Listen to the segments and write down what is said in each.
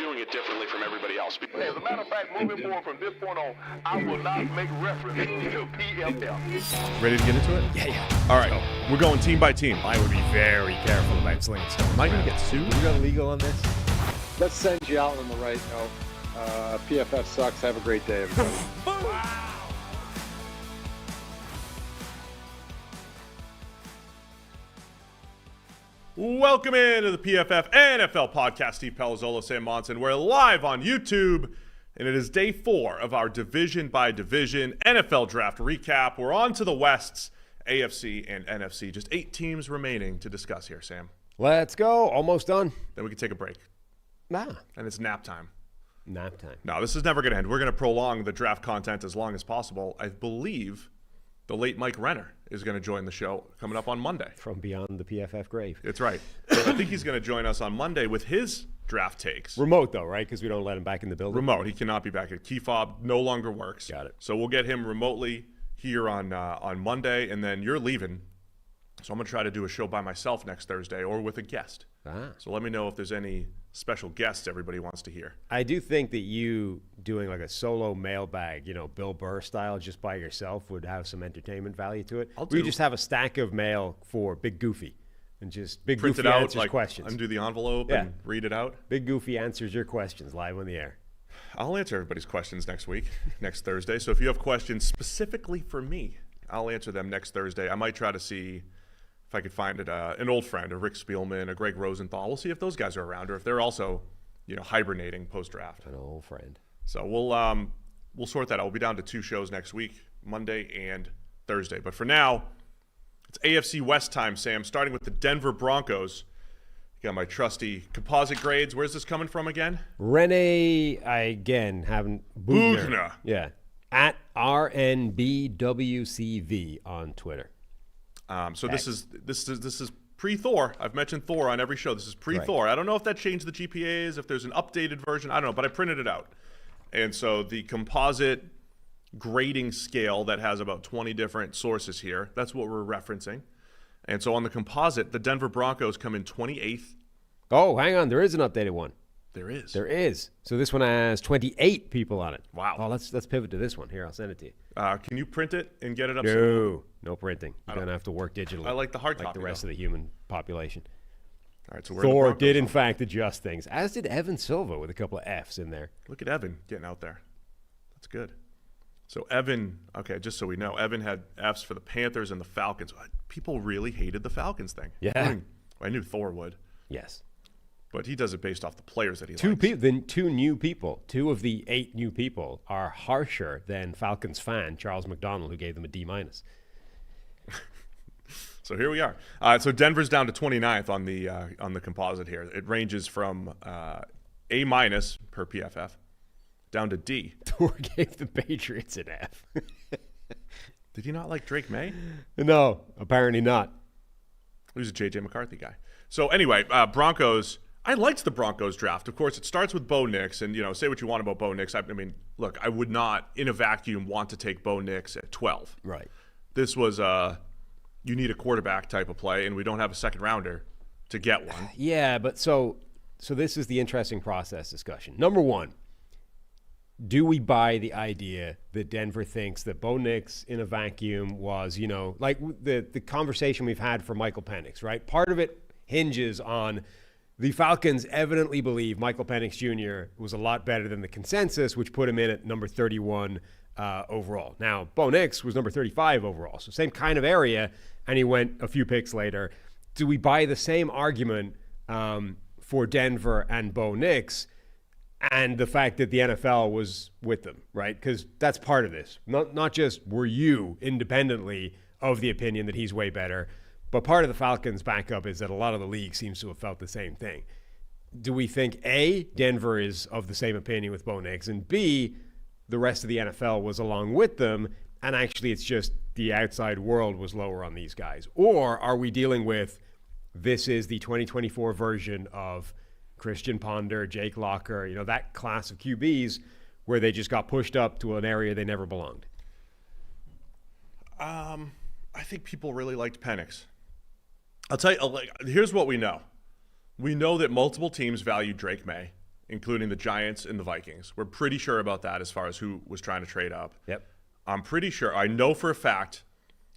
doing it differently from everybody else. As a matter of fact, moving forward from this point on, I will not make reference to PFF. Ready to get into it? Yeah. All right. We're going team by team. I would be very careful about slinging stuff. Am I going to get sued? You got legal on this? Let's send you out on the right note. PFF sucks. Have a great day, everybody. Welcome into the PFF NFL podcast. Steve Palazzolo, Sam Monson. We're live on YouTube, and it is day 4 of our division by division NFL draft recap. We're on to the West's AFC and NFC. Just 8 teams remaining to discuss here, Sam. Let's go. Almost done. Then we can take a break. Nah. And it's nap time. Nap time. No, this is never going to end. We're going to prolong the draft content as long as possible. I believe the late Mike Renner is going to join the show coming up on Monday. From beyond the PFF grave. That's right. So I think he's going to join us on Monday with his draft takes. Remote, though, right? Because we don't let him back in the building. Remote. He cannot be back. Key fob no longer works. Got it. So we'll get him remotely here on Monday, and then you're leaving. So I'm going to try to do a show by myself next Thursday or with a guest. So let me know if there's any special guests everybody wants to hear. I do think that you doing like a solo mailbag, Bill Burr style, just by yourself would have some entertainment value to it. We just have a stack of mail for Big Goofy and just Big Print Goofy it out, answers questions. Undo the envelope and read it out. Big Goofy answers your questions live on the air. I'll answer everybody's questions next week, next Thursday. So if you have questions specifically for me, I'll answer them next Thursday. I might try to see if I could find an old friend, a Rick Spielman, a Greg Rosenthal. We'll see if those guys are around or if they're also, hibernating post-draft. An old friend. So we'll sort that out. We'll be down to 2 shows next week, Monday and Thursday. But for now, it's AFC West time, Sam, starting with the Denver Broncos. Got my trusty composite grades. Where's this coming from again? Rene, Bugner. Yeah. At RNBWCV on Twitter. So this is pre-Thor. I've mentioned Thor on every show. This is pre-Thor. Right. I don't know if that changed the GPAs, if there's an updated version. I don't know, but I printed it out. And so the composite grading scale that has about 20 different sources here, that's what we're referencing. And so on the composite, the Denver Broncos come in 28th. Oh, hang on. There is an updated one. There is. There is. So this one has 28 people on it. Wow. Oh, let's pivot to this one. Here, I'll send it to you. Can you print it and get it up? No printing. You're going to have to work digitally. I like the hard copy, like the rest of the human population. All right, so we're Thor did, in fact, adjust things, as did Evan Silva with a couple of Fs in there. Look at Evan getting out there. That's good. So Evan, okay, just so we know, Evan had Fs for the Panthers and the Falcons. People really hated the Falcons thing. Yeah. I knew Thor would. Yes. But he does it based off the players that he likes. Two new people, 2 of the 8 new people are harsher than Falcons fan Charles McDonald, who gave them a D-. So here we are. So Denver's down to 29th on the composite here. It ranges from A- per PFF down to D. Thor gave the Patriots an F. Did he not like Drake May? No, apparently not. He was a J.J. McCarthy guy. So anyway, Broncos. I liked the Broncos draft. Of course, it starts with Bo Nix, and say what you want about Bo Nix. I mean, look, I would not, in a vacuum, want to take Bo Nix at 12. Right. This was you need a quarterback type of play, and we don't have a second rounder to get one. Yeah, but so this is the interesting process discussion. Number one, do we buy the idea that Denver thinks that Bo Nix in a vacuum was, like the conversation we've had for Michael Penix, right? Part of it hinges on the Falcons evidently believe Michael Penix Jr. was a lot better than the consensus, which put him in at number 31 overall. Now, Bo Nix was number 35 overall, so same kind of area, and he went a few picks later. Do we buy the same argument for Denver and Bo Nix and the fact that the NFL was with them, right? Because that's part of this. Not just were you independently of the opinion that he's way better, but part of the Falcons' backup is that a lot of the league seems to have felt the same thing. Do we think, A, Denver is of the same opinion with Bo Nix, and B, the rest of the NFL was along with them, and actually it's just the outside world was lower on these guys? Or are we dealing with this is the 2024 version of Christian Ponder, Jake Locker, that class of QBs where they just got pushed up to an area they never belonged? I think people really liked Penix. I'll tell you, here's what we know. We know that multiple teams value Drake May including the Giants and the Vikings. We're pretty sure about that as far as who was trying to trade up. Yep. I'm pretty sure. I know for a fact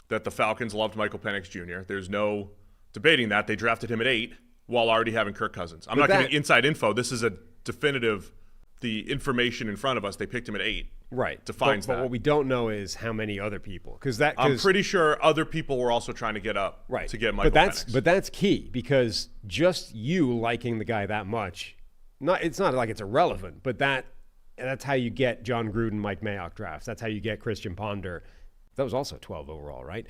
that the Falcons loved Michael Penix Jr. There's no debating that. They drafted him at 8 while already having Kirk Cousins. I'm not giving inside info. This is a definitive, the information in front of us. They picked him at 8. Right. Defines but that. what we don't know is how many other people. I'm pretty sure other people were also trying to get up to get Michael Penix. But that's key, because just you liking the guy that much, it's not like it's irrelevant, but that's how you get John Gruden, Mike Mayock drafts. That's how you get Christian Ponder. That was also 12 overall, right?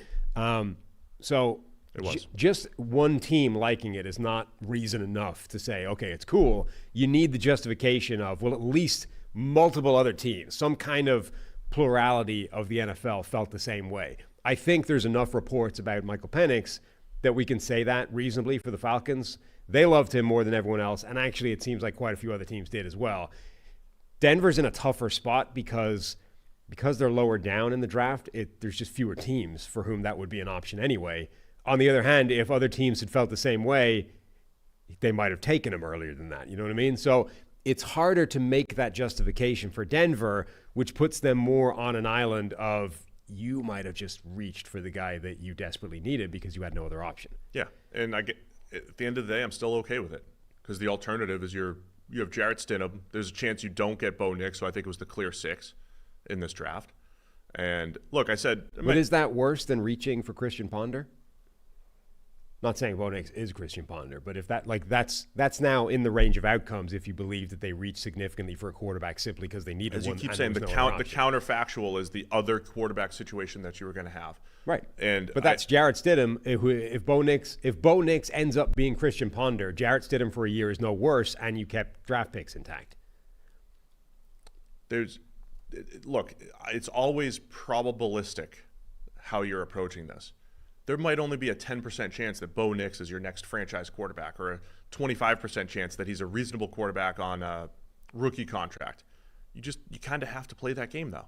So it was. Just one team liking it is not reason enough to say, okay, it's cool. You need the justification of, well, at least multiple other teams, some kind of plurality of the NFL felt the same way. I think there's enough reports about Michael Penix that we can say that reasonably for the Falcons. They loved him more than everyone else, and actually it seems like quite a few other teams did as well. Denver's in a tougher spot because they're lower down in the draft. There's just fewer teams for whom that would be an option anyway. On the other hand, if other teams had felt the same way, they might have taken him earlier than that. You know what I mean? So it's harder to make that justification for Denver, which puts them more on an island of, you might have just reached for the guy that you desperately needed because you had no other option. Yeah, and at the end of the day, I'm still okay with it, because the alternative is you have Jarrett Stidham. There's a chance you don't get Bo Nix, so I think it was the clear 6 in this draft. And look, I said, but is that worse than reaching for Christian Ponder? Not saying Bo Nix is Christian Ponder, but if that's now in the range of outcomes if you believe that they reached significantly for a quarterback simply because they needed as one. You keep saying, the counterfactual is the other quarterback situation that you were going to have. Right. But that's Jarrett Stidham. If Bo Nix ends up being Christian Ponder, Jarrett Stidham for a year is no worse, and you kept draft picks intact. Look, it's always probabilistic how you're approaching this. There might only be a 10% chance that Bo Nix is your next franchise quarterback, or a 25% chance that he's a reasonable quarterback on a rookie contract. You kind of have to play that game, though.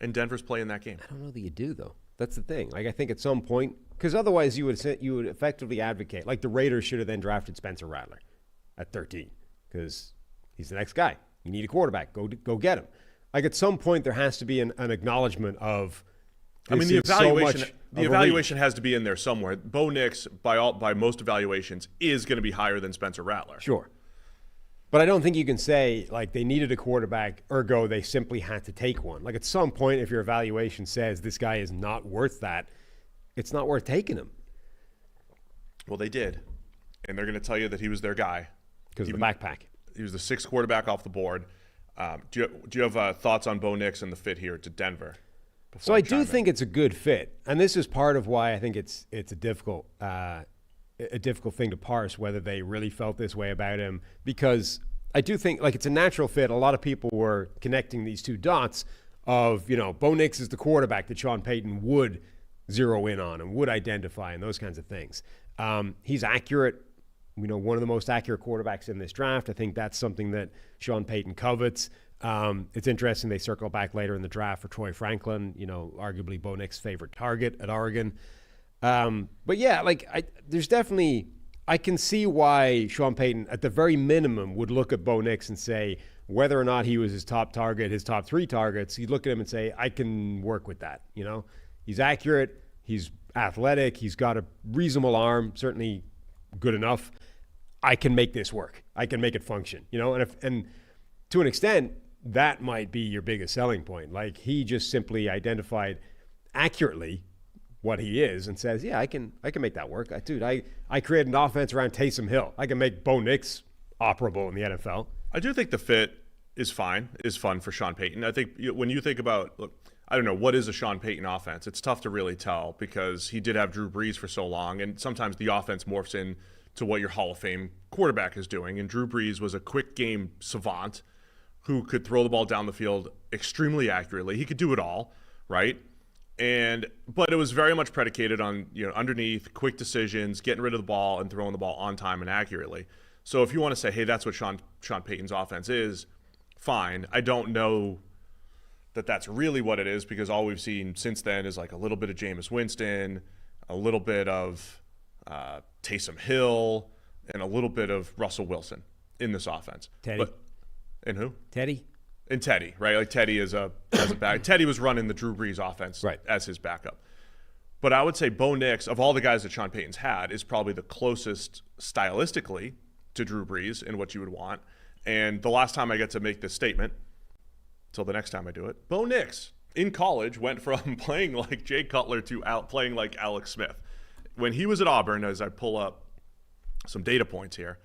And Denver's playing that game. I don't know that you do, though. That's the thing. Like, I think at some point, because otherwise you would effectively advocate, like the Raiders should have then drafted Spencer Rattler at 13, because he's the next guy. You need a quarterback. Go get him. Like, at some point there has to be an acknowledgement of, I mean, the evaluation has to be in there somewhere. Bo Nix, by most evaluations, is going to be higher than Spencer Rattler. Sure. But I don't think you can say, like, they needed a quarterback, ergo they simply had to take one. Like, at some point, if your evaluation says this guy is not worth that, it's not worth taking him. Well, they did. And they're going to tell you that he was their guy. Because of the backpack. He was the 6th quarterback off the board. Do you have thoughts on Bo Nix and the fit here to Denver? So I do think it's a good fit, and this is part of why I think it's a difficult thing to parse whether they really felt this way about him, because I do think, like, it's a natural fit. A lot of people were connecting these two dots of, Bo Nix is the quarterback that Sean Payton would zero in on and would identify and those kinds of things. He's accurate. One of the most accurate quarterbacks in this draft. I think that's something that Sean Payton covets. It's interesting they circle back later in the draft for Troy Franklin, arguably Bo Nix's favorite target at Oregon. But yeah, there's definitely, I can see why Sean Payton, at the very minimum, would look at Bo Nix and say, whether or not he was his top target, his top 3 targets, he'd look at him and say, I can work with that. He's accurate, he's athletic, he's got a reasonable arm, certainly good enough. I can make this work. I can make it function. And to an extent, that might be your biggest selling point. Like, he just simply identified accurately what he is and says, yeah, I can make that work. I created an offense around Taysom Hill. I can make Bo Nix operable in the NFL. I do think the fit is fun for Sean Payton. I think when you think about, look, I don't know, what is a Sean Payton offense? It's tough to really tell, because he did have Drew Brees for so long, and sometimes the offense morphs in to what your Hall of Fame quarterback is doing. And Drew Brees was a quick game savant who could throw the ball down the field extremely accurately. He could do it all, right? But it was very much predicated on, underneath, quick decisions, getting rid of the ball and throwing the ball on time and accurately. So if you want to say, hey, that's what Sean Payton's offense is, fine. I don't know that that's really what it is, because all we've seen since then is like a little bit of Jameis Winston, a little bit of Taysom Hill, and a little bit of Russell Wilson in this offense. Teddy. And who? Teddy. And Teddy, right? Like Teddy has a back. Teddy was running the Drew Brees offense as his backup. But I would say Bo Nix, of all the guys that Sean Payton's had, is probably the closest stylistically to Drew Brees in what you would want. And the last time I get to make this statement, till the next time I do it, Bo Nix in college went from playing like Jay Cutler to playing like Alex Smith. When he was at Auburn, as I pull up some data points here,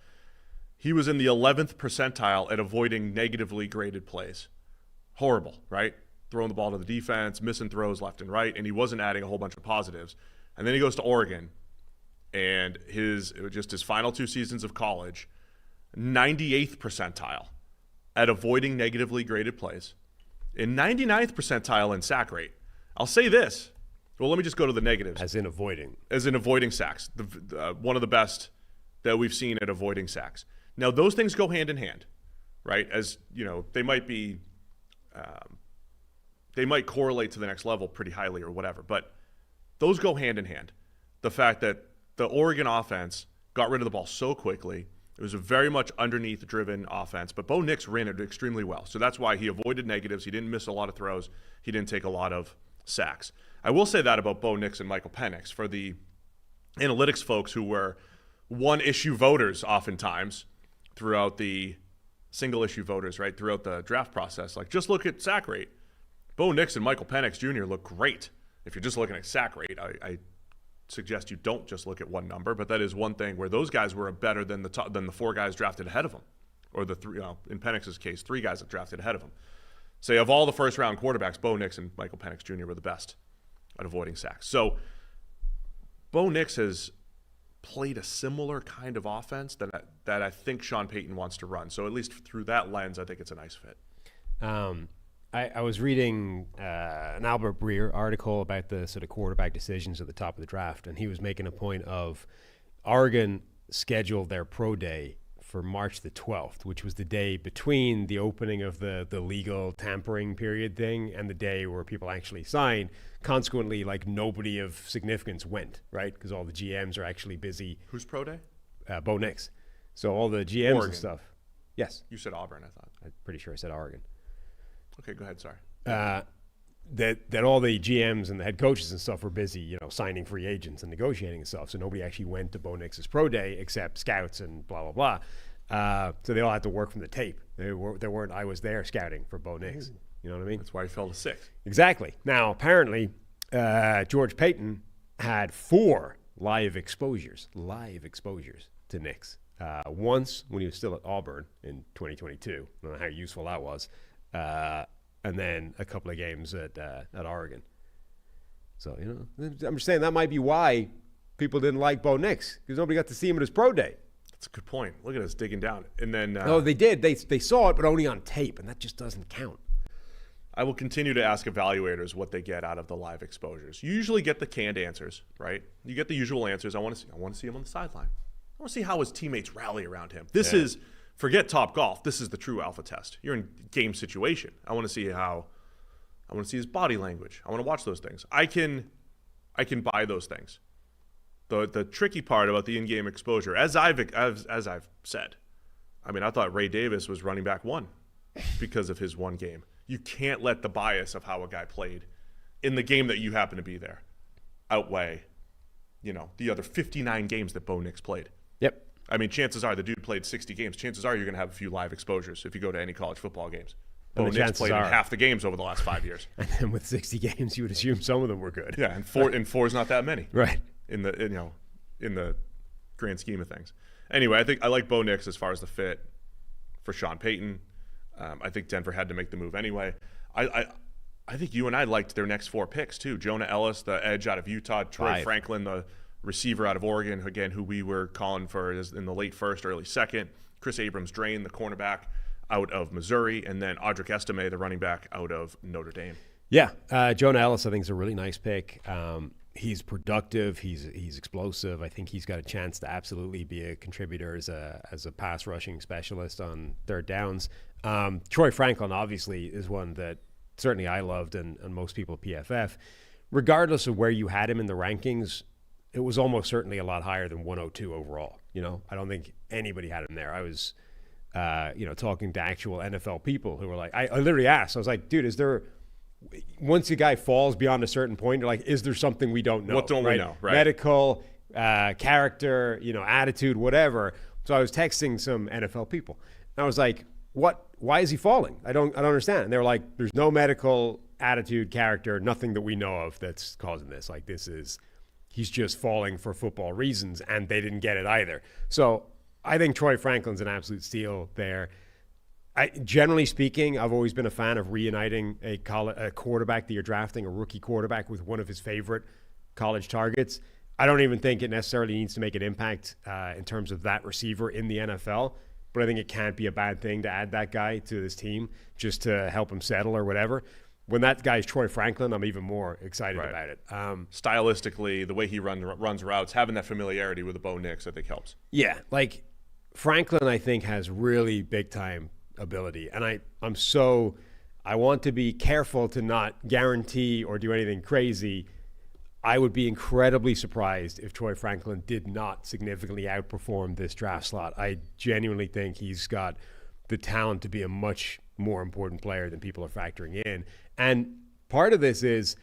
he was in the 11th percentile at avoiding negatively graded plays. Horrible, right? Throwing the ball to the defense, missing throws left and right, and he wasn't adding a whole bunch of positives. And then he goes to Oregon, and his final 2 seasons of college, 98th percentile at avoiding negatively graded plays, and 99th percentile in sack rate. I'll say this. Well, let me just go to the negatives. As in avoiding sacks. One of the best that we've seen at avoiding sacks. Now, those things go hand in hand, right? As you know, they might correlate to the next level pretty highly or whatever, but those go hand in hand. The fact that the Oregon offense got rid of the ball so quickly, it was a very much underneath-driven offense, but Bo Nix ran it extremely well. So that's why he avoided negatives. He didn't miss a lot of throws. He didn't take a lot of sacks. I will say that about Bo Nix and Michael Penix. For the analytics folks who were one-issue voters oftentimes throughout the single-issue voters, right, throughout the draft process, like just look at sack rate. Bo Nix and Michael Penix Jr. look great. If you're just looking at sack rate, I suggest you don't just look at one number, but that is one thing where those guys were better than the 4 guys drafted ahead of them, or the 3, in Penix's case, 3 guys that drafted ahead of him. Say of all the first-round quarterbacks, Bo Nix and Michael Penix Jr. were the best at avoiding sacks. So Bo Nix has played a similar kind of offense that I think Sean Payton wants to run. So at least through that lens, I think it's a nice fit. I was reading an Albert Breer article about the sort of quarterback decisions at the top of the draft, and he was making a point of Oregon scheduled their pro day for March the 12th, which was the day between the opening of the legal tampering period thing and the day where people actually signed. Consequently, like nobody of significance went, right? Because all the GMs are actually busy. Who's pro day? Bo Nix. So all the GMs Oregon. and stuff. Yes. You said Auburn, I thought. I'm pretty sure I said Oregon. Okay, go ahead. Sorry. That all the GMs and the head coaches and stuff were busy, signing free agents and negotiating and stuff. So nobody actually went to Bo Nix's pro day except scouts and blah, blah, blah. So they all had to work from the tape. They weren't, I was there scouting for Bo Nix. You know what I mean? That's why he fell to 6. Exactly. Now, apparently, George Payton had 4 live exposures to Nix. Once when he was still at Auburn in 2022. I don't know how useful that was. And then a couple of games at Oregon. So, I'm just saying that might be why people didn't like Bo Nix, because nobody got to see him at his pro day. That's a good point. Look at us digging down. And then no, they did. They saw it, but only on tape, and that just doesn't count. I will continue to ask evaluators what they get out of the live exposures. You usually get the canned answers, right? You get the usual answers. I want to see him on the sideline. I want to see how his teammates rally around him. This is, forget Top Golf. This is the true alpha test. You're in game situation. I want to see his body language. I want to watch those things. I can buy those things. The tricky part about the in-game exposure, as I've said, I mean, I thought Ray Davis was running back 1 because of his one game. You can't let the bias of how a guy played in the game that you happen to be there outweigh, the other 59 games that Bo Nix played. Yep. I mean, chances are the dude played 60 games. Chances are you're going to have a few live exposures if you go to any college football games. Bo Nix played in half the games over the last 5 years. And then with 60 games, you would assume some of them were good. Yeah, and four is not that many. Right. In the grand scheme of things. Anyway, I like Bo Nix as far as the fit for Sean Payton. I think Denver had to make the move anyway. I think you and I liked their next 4 picks too. Jonah Ellis, the edge out of Utah. Troy Franklin, the receiver out of Oregon, again, who we were calling for in the late 1st, early 2nd. Chris Abrams-Drain, the cornerback out of Missouri. And then Audric Estime, the running back out of Notre Dame. Yeah, Jonah Ellis, I think, is a really nice pick. He's productive. He's explosive. I think he's got a chance to absolutely be a contributor as a pass rushing specialist on third downs. Troy Franklin obviously is one that certainly I loved and most people at PFF. Regardless of where you had him in the rankings, it was almost certainly a lot higher than 102 overall. I don't think anybody had him there. I was talking to actual NFL people who were like, I literally asked, I was like, dude, is there, once a guy falls beyond a certain point, you're like, is there something we don't know? What don't we know? Right. Medical, character, attitude, whatever. So I was texting some NFL people. And I was like, why is he falling? I don't understand. And they were like, there's no medical, attitude, character, nothing that we know of that's causing this. Like, he's just falling for football reasons, and they didn't get it either. So I think Troy Franklin's an absolute steal there. Generally speaking, I've always been a fan of reuniting a quarterback that you're drafting, a rookie quarterback, with one of his favorite college targets. I don't even think it necessarily needs to make an impact in terms of that receiver in the NFL, but I think it can't be a bad thing to add that guy to this team just to help him settle or whatever. When that guy's Troy Franklin, I'm even more excited about it. Stylistically, the way he runs routes, having that familiarity with the Bo Nix, I think helps. Yeah, like Franklin, I think, has really big-time ability. And I want to be careful to not guarantee or do anything crazy. I would be incredibly surprised if Troy Franklin did not significantly outperform this draft slot. I genuinely think he's got the talent to be a much more important player than people are factoring in. And part of this is,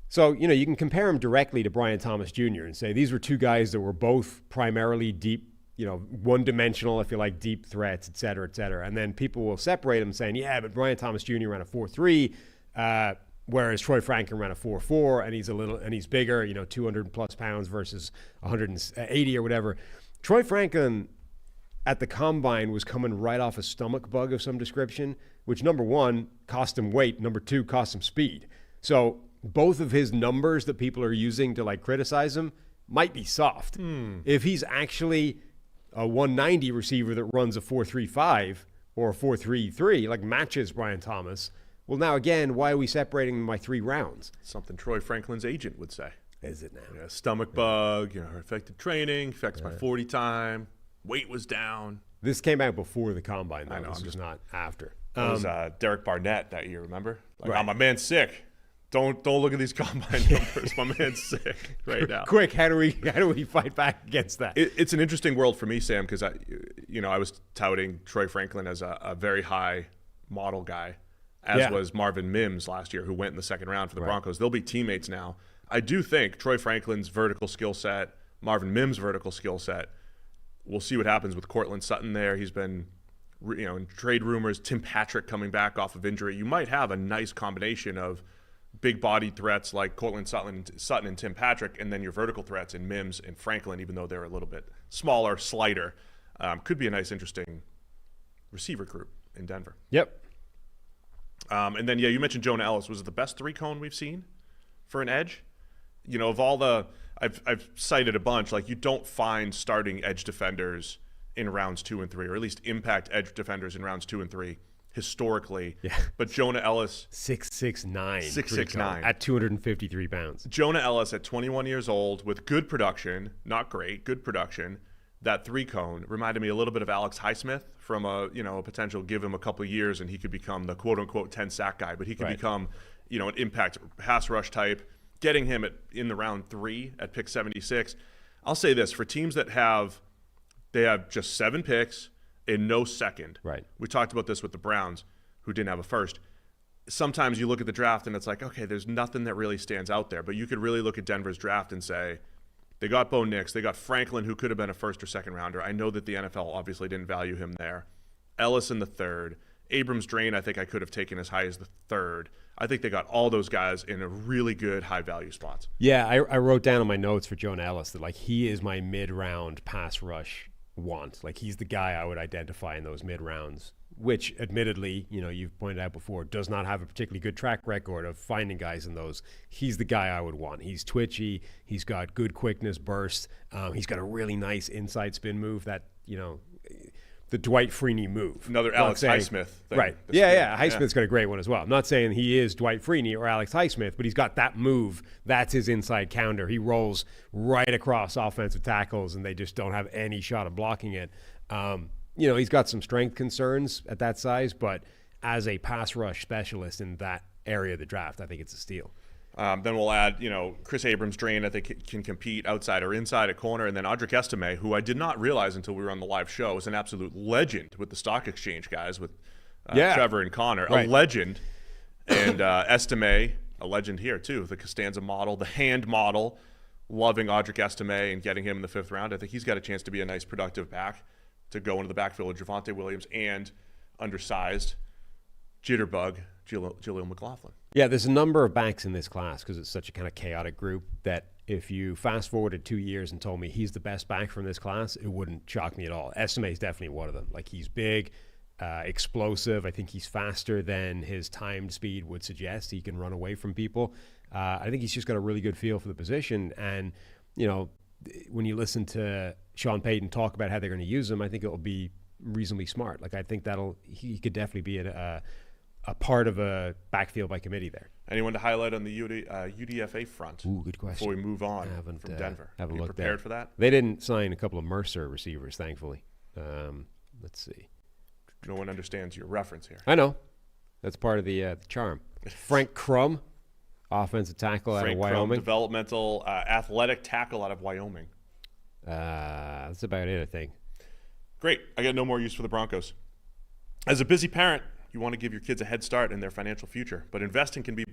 so, you can compare him directly to Brian Thomas Jr. and say these were two guys that were both primarily deep, one-dimensional, if you like, deep threats, et cetera, et cetera. And then people will separate them saying, yeah, but Brian Thomas Jr. ran a 4.3, whereas Troy Franklin ran a 4.4, and he's bigger, 200 plus pounds versus 180 or whatever. Troy Franklin at the combine was coming right off a stomach bug of some description, which, number one, cost him weight. Number two, cost him speed. So both of his numbers that people are using to criticize him might be soft. If he's actually a 190 receiver that runs a 4.35 or a 4.33, matches Brian Thomas, well, now again, why are we separating them by 3 rounds? Something Troy Franklin's agent would say. Is it now? Yeah, stomach bug, affected training, affects my 40 time, weight was down. This came out before the combine, though. I know, this was not after. It was Derek Barnett that year, remember? Right. My man's sick. Don't look at these combine numbers. My man's sick right now. Quick, how do we fight back against that? It's an interesting world for me, Sam, because I was touting Troy Franklin as a very high model guy, as was Marvin Mims last year, who went in the second round for the Broncos. They'll be teammates now. I do think Troy Franklin's vertical skill set, Marvin Mims' vertical skill set, we'll see what happens with Cortland Sutton there. He's been, in trade rumors, Tim Patrick coming back off of injury. You might have a nice combination of big-bodied threats like Cortland Sutton and Tim Patrick, and then your vertical threats in Mims and Franklin, even though they're a little bit smaller, slighter. Could be a nice, interesting receiver group in Denver. Yep. And then, you mentioned Jonah Ellis. Was it the best 3-cone we've seen for an edge? Of all the – I've cited a bunch. You don't find starting edge defenders in rounds 2 and 3, or at least impact edge defenders in rounds 2 and 3 historically. Yeah. But Jonah Ellis – 6'9". 6'9". At 253 pounds. Jonah Ellis at 21 years old with good production, not great, good production. That 3-cone reminded me a little bit of Alex Highsmith from a potential, give him a couple of years and he could become the quote-unquote 10-sack guy, but he could become, an impact pass rush type. Getting him in the round 3 at pick 76. I'll say this, for teams that have just 7 picks and no second. Right. We talked about this with the Browns, who didn't have a first. Sometimes you look at the draft and it's like, okay, there's nothing that really stands out there, but you could really look at Denver's draft and say, they got Bo Nix, they got Franklin, who could have been a first or second rounder. I know that the NFL obviously didn't value him there. Ellis in the 3rd. Abrams Drain, I think I could have taken as high as the 3rd. I think they got all those guys in a really good high-value spots. Yeah, I wrote down on my notes for Jonah Ellis that he is my mid-round pass rush want. He's the guy I would identify in those mid-rounds, which admittedly, you've pointed out before, does not have a particularly good track record of finding guys in those. He's the guy I would want. He's twitchy. He's got good quickness, burst. He's got a really nice inside spin move that, the Dwight Freeney move. Another Alex Highsmith thing. Right. Yeah. Highsmith's got a great one as well. I'm not saying he is Dwight Freeney or Alex Highsmith, but he's got that move. That's his inside counter. He rolls right across offensive tackles, and they just don't have any shot of blocking it. He's got some strength concerns at that size, but as a pass rush specialist in that area of the draft, I think it's a steal. Then we'll add, Chris Abrams-Drain, I think can compete outside or inside at corner. And then Audric Estime, who I did not realize until we were on the live show, is an absolute legend with the stock exchange guys, with Trevor and Connor. Right. A legend. And Estime, a legend here too. The Costanza model, the hand model, loving Audric Estime and getting him in the 5th round. I think he's got a chance to be a nice productive back to go into the backfield of Javonte Williams and undersized jitterbug Jaleel McLaughlin. Yeah, there's a number of backs in this class because it's such a kind of chaotic group that if you fast forwarded 2 years and told me he's the best back from this class, it wouldn't shock me at all. Estime is definitely one of them. Like, he's big, explosive. I think he's faster than his timed speed would suggest. He can run away from people. I think he's just got a really good feel for the position. And, when you listen to Sean Payton talk about how they're going to use him, I think it'll be reasonably smart. Like, I think he could definitely be a part of a backfield by committee there. Anyone to highlight on the UDFA front? Ooh, good question. Before we move on from Denver. Haven't you looked prepared there. for that? They didn't sign a couple of Mercer receivers, thankfully. Let's see. No one understands your reference here. I know. That's part of the charm. Frank Crum, offensive tackle out of Wyoming. Developmental athletic tackle out of Wyoming. That's about it, I think. Great. I got no more use for the Broncos. As a busy parent, you want to give your kids a head start in their financial future, but investing can be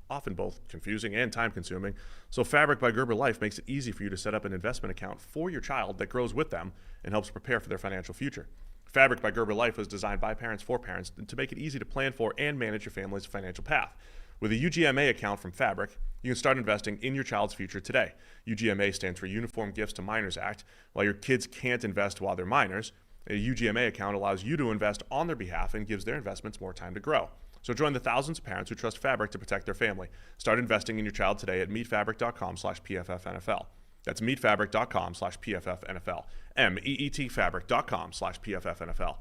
often both confusing and time-consuming. So Fabric by Gerber Life makes it easy for you to set up an investment account for your child that grows with them and helps prepare for their financial future. Fabric by Gerber Life was designed by parents for parents to make it easy to plan for and manage your family's financial path. With a UGMA account from Fabric, you can start investing in your child's future today. UGMA stands for Uniform Gifts to Minors Act. While your kids can't invest while they're minors, a UGMA account allows you to invest on their behalf and gives their investments more time to grow. So join the thousands of parents who trust Fabric to protect their family. Start investing in your child today at meetfabric.com/PFFNFL. That's meetfabric.com/PFFNFL. meetfabric.com/PFFNFL.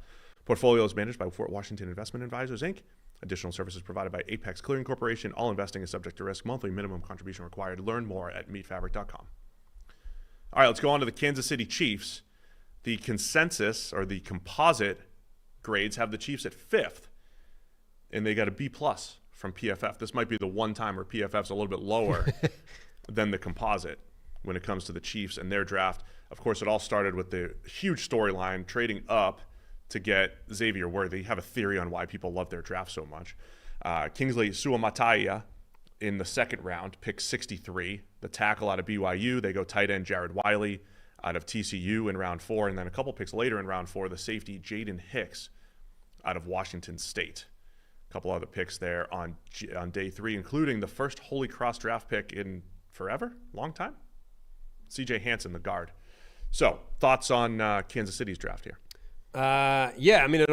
Portfolio is managed by Fort Washington Investment Advisors, Inc. Additional services provided by Apex Clearing Corporation. All investing is subject to risk. Monthly minimum contribution required. Learn more at meetfabric.com. All right, let's go on to the Kansas City Chiefs. The consensus or the composite grades have the Chiefs at 5th, and they got a B+ from PFF. This might be the one time where PFF's a little bit lower than the composite when it comes to the Chiefs and their draft. Of course, it all started with the huge storyline trading up to get Xavier Worthy. Have a theory on why people love their draft so much. Kingsley Suamataia in the 2nd round, pick 63. The tackle out of BYU. They go tight end Jared Wiley out of TCU in round 4. And then a couple picks later in round 4, the safety Jaden Hicks out of Washington State. A couple other picks there on day 3, including the first Holy Cross draft pick in forever? Long time? CJ Hansen, the guard. So, thoughts on Kansas City's draft here? Yeah, I mean,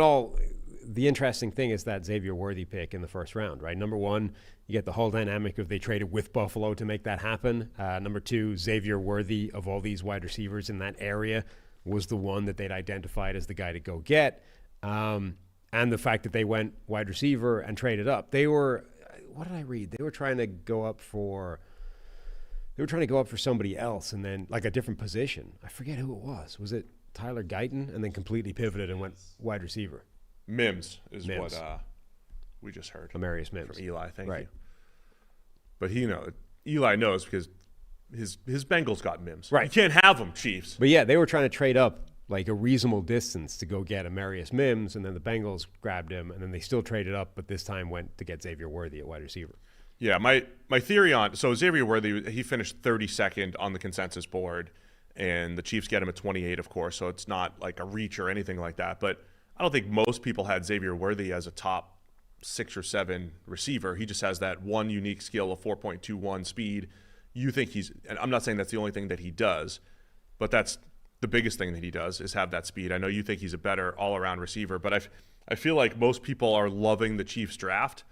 the interesting thing is that Xavier Worthy pick in the 1st round, right? Number 1, you get the whole dynamic of they traded with Buffalo to make that happen. Number 2, Xavier Worthy, of all these wide receivers in that area, was the one that they'd identified as the guy to go get. And the fact that they went wide receiver and traded up. They were, what did I read? They were trying to go up for somebody else and then like a different position. I forget who it was. Was it Tyler Guyton, and then completely pivoted and went wide receiver? Mims is what we just heard. Amarius Mims. From Eli, thank you. But Eli knows because his Bengals got Mims. Right. You can't have them, Chiefs. But yeah, they were trying to trade up like a reasonable distance to go get Amarius Mims, and then the Bengals grabbed him, and then they still traded up, but this time went to get Xavier Worthy at wide receiver. Yeah, my theory on – so Xavier Worthy, he finished 32nd on the consensus board, and the Chiefs get him at 28, of course, so it's not like a reach or anything like that. But I don't think most people had Xavier Worthy as a top 6 or 7 receiver. He just has that one unique skill of 4.21 speed. You think he's – and I'm not saying that's the only thing that he does, but that's the biggest thing that he does is have that speed. I know you think he's a better all-around receiver, but I feel like most people are loving the Chiefs draft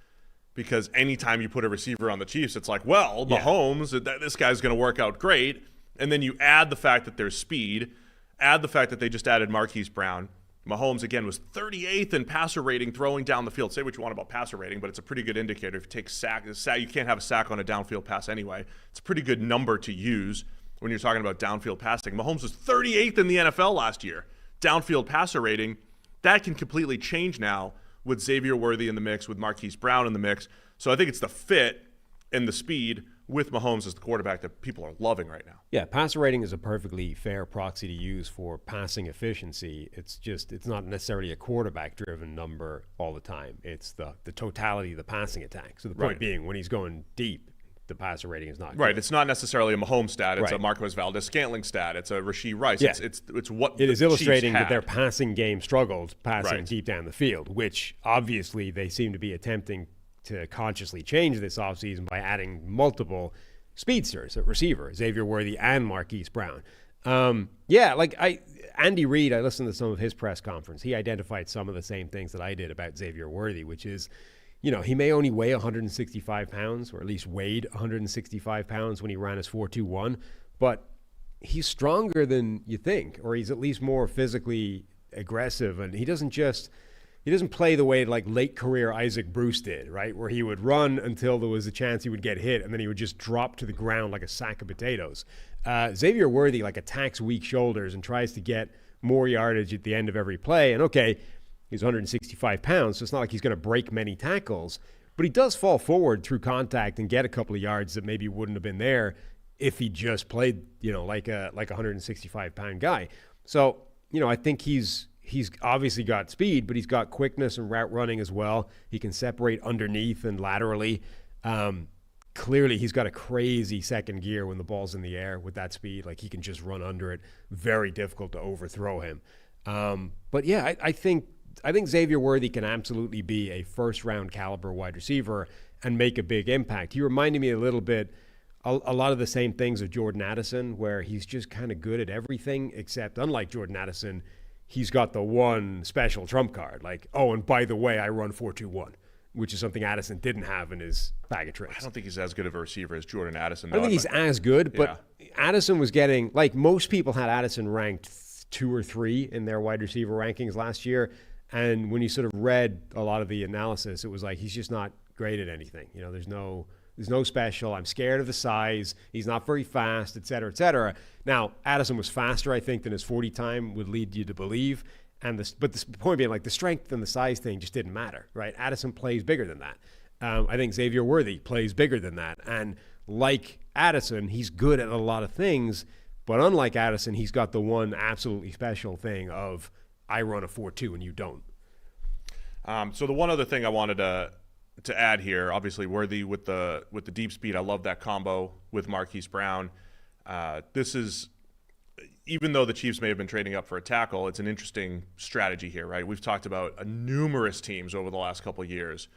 because anytime you put a receiver on the Chiefs, it's like, well, Mahomes, this guy's going to work out great. And then you add the fact that there's speed, add the fact that they just added Marquise Brown. Mahomes, again, was 38th in passer rating throwing down the field. Say what you want about passer rating, but it's a pretty good indicator. If you take sack, you can't have a sack on a downfield pass anyway. It's a pretty good number to use when you're talking about downfield passing. Mahomes was 38th in the NFL last year. Downfield passer rating, that can completely change now with Xavier Worthy in the mix, with Marquise Brown in the mix. So I think it's the fit. and the speed with Mahomes as the quarterback that people are loving right now. Yeah, passer rating is a perfectly fair proxy to use for passing efficiency. It's not necessarily a quarterback-driven number all the time. It's the totality of the passing attack. So the point being, when he's going deep, the passer rating is not right. good. It's not necessarily a Mahomes stat. It's Right. a Marquez Valdez-Scantling stat. It's a Rasheed Rice. Yeah. It's what It is the illustrating Chiefs that their had. passing game struggled passing Right. deep down the field, which obviously they seem to be attempting to consciously change this offseason by adding multiple speedsters at receiver, Xavier Worthy and Marquise Brown. Andy Reid, I listened to some of his press conference. He identified some of the same things that I did about Xavier Worthy, which is, he may only weigh 165 pounds, or at least weighed 165 pounds when he ran his 4.21, but he's stronger than you think, or he's at least more physically aggressive, and he doesn't play the way like late career Isaac Bruce did, right? Where he would run until there was a chance he would get hit, and then he would just drop to the ground like a sack of potatoes. Xavier Worthy attacks weak shoulders and tries to get more yardage at the end of every play. And okay, he's 165 pounds, so it's not like he's going to break many tackles, but he does fall forward through contact and get a couple of yards that maybe wouldn't have been there if he just played, like a 165-pound guy. So, I think he's obviously got speed, but he's got quickness and route running as well. He can separate underneath and laterally. Clearly, he's got a crazy second gear when the ball's in the air with that speed. Like, he can just run under it. Very difficult to overthrow him. I think Xavier Worthy can absolutely be a first-round caliber wide receiver and make a big impact. He reminded me a little bit, a lot of the same things of Jordan Addison, where he's just kind of good at everything, except unlike Jordan Addison, he's got the one special trump card. Like, oh, and by the way, I run 4.21, which is something Addison didn't have in his bag of tricks. I don't think he's as good of a receiver as Jordan Addison. I don't think he's as good, but Addison was getting, like, most people had Addison ranked 2 or 3 in their wide receiver rankings last year. And when you sort of read a lot of the analysis, it was like, he's just not great at anything. There's no special. I'm scared of the size. He's not very fast, et cetera, et cetera. Now, Addison was faster, I think, than his 40 time would lead you to believe. But the point being, like, the strength and the size thing just didn't matter, right? Addison plays bigger than that. I think Xavier Worthy plays bigger than that. And like Addison, he's good at a lot of things. But unlike Addison, he's got the one absolutely special thing of, I run a 4.2 and you don't. So the one other thing I wanted to add here, obviously Worthy with the deep speed. I love that combo with Marquise Brown. This is, even though the Chiefs may have been trading up for a tackle, it's an interesting strategy here, right? We've talked about numerous teams over the last couple of years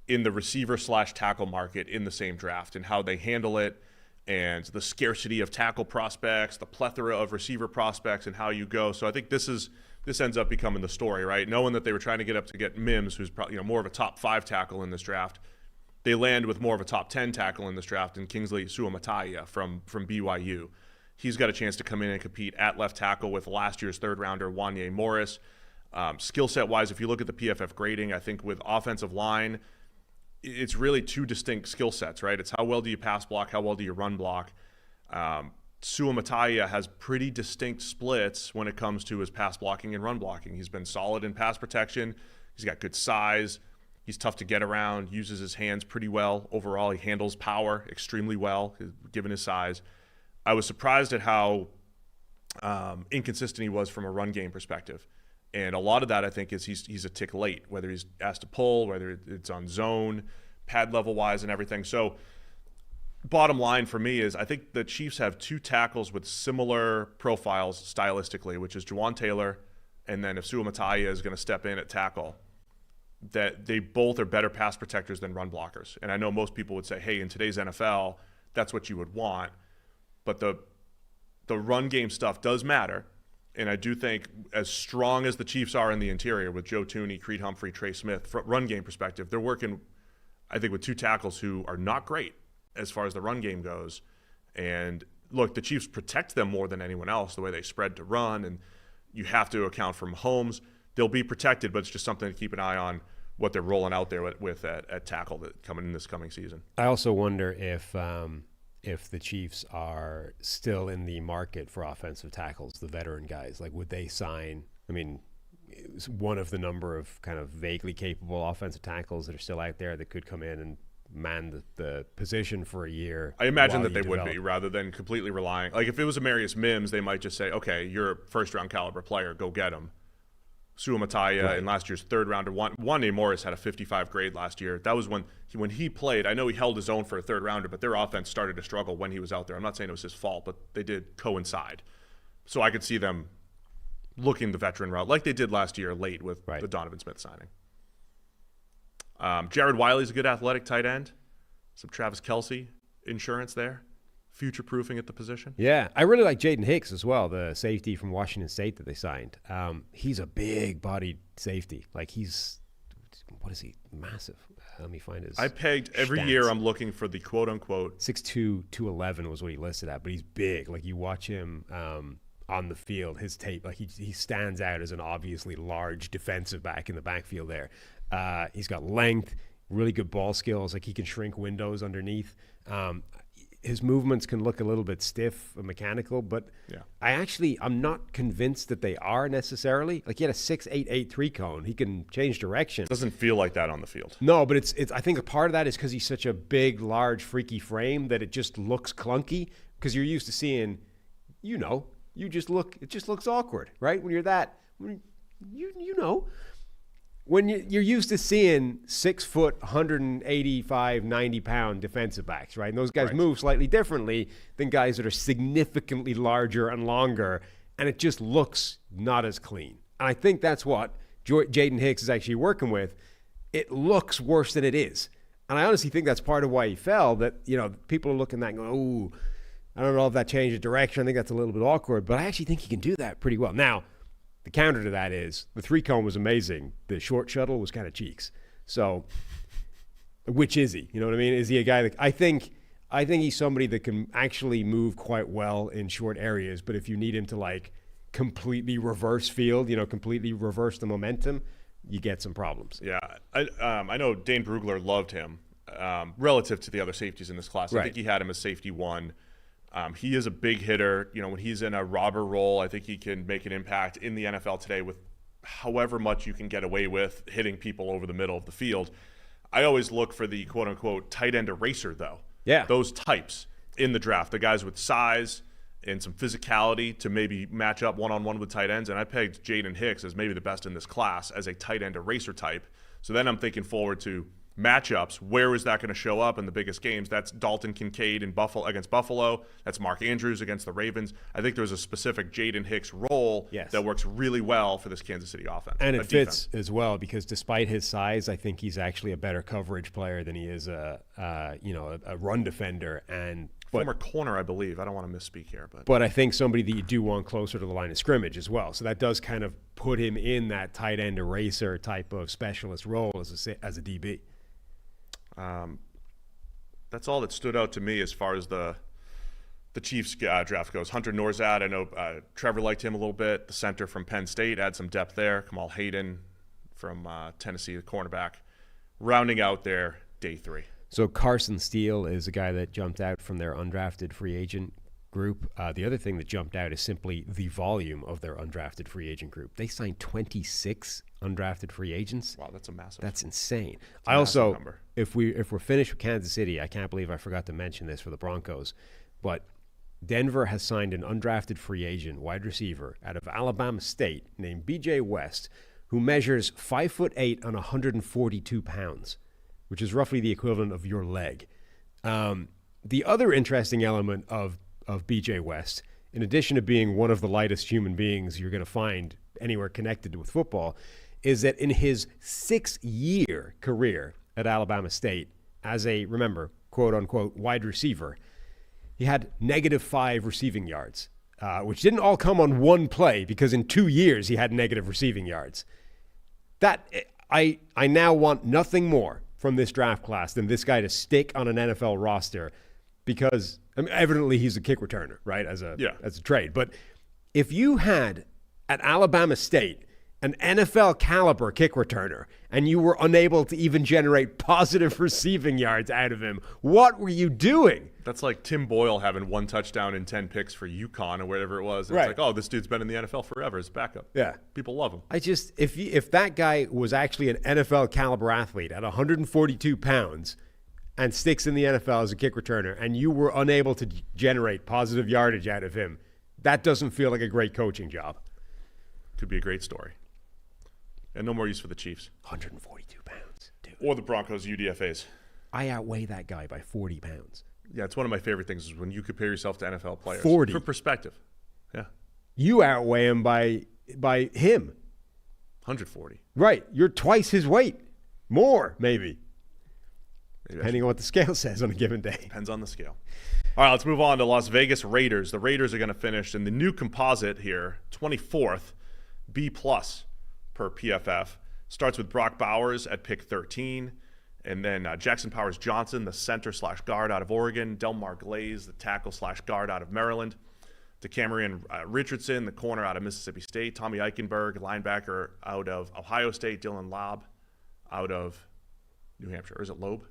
in the receiver/tackle market in the same draft and how they handle it, and the scarcity of tackle prospects, the plethora of receiver prospects, and how you go. So I think this ends up becoming the story, right? Knowing that they were trying to get up to get Mims, who's probably more of a top 5 tackle in this draft, they land with more of a top 10 tackle in this draft in Kingsley Suamataia from BYU. He's got a chance to come in and compete at left tackle with last year's third rounder Wanye Morris. Skill set wise, if you look at the PFF grading, I think with offensive line, it's really 2 distinct skill sets, right? It's how well do you pass block, how well do you run block. Suamataia has pretty distinct splits when it comes to his pass blocking and run blocking. He's been solid in pass protection. He's got good size. He's tough to get around, uses his hands pretty well. Overall, he handles power extremely well, given his size. I was surprised at how inconsistent he was from a run game perspective. And a lot of that, I think, is he's a tick late, whether he's asked to pull, whether it's on zone, pad level wise and everything. So bottom line for me is I think the Chiefs have 2 tackles with similar profiles stylistically, which is Juwan Taylor, and then if Suamataia is going to step in at tackle, that they both are better pass protectors than run blockers. And I know most people would say, hey, in today's NFL, that's what you would want. But the run game stuff does matter. And I do think as strong as the Chiefs are in the interior with Joe Thuney, Creed Humphrey, Trey Smith, from run game perspective, they're working, I think, with 2 tackles who are not great as far as the run game goes. And look, the Chiefs protect them more than anyone else, the way they spread to run. And you have to account for Mahomes. They'll be protected, but it's just something to keep an eye on what they're rolling out there with at tackle that coming in this coming season. I also wonder if the Chiefs are still in the market for offensive tackles, the veteran guys. Like, would they sign? I mean, it's one of the number of kind of vaguely capable offensive tackles that are still out there that could come in and man the position for a year. I imagine while that they you would develop. be, rather than completely relying. Like if it was Amarius Mims, they might just say, okay, you're a first-round caliber player, go get him. Sua Mataya in last year's third rounder. Wande Morris had a 55 grade last year. That was when he played. I know he held his own for a third rounder, but their offense started to struggle when he was out there. I'm not saying it was his fault, but they did coincide. So I could see them looking the veteran route like they did last year late with the Donovan Smith signing. Jared Wiley's a good athletic tight end. Some Travis Kelce insurance there. Future-proofing at the position. Yeah, I really like Jaden Hicks as well, the safety from Washington State that they signed. He's a big-bodied safety. Like what is he? Massive. Let me find his I pegged every stats. year I'm looking for the quote-unquote 6'2", 211 was what he listed at, but he's big. Like you watch him on the field, his tape, like he stands out as an obviously large defensive back in the backfield there. He's got length, really good ball skills. Like he can shrink windows underneath. His movements can look a little bit stiff and mechanical, but I'm not convinced that they are necessarily. Like he had a 6.88 3-cone. He can change direction. doesn't feel like that on the field. No, but it's. I think a part of that is because he's such a big, large, freaky frame that it just looks clunky. Because you're used to seeing, it just looks awkward, right? When you're that, when you're used to seeing 6 foot, 185, 90 pound defensive backs, right? And those guys move slightly differently than guys that are significantly larger and longer, and it just looks not as clean. And I think that's what Jaden Hicks is actually working with. It looks worse than it is. And I honestly think that's part of why he fell, that, people are looking at that and going, ooh, I don't know if that changed the direction. I think that's a little bit awkward, but I actually think he can do that pretty well. Now, the counter to that is the 3-cone was amazing. The short shuttle was kind of cheeks. So, which is he? You know what I mean? Is he a guy that I think he's somebody that can actually move quite well in short areas, but if you need him to like completely reverse field, completely reverse the momentum, you get some problems. Yeah, I know Dane Brugler loved him relative to the other safeties in this class. I think he had him as safety 1. He is a big hitter. When he's in a robber role, I think he can make an impact in the NFL today with however much you can get away with hitting people over the middle of the field. I always look for the quote-unquote tight end eraser, though. Yeah. Those types in the draft, the guys with size and some physicality to maybe match up one-on-one with tight ends. And I pegged Jaden Hicks as maybe the best in this class as a tight end eraser type. So then I'm thinking forward to matchups. Where is that going to show up in the biggest games? That's Dalton Kincaid against Buffalo. That's Mark Andrews against the Ravens. I think there's a specific Jaden Hicks role that works really well for this Kansas City offense. And it fits as well because despite his size, I think he's actually a better coverage player than he is a run defender. And former corner, I believe. I don't want to misspeak here, but I think somebody that you do want closer to the line of scrimmage as well. So that does kind of put him in that tight end eraser type of specialist role as a DB. That's all that stood out to me as far as the Chiefs draft goes. Hunter Norzad, I know Trevor liked him a little bit. The center from Penn State, add some depth there. Kamal Hayden from Tennessee, the cornerback. Rounding out their day 3. So Carson Steele is a guy that jumped out from their undrafted free agent group. The other thing that jumped out is simply the volume of their undrafted free agent group. They signed 26 undrafted free agents. Wow, that's a massive. That's insane. I also, number. if we're finished with Kansas City, I can't believe I forgot to mention this for the Broncos, but Denver has signed an undrafted free agent wide receiver out of Alabama State named B.J. West, who measures 5'8" and 142 pounds, which is roughly the equivalent of your leg. The other interesting element of B.J. West, in addition to being one of the lightest human beings you're going to find anywhere connected with football, is that in his 6-year career at Alabama State as a, remember, quote-unquote, wide receiver, he had -5 receiving yards, which didn't all come on one play because in 2 years he had negative receiving yards. That I now want nothing more from this draft class than this guy to stick on an NFL roster because evidently he's a kick returner, right, as a trade. But if you had at Alabama State an NFL caliber kick returner and you were unable to even generate positive receiving yards out of him, what were you doing? That's like Tim Boyle having 1 touchdown and 10 picks for UConn or whatever it was. And It's like, oh, this dude's been in the NFL forever as backup. Yeah. People love him. If that guy was actually an NFL caliber athlete at 142 pounds, and sticks in the NFL as a kick returner, and you were unable to generate positive yardage out of him, that doesn't feel like a great coaching job. Could be a great story. And no more use for the Chiefs. 142 pounds, dude. Or the Broncos UDFAs. I outweigh that guy by 40 pounds. Yeah, it's one of my favorite things is when you compare yourself to NFL players. 40. For perspective. Yeah. You outweigh him by him. 140. Right. You're twice his weight. More, maybe. Depending on what the scale says on a given day. Depends on the scale. All right, let's move on to Las Vegas Raiders. The Raiders are going to finish in the new composite here, 24th, B+ per PFF. Starts with Brock Bowers at pick 13. And then Jackson Powers-Johnson, the center/guard out of Oregon. Delmar Glaze, the tackle/guard out of Maryland. DeCamerion Richardson, the corner out of Mississippi State. Tommy Eichenberg, linebacker out of Ohio State. Dylan Loeb out of New Hampshire. Or is it Loeb?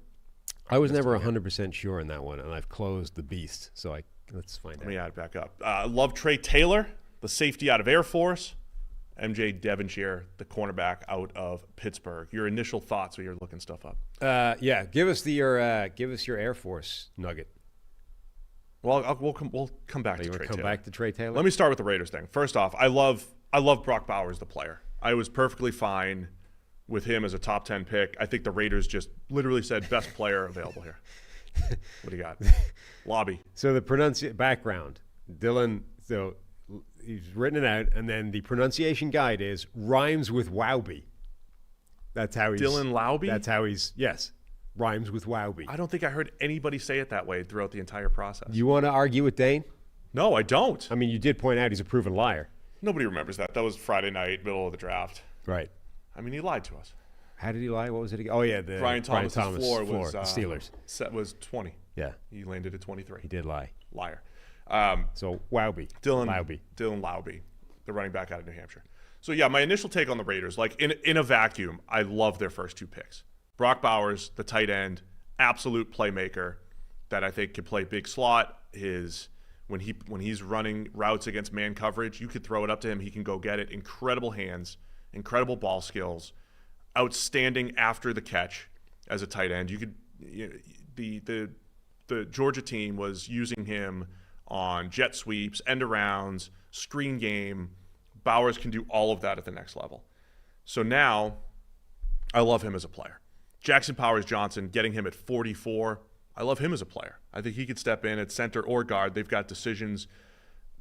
I was never 100% sure on that one, and I've closed the beast. So let's find out. Let me add it back up. Love Trey Taylor, the safety out of Air Force. MJ Devonshire, the cornerback out of Pittsburgh. Your initial thoughts when you're looking stuff up? Yeah, give us your Air Force nugget. Well, we'll come back to You want Trey to Taylor. come back to Trey Taylor? Let me start with the Raiders thing. First off, I love Brock Bowers, the player. I was perfectly fine with him as a top 10 pick. I think the Raiders just literally said best player available here. What do you got? Lobby. So the background, Dylan. So he's written it out, and then the pronunciation guide is rhymes with Wowby. That's how he's Dylan Lowby? That's how he's rhymes with Wowby. I don't think I heard anybody say it that way throughout the entire process. You want to argue with Dane? No, I don't. I mean, you did point out he's a proven liar. Nobody remembers that. That was Friday night, middle of the draft. Right. I mean, he lied to us. How did he lie? What was it again? Oh, yeah. The Brian Thomas' floor the was Steelers. was 20. Yeah. He landed at 23. He did lie. Liar. So, Wowby. Dylan Lowby, the running back out of New Hampshire. So, yeah, my initial take on the Raiders, like in a vacuum, I love their first two picks. Brock Bowers, the tight end, absolute playmaker that I think could play big slot. When he's running routes against man coverage, you could throw it up to him. He can go get it. Incredible hands, incredible ball skills, outstanding after the catch as a tight end. The Georgia team was using him on jet sweeps, end arounds, screen game. Bowers can do all of that at the next level. So now I love him as a player. Jackson Powers-Johnson, getting him at 44, I love him as a player. I think he could step in at center or guard. They've got decisions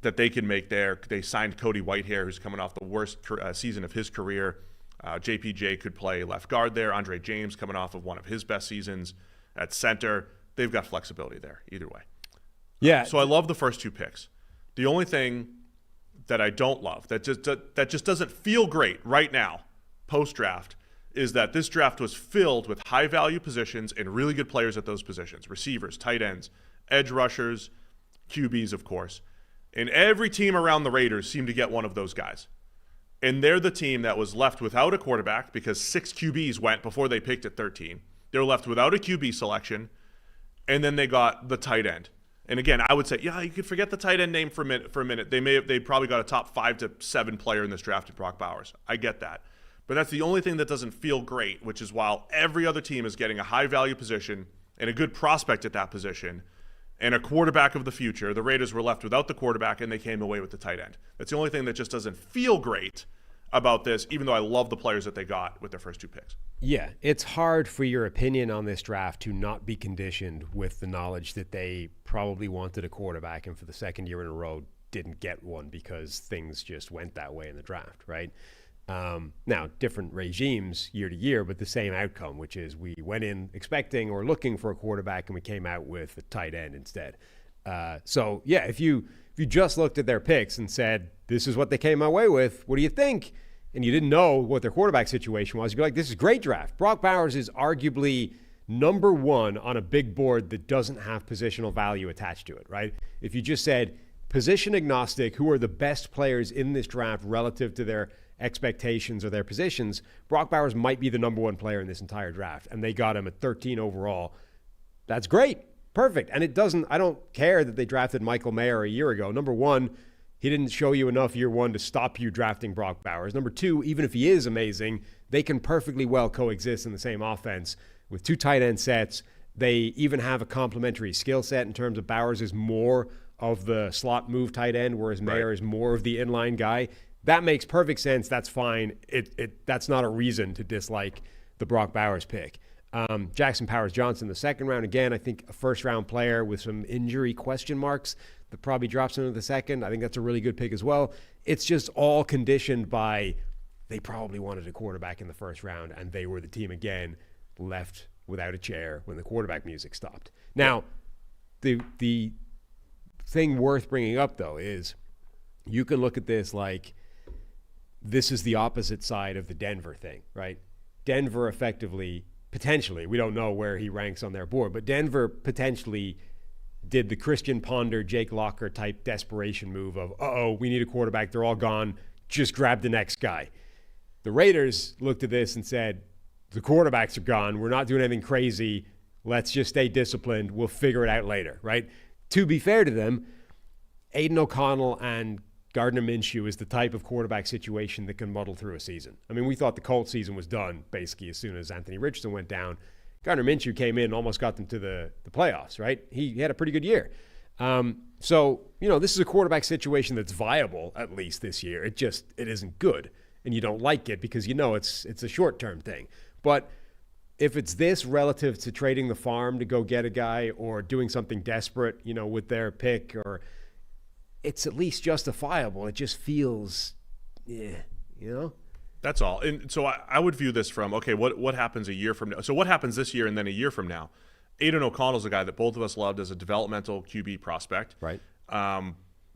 that they can make there. They signed Cody Whitehair, who's coming off the worst season of his career. JPJ could play left guard there. Andre James coming off of one of his best seasons at center. They've got flexibility there either way. Yeah. So I love the first two picks. The only thing that I don't love, that just doesn't feel great right now, post-draft, is that this draft was filled with high-value positions and really good players at those positions. Receivers, tight ends, edge rushers, QBs, of course. And every team around the Raiders seemed to get one of those guys. And they're the team that was left without a quarterback because 6 QBs went before they picked at 13. They were left without a QB selection, and then they got the tight end. And again, I would say, yeah, you could forget the tight end name for a minute. They probably got a top 5 to 7 player in this draft in Brock Bowers. I get that. But that's the only thing that doesn't feel great, which is while every other team is getting a high-value position and a good prospect at that position and a quarterback of the future, the Raiders were left without the quarterback and they came away with the tight end. That's the only thing that just doesn't feel great about this, even though I love the players that they got with their first 2 picks. Yeah, it's hard for your opinion on this draft to not be conditioned with the knowledge that they probably wanted a quarterback and for the second year in a row didn't get one because things just went that way in the draft, right? Now, different regimes year to year, but the same outcome, which is we went in expecting or looking for a quarterback and we came out with a tight end instead. So, yeah, if you just looked at their picks and said, this is what they came away with, what do you think? And you didn't know what their quarterback situation was, you'd be like, this is a great draft. Brock Bowers is arguably number 1 on a big board that doesn't have positional value attached to it, right? If you just said position agnostic, who are the best players in this draft relative to their expectations or their positions, Brock Bowers might be the number 1 player in this entire draft, and they got him at 13 overall. That's great. Perfect. And I don't care that they drafted Michael Mayer a year ago. Number 1, he didn't show you enough year 1 to stop you drafting Brock Bowers. Number 2, even if he is amazing, they can perfectly well coexist in the same offense with 2 tight end sets They even have a complementary skill set in terms of Bowers is more of the slot move tight end, whereas Mayer is more of the inline guy. That makes perfect sense. That's fine. That's not a reason to dislike the Brock Bowers pick. Jackson Powers-Johnson, the second round, again, I think a first-round player with some injury question marks that probably drops into the second. I think that's a really good pick as well. It's just all conditioned by they probably wanted a quarterback in the first round, and they were the team again left without a chair when the quarterback music stopped. Now, the thing worth bringing up, though, is you can look at this like this is the opposite side of the Denver thing, right? Denver effectively, potentially, we don't know where he ranks on their board, but Denver potentially did the Christian Ponder, Jake Locker type desperation move of, we need a quarterback, they're all gone, just grab the next guy. The Raiders looked at this and said, the quarterbacks are gone, we're not doing anything crazy, let's just stay disciplined, we'll figure it out later, right? To be fair to them, Aiden O'Connell and Gardner Minshew is the type of quarterback situation that can muddle through a season. I mean, we thought the Colts season was done basically as soon as Anthony Richardson went down. Gardner Minshew came in and almost got them to the playoffs, right? He had a pretty good year. So, this is a quarterback situation that's viable, at least this year. It isn't good, and you don't like it because it's a short-term thing. But if it's this relative to trading the farm to go get a guy or doing something desperate, with their pick, or it's at least justifiable. It just feels, That's all. And so I would view this from, okay, what happens a year from now? So what happens this year and then a year from now? Aiden O'Connell's a guy that both of us loved as a developmental QB prospect. Right.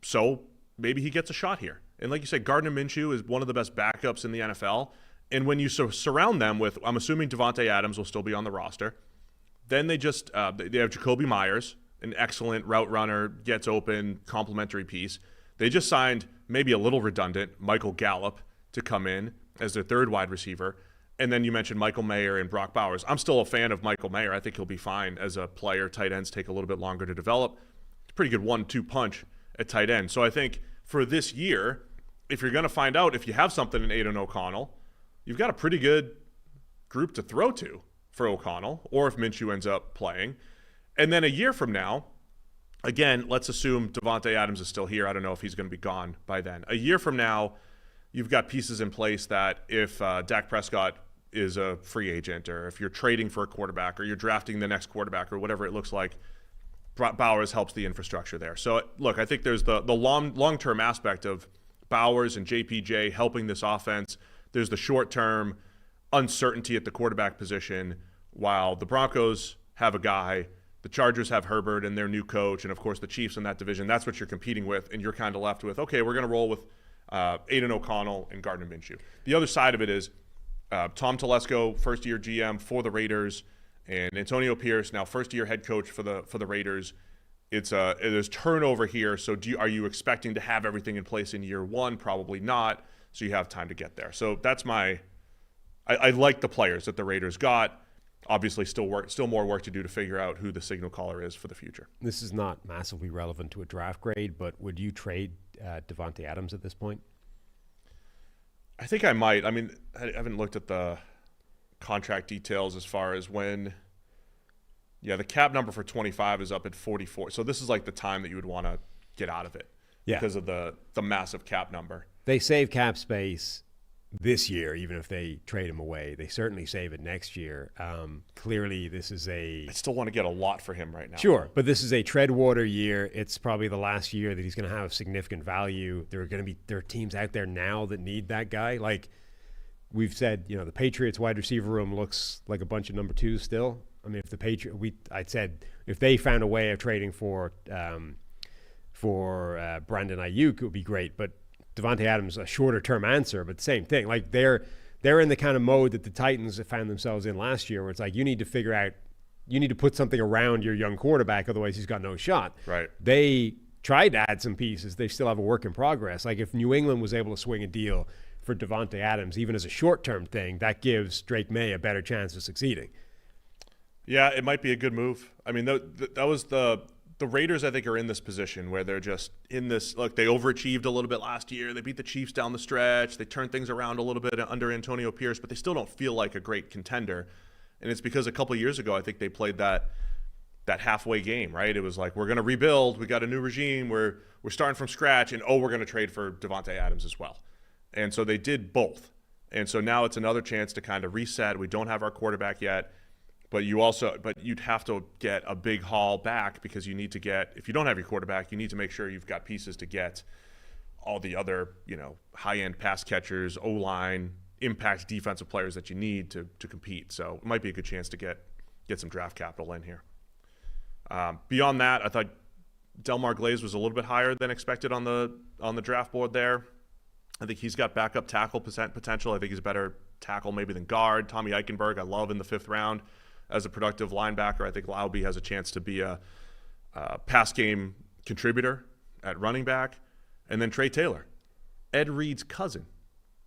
So maybe he gets a shot here. And like you said, Gardner Minshew is one of the best backups in the NFL. And when you surround them with, I'm assuming Devontae Adams will still be on the roster. Then they just, they have Jacoby Myers, an excellent route runner, gets open, complimentary piece. They just signed, maybe a little redundant, Michael Gallup to come in as their third wide receiver. And then you mentioned Michael Mayer and Brock Bowers. I'm still a fan of Michael Mayer. I think he'll be fine as a player. Tight ends take a little bit longer to develop. It's a pretty good 1-2 punch at tight end. So I think for this year, if you're going to find out if you have something in Aiden O'Connell, you've got a pretty good group to throw to for O'Connell, or if Minshew ends up playing. And then a year from now, again, let's assume Devontae Adams is still here. I don't know if he's going to be gone by then. A year from now, you've got pieces in place that if Dak Prescott is a free agent, or if you're trading for a quarterback, or you're drafting the next quarterback, or whatever it looks like, Bowers helps the infrastructure there. So, look, I think there's the long-term aspect of Bowers and JPJ helping this offense. There's the short-term uncertainty at the quarterback position, while the Broncos have a guy, the Chargers have Herbert and their new coach, and, of course, the Chiefs in that division. That's what you're competing with, and you're kind of left with, okay, we're going to roll with Aiden O'Connell and Gardner Minshew. The other side of it is Tom Telesco, first-year GM for the Raiders, and Antonio Pierce, now first-year head coach for the Raiders. There's turnover here, so are you expecting to have everything in place in year one? Probably not, so you have time to get there. So that's I like the players that the Raiders got. Obviously, still more work to do to figure out who the signal caller is for the future. This is not massively relevant to a draft grade, but would you trade Devontae Adams at this point? I think I might. I mean, I haven't looked at the contract details as far as when. Yeah, the cap number for 25 is up at 44. So this is like the time that you would want to get out of it because of the massive cap number. They save cap space this year, even if they trade him away. They certainly save it next year. Clearly, this is I still want to get a lot for him right now. Sure, but this is a tread water year. It's probably the last year that he's going to have significant value. There are teams out there now that need that guy. Like we've said, the Patriots wide receiver room looks like a bunch of number twos still. I mean, if I'd said if they found a way of trading for Brandon Ayuk, it would be great. But Devontae Adams, a shorter term answer, but same thing. Like they're in the kind of mode that the Titans found themselves in last year, where it's like you need to put something around your young quarterback, otherwise he's got no shot. Right. They tried to add some pieces. They still have a work in progress. Like if New England was able to swing a deal for Devontae Adams, even as a short term thing, that gives Drake May a better chance of succeeding. Yeah, it might be a good move. I mean, that was the Raiders, I think, are in this position where they're just in this. Look, they overachieved a little bit last year. They beat the Chiefs down the stretch. They turned things around a little bit under Antonio Pierce, but they still don't feel like a great contender. And it's because a couple of years ago, I think they played that halfway game, right? It was like, we're going to rebuild. We got a new regime. We're starting from scratch. And, we're going to trade for Devontae Adams as well. And so they did both. And so now it's another chance to kind of reset. We don't have our quarterback yet. But you'd have to get a big haul back because you need to get, if you don't have your quarterback, you need to make sure you've got pieces to get all the other, high-end pass catchers, O-line, impact defensive players that you need to compete. So it might be a good chance to get some draft capital in here. Beyond that, I thought Delmar Glaze was a little bit higher than expected on the draft board there. I think he's got backup tackle potential. I think he's a better tackle maybe than guard. Tommy Eichenberg I love in the 5th round as a productive linebacker. I think Laube has a chance to be a pass game contributor at running back. And then Trey Taylor, Ed Reed's cousin.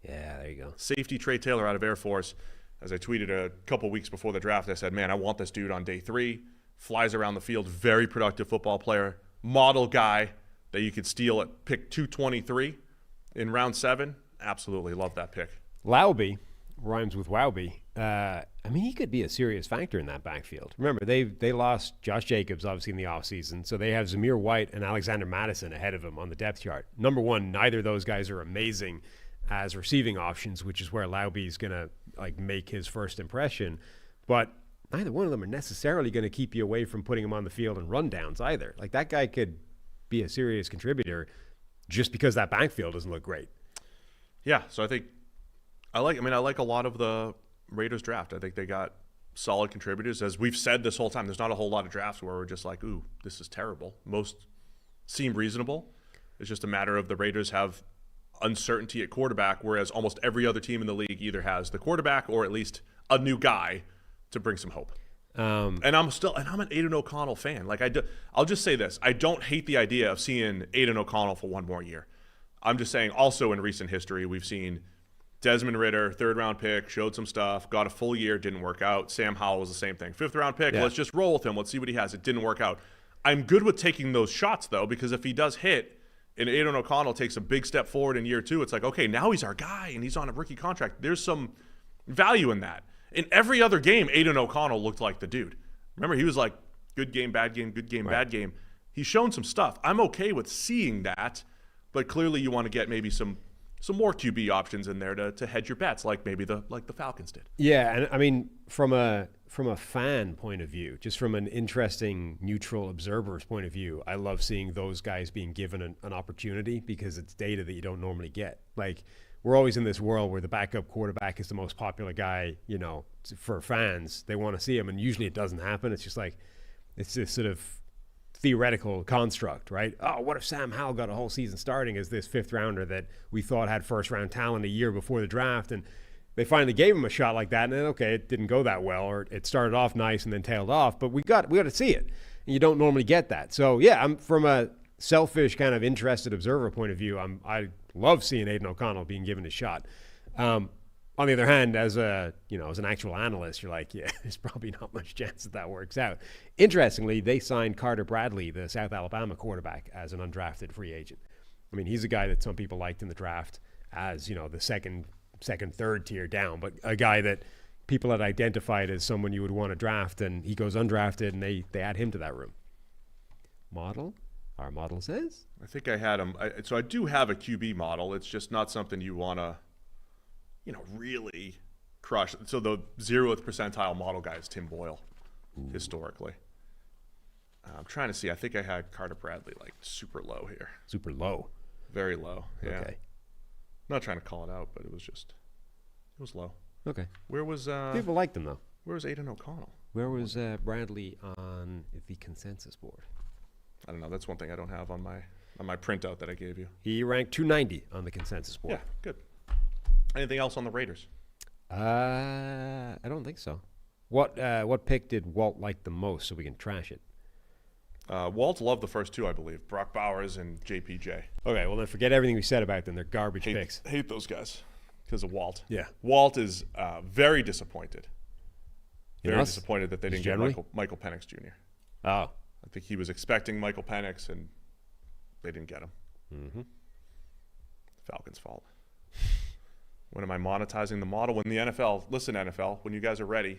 Yeah, there you go. Safety Trey Taylor out of Air Force. As I tweeted a couple weeks before the draft, I said, man, I want this dude on day 3. Flies around the field, very productive football player, model guy that you could steal at pick 223 in round 7. Absolutely love that pick. Laube rhymes with Wowby. He could be a serious factor in that backfield. Remember, they lost Josh Jacobs, obviously, in the offseason, so they have Zamir White and Alexander Mattison ahead of him on the depth chart. Number one, neither of those guys are amazing as receiving options, which is where Laube is going to make his first impression. But neither one of them are necessarily going to keep you away from putting him on the field and rundowns either. That guy could be a serious contributor just because that backfield doesn't look great. Yeah, so I like a lot of the Raiders draft. I think they got solid contributors. As we've said this whole time, there's not a whole lot of drafts where we're just like, ooh, this is terrible. Most seem reasonable. It's just a matter of the Raiders have uncertainty at quarterback, whereas almost every other team in the league either has the quarterback or at least a new guy to bring some hope. And I'm an Aidan O'Connell fan. I'll just say this. I don't hate the idea of seeing Aidan O'Connell for one more year. I'm just saying also in recent history, we've seen Desmond Ridder, 3rd-round pick, showed some stuff, got a full year, didn't work out. Sam Howell was the same thing. 5th-round pick, Let's just roll with him. Let's see what he has. It didn't work out. I'm good with taking those shots, though, because if he does hit and Aidan O'Connell takes a big step forward in year 2, it's like, okay, now he's our guy and he's on a rookie contract. There's some value in that. In every other game, Aidan O'Connell looked like the dude. Remember, he was like, good game, bad game, good game, bad game. He's shown some stuff. I'm okay with seeing that, but clearly you want to get maybe some more QB options in there to hedge your bets, like maybe the Falcons did. Yeah, and from a fan point of view, just from an interesting neutral observer's point of view, I love seeing those guys being given an opportunity because it's data that you don't normally get. We're always in this world where the backup quarterback is the most popular guy, for fans. They want to see him, and usually it doesn't happen. It's just it's this sort of theoretical construct, right? Oh, what if Sam Howell got a whole season starting as this 5th-rounder that we thought had first-round talent a year before the draft, and they finally gave him a shot like that, and then, okay, it didn't go that well, or it started off nice and then tailed off, but we got to see it. And you don't normally get that. So, yeah, I'm from a selfish kind of interested observer point of view, I love seeing Aidan O'Connell being given a shot. On the other hand, as an actual analyst, you're like, yeah, there's probably not much chance that works out. Interestingly, they signed Carter Bradley, the South Alabama quarterback, as an undrafted free agent. He's a guy that some people liked in the draft as, the second, 3rd tier down, but a guy that people had identified as someone you would want to draft, and he goes undrafted, and they add him to that room. Our model says? I think I had him. So I do have a QB model. It's just not something you want to, really crush. So the 0th percentile model guy is Tim Boyle, historically. I'm trying to see. I think I had Carter Bradley super low here. Super low? Very low, yeah. Okay. I'm not trying to call it out, but it was low. Okay. Where was people liked him, though. Where was Aidan O'Connell? Where was Bradley on the consensus board? I don't know. That's one thing I don't have on my printout that I gave you. He ranked 290 on the consensus board. Yeah, good. Anything else on the Raiders? I don't think so. What pick did Walt like the most so we can trash it? Walt loved the first 2, I believe. Brock Bowers and JPJ. Okay, well then forget everything we said about them. They're garbage picks. Hate those guys because of Walt. Yeah. Walt is very disappointed. Very disappointed that they didn't get Michael Penix Jr. Oh. I think he was expecting Michael Penix, and they didn't get him. Mm-hmm. Falcons' fault. When am I monetizing the model? When the NFL, listen, NFL, when you guys are ready,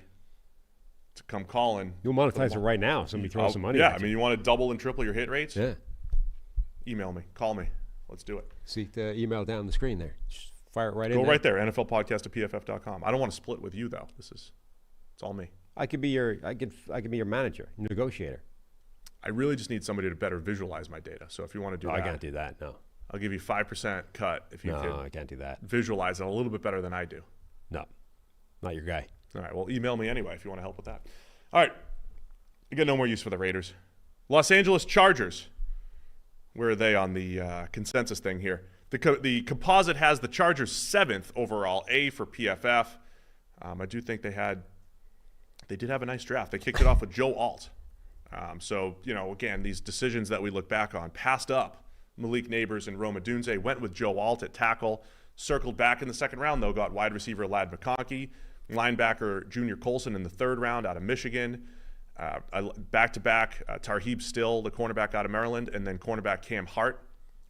come calling. You'll monetize it right now. Somebody throw some money. Yeah, at you. I mean, you want to double and triple your hit rates? Yeah. Email me, call me. Let's do it. See the email down the screen there. Just fire it right in. Go there. right there. NFLpodcast@pff.com. I don't want to split with you though. It's all me. I could be your manager, negotiator. I really just need somebody to better visualize my data. So if you want to do that, I can't do that. No. I'll give you 5% cut if you No, can I can't do that. visualize it a little bit better than I do. No, not your guy. All right. Well, email me anyway if you want to help with that. All right. You got no more use for the Raiders. Los Angeles Chargers. Where are they on the consensus thing here? The composite has the Chargers 7th overall, A for PFF. I do think they did have a nice draft. They kicked it off with Joe Alt. So, again, these decisions that we look back on, passed up Malik Neighbors and Rome Odunze, went with Joe Alt at tackle, circled back in the second round, though, got wide receiver Ladd McConkey, linebacker Junior Colson in the third round out of Michigan, back-to-back Tarheeb Still, the cornerback out of Maryland, and then cornerback Cam Hart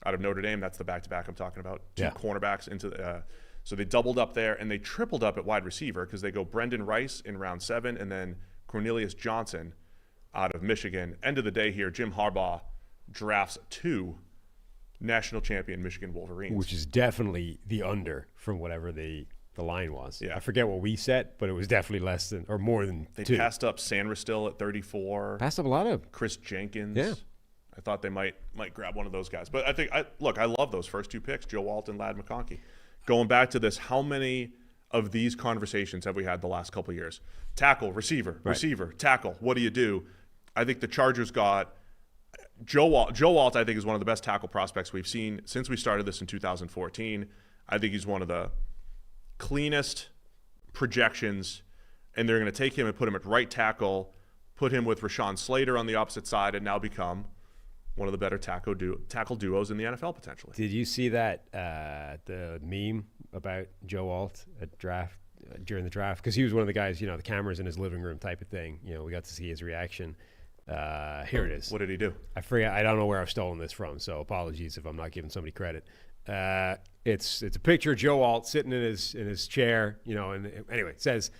out of Notre Dame. That's the back-to-back I'm talking about. Two cornerbacks into the so they doubled up there, and they tripled up at wide receiver because they go Brendan Rice in round 7 and then Cornelius Johnson out of Michigan. End of the day here, Jim Harbaugh drafts 2 national champion Michigan Wolverines. Which is definitely the under from whatever the line was. Yeah. I forget what we set, but it was definitely less than or more than They 2. passed up Sandra Still at 34. Passed up a lot of. Chris Jenkins. Yeah. I thought they might grab one of those guys. But I love those first 2 picks, Joe Alt and Ladd McConkey. Going back to this, how many of these conversations have we had the last couple of years? Tackle, receiver, receiver, tackle. What do you do? I think the Chargers got Joe Alt, I think, is one of the best tackle prospects we've seen since we started this in 2014. I think he's one of the cleanest projections, and they're going to take him and put him at right tackle, put him with Rashawn Slater on the opposite side, and now become one of the better tackle duos in the NFL potentially. Did you see that the meme about Joe Alt at draft during the draft? Because he was one of the guys, the cameras in his living room type of thing. We got to see his reaction. Here it is. What did he do? I forget. I don't know where I've stolen this from, so apologies if I'm not giving somebody credit. It's a picture of Joe Alt sitting in his chair, and anyway, it says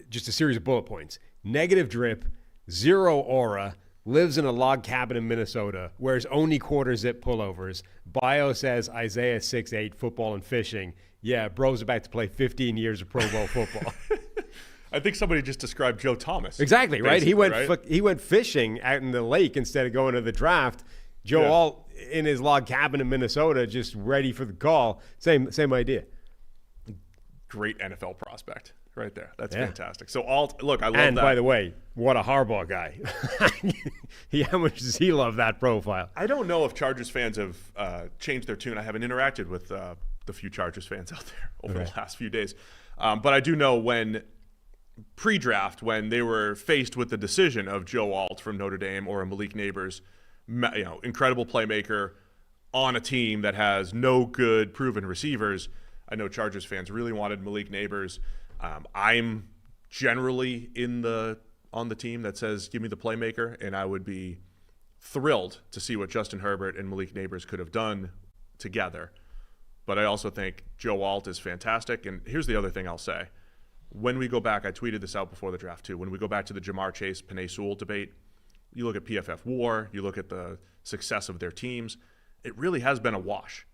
just a series of bullet points. Negative drip, 0 aura, lives in a log cabin in Minnesota, wears only quarter zip pullovers. Bio says Isaiah 6'8", football and fishing. Yeah, bro's about to play 15 years of Pro Bowl football. I think somebody just described Joe Thomas. Exactly, right? He went right? He went fishing out in the lake instead of going to the draft. Joe Alt in his log cabin in Minnesota, just ready for the call. Same idea. Great NFL prospect right there. That's fantastic. So Alt, look, I love that. And by the way, what a Harbaugh guy. How much does he love that profile? I don't know if Chargers fans have changed their tune. I haven't interacted with the few Chargers fans out there over the last few days. But I do know when pre-draft, when they were faced with the decision of Joe Alt from Notre Dame or a Malik Neighbors, incredible playmaker on a team that has no good proven receivers. I know Chargers fans really wanted Malik Neighbors. I'm generally on the team that says, give me the playmaker, and I would be thrilled to see what Justin Herbert and Malik Neighbors could have done together. But I also think Joe Alt is fantastic. And here's the other thing I'll say. When we go back, I tweeted this out before the draft too, when we go back to the Jamar Chase, Penei Sewell debate, you look at PFF WAR, you look at the success of their teams, it really has been a wash.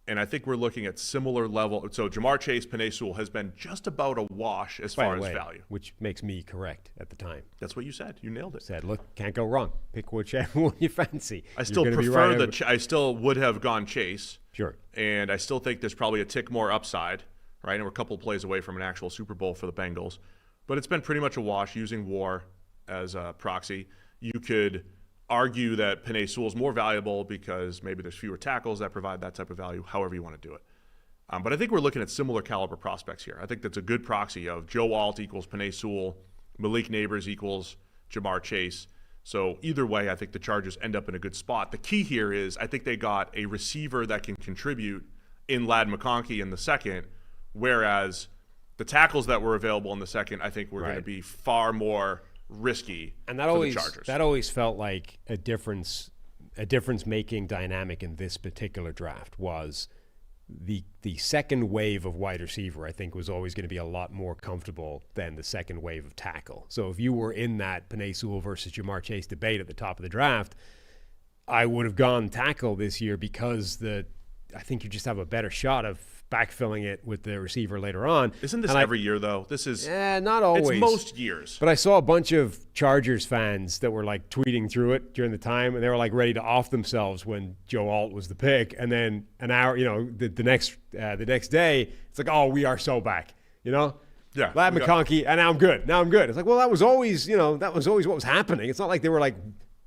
And I think we're looking at similar level. So Jamar Chase, Penei Sewell has been just about a wash as far as value. Which makes me correct at the time. That's what you said. You nailed it. Said, look, can't go wrong. Pick whichever one you fancy. I still prefer I still would have gone Chase. Sure. And I still think there's probably a tick more upside, right? And we're a couple of plays away from an actual Super Bowl for the Bengals. But it's been pretty much a wash using WAR as a proxy. You could argue that Penei Sewell is more valuable because maybe there's fewer tackles that provide that type of value, however you want to do it. But I think we're looking at similar caliber prospects here. I think that's a good proxy of Joe Alt equals Penei Sewell, Malik Neighbors equals Jamar Chase. So either way, I think the Chargers end up in a good spot. The key here is I think they got a receiver that can contribute in Ladd McConkey in the second, whereas the tackles that were available in the second, I think were going to be far more risky and for the Chargers. That always felt like a difference making dynamic in this particular draft was the second wave of wide receiver, I think, was always going to be a lot more comfortable than the second wave of tackle. So if you were in that Penei Sewell versus Jamar Chase debate at the top of the draft, I would have gone tackle this year because I think you just have a better shot of backfilling it with the receiver later on. Isn't this every year, though? This is not always. It's most years. But I saw a bunch of Chargers fans that were like tweeting through it during the time, and they were like ready to off themselves when Joe Alt was the pick. And then an hour, the next day, it's like, oh, we are so back, Yeah. Ladd McConkey, and now I'm good. It's like, well, that was always what was happening. It's not like they were like,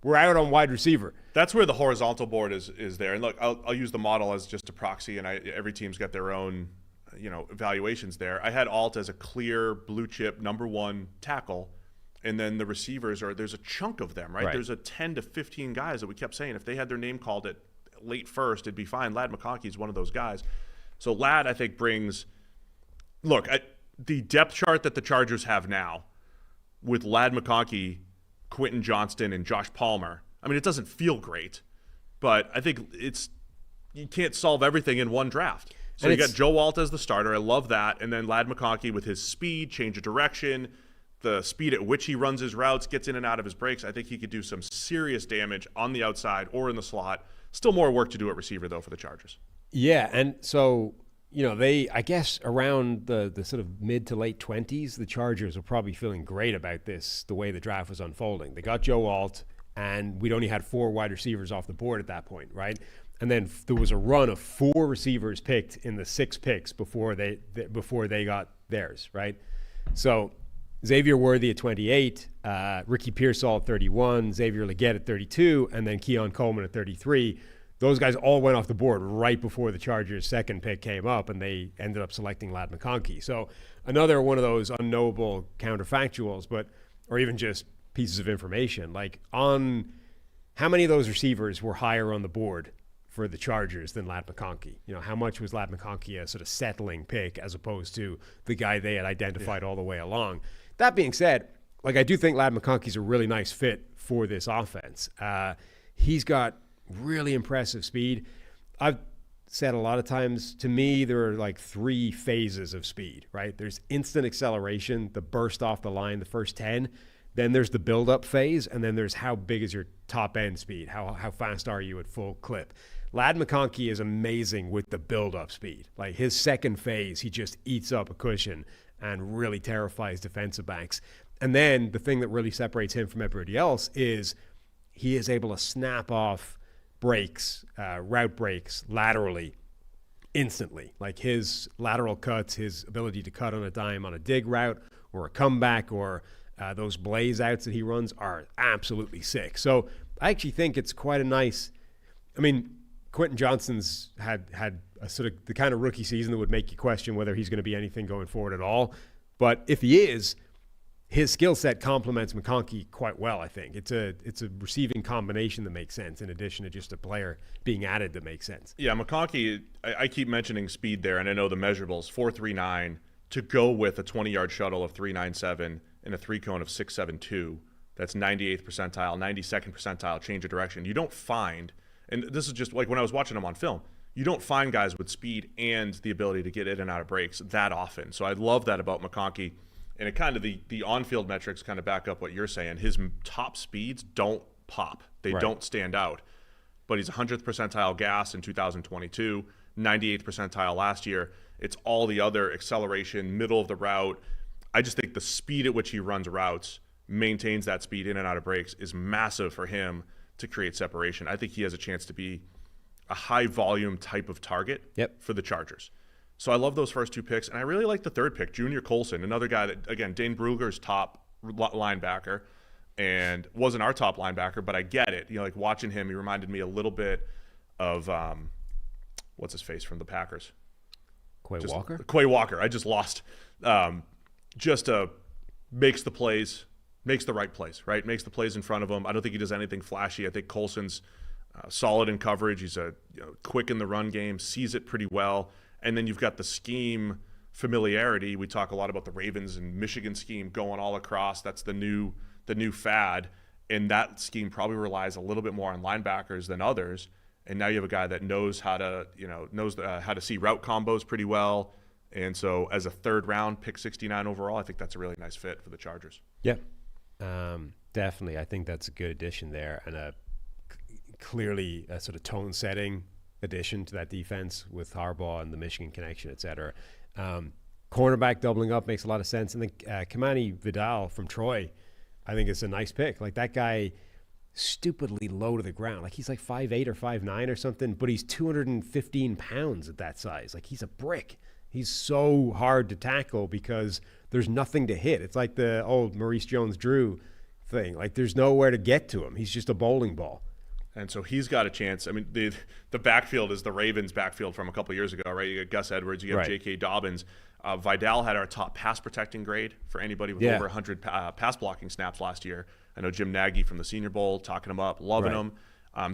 we're out on wide receiver. That's where the horizontal board is there. And look, I'll use the model as just a proxy, and every team's got their own, evaluations there. I had Alt as a clear blue chip number one tackle, and then the receivers there's a chunk of them, right? There's a 10 to 15 guys that we kept saying if they had their name called at late first, it'd be fine. Ladd McConkey's one of those guys. So Ladd, I think, brings the depth chart that the Chargers have now with Ladd McConkey, Quentin Johnston, and Josh Palmer. I mean, it doesn't feel great, but I think you can't solve everything in one draft. So you got Joe Alt as the starter. I love that. And then Ladd McConkey with his speed, change of direction, the speed at which he runs his routes, gets in and out of his breaks. I think he could do some serious damage on the outside or in the slot. Still more work to do at receiver, though, for the Chargers. Yeah, and so I guess around the sort of mid to late 20s, the Chargers were probably feeling great about this, the way the draft was unfolding. They got Joe Alt, and we'd only had 4 wide receivers off the board at that point, right? And then there was a run of 4 receivers picked in the 6 picks before they got theirs, right? So Xavier Worthy at 28, Ricky Pearsall at 31, Xavier Legette at 32, and then Keon Coleman at 33. Those guys all went off the board right before the Chargers' second pick came up, and they ended up selecting Ladd McConkey. So another one of those unknowable counterfactuals, or even just pieces of information. Like, on how many of those receivers were higher on the board for the Chargers than Ladd McConkey? How much was Ladd McConkey a sort of settling pick as opposed to the guy they had identified all the way along? That being said, I do think Ladd McConkey's a really nice fit for this offense. He's got really impressive speed. I've said a lot of times, to me, there are like 3 phases of speed, right? There's instant acceleration, the burst off the line, the first 10. Then there's the build-up phase, and then there's how big is your top-end speed? How fast are you at full clip? Ladd McConkey is amazing with the build-up speed. Like, his second phase, he just eats up a cushion and really terrifies defensive backs. And then the thing that really separates him from everybody else is he is able to snap off breaks, route breaks laterally instantly. Like, his lateral cuts, his ability to cut on a dime on a dig route or a comeback, or those blaze outs that he runs are absolutely sick. So I actually think it's quite a nice, Quentin Johnston's had a sort of the kind of rookie season that would make you question whether he's going to be anything going forward at all. But if he is, his skill set complements McConkey quite well, I think. It's a receiving combination that makes sense, in addition to just a player being added that makes sense. Yeah, McConkey, I keep mentioning speed there, and I know the measurables, 4.39 to go with a 20-yard shuttle of 3.97 and a 3-cone of 6.72. That's 98th percentile, 92nd percentile change of direction. You don't find, and this is just like when I was watching him on film, you don't find guys with speed and the ability to get in and out of breaks that often. So I love that about McConkey. And it kind of, the on-field metrics kind of back up what you're saying. His top speeds don't pop. They don't stand out. But he's 100th percentile gas in 2022, 98th percentile last year. It's all the other acceleration, middle of the route. I just think the speed at which he runs routes, maintains that speed in and out of breaks, is massive for him to create separation. I think he has a chance to be a high-volume type of target for the Chargers. So I love those first 2 picks, and I really like the 3rd pick, Junior Colson, another guy that, again, Dane Brugler's top linebacker, and wasn't our top linebacker, but I get it. Like, watching him, he reminded me a little bit of what's his face from the Packers? Quay Walker. I just lost. Makes the plays, makes the right plays, right? Makes the plays in front of him. I don't think he does anything flashy. I think Colson's solid in coverage. He's quick in the run game, sees it pretty well. And then you've got the scheme familiarity. We talk a lot about the Ravens and Michigan scheme going all across. That's the new fad. And that scheme probably relies a little bit more on linebackers than others. and now you have a guy that knows how to how to see route combos pretty well. And so as a third round pick 69 overall, I think that's a really nice fit for the Chargers. Yeah, definitely. I think that's a good addition there, and clearly a sort of tone setting addition to that defense with Harbaugh and the Michigan connection, et cetera. Cornerback doubling up makes a lot of sense. And then Kamani Vidal from Troy, I think it's a nice pick. Like, that guy stupidly low to the ground. Like, he's like 5'8" or 5'9" or something, but he's 215 pounds at that size. Like, he's a brick. He's so hard to tackle because there's nothing to hit. It's like the old Maurice Jones-Drew thing. Like, there's nowhere to get to him. He's just a bowling ball. And so he's got a chance. I mean, the backfield is the Ravens' backfield from a couple of years ago, right? You got Gus Edwards, you have J.K. Dobbins. Vidal had our top pass protecting grade for anybody with over 100 pass blocking snaps last year. I know Jim Nagy from the Senior Bowl talking him up, loving him.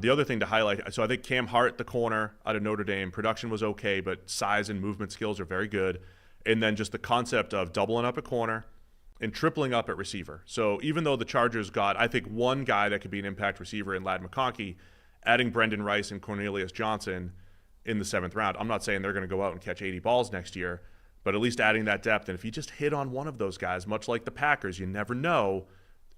The other thing to highlight, so I think Cam Hart, the corner out of Notre Dame, production was okay, but size and movement skills are very good. And then just the concept of doubling up at corner and tripling up at receiver. So even though the Chargers got, I think, one guy that could be an impact receiver in Ladd McConkey, adding Brendan Rice and Cornelius Johnson in the 7th round, I'm not saying they're going to go out and catch 80 balls next year, but at least adding that depth. And if you just hit on one of those guys, much like the Packers, you never know,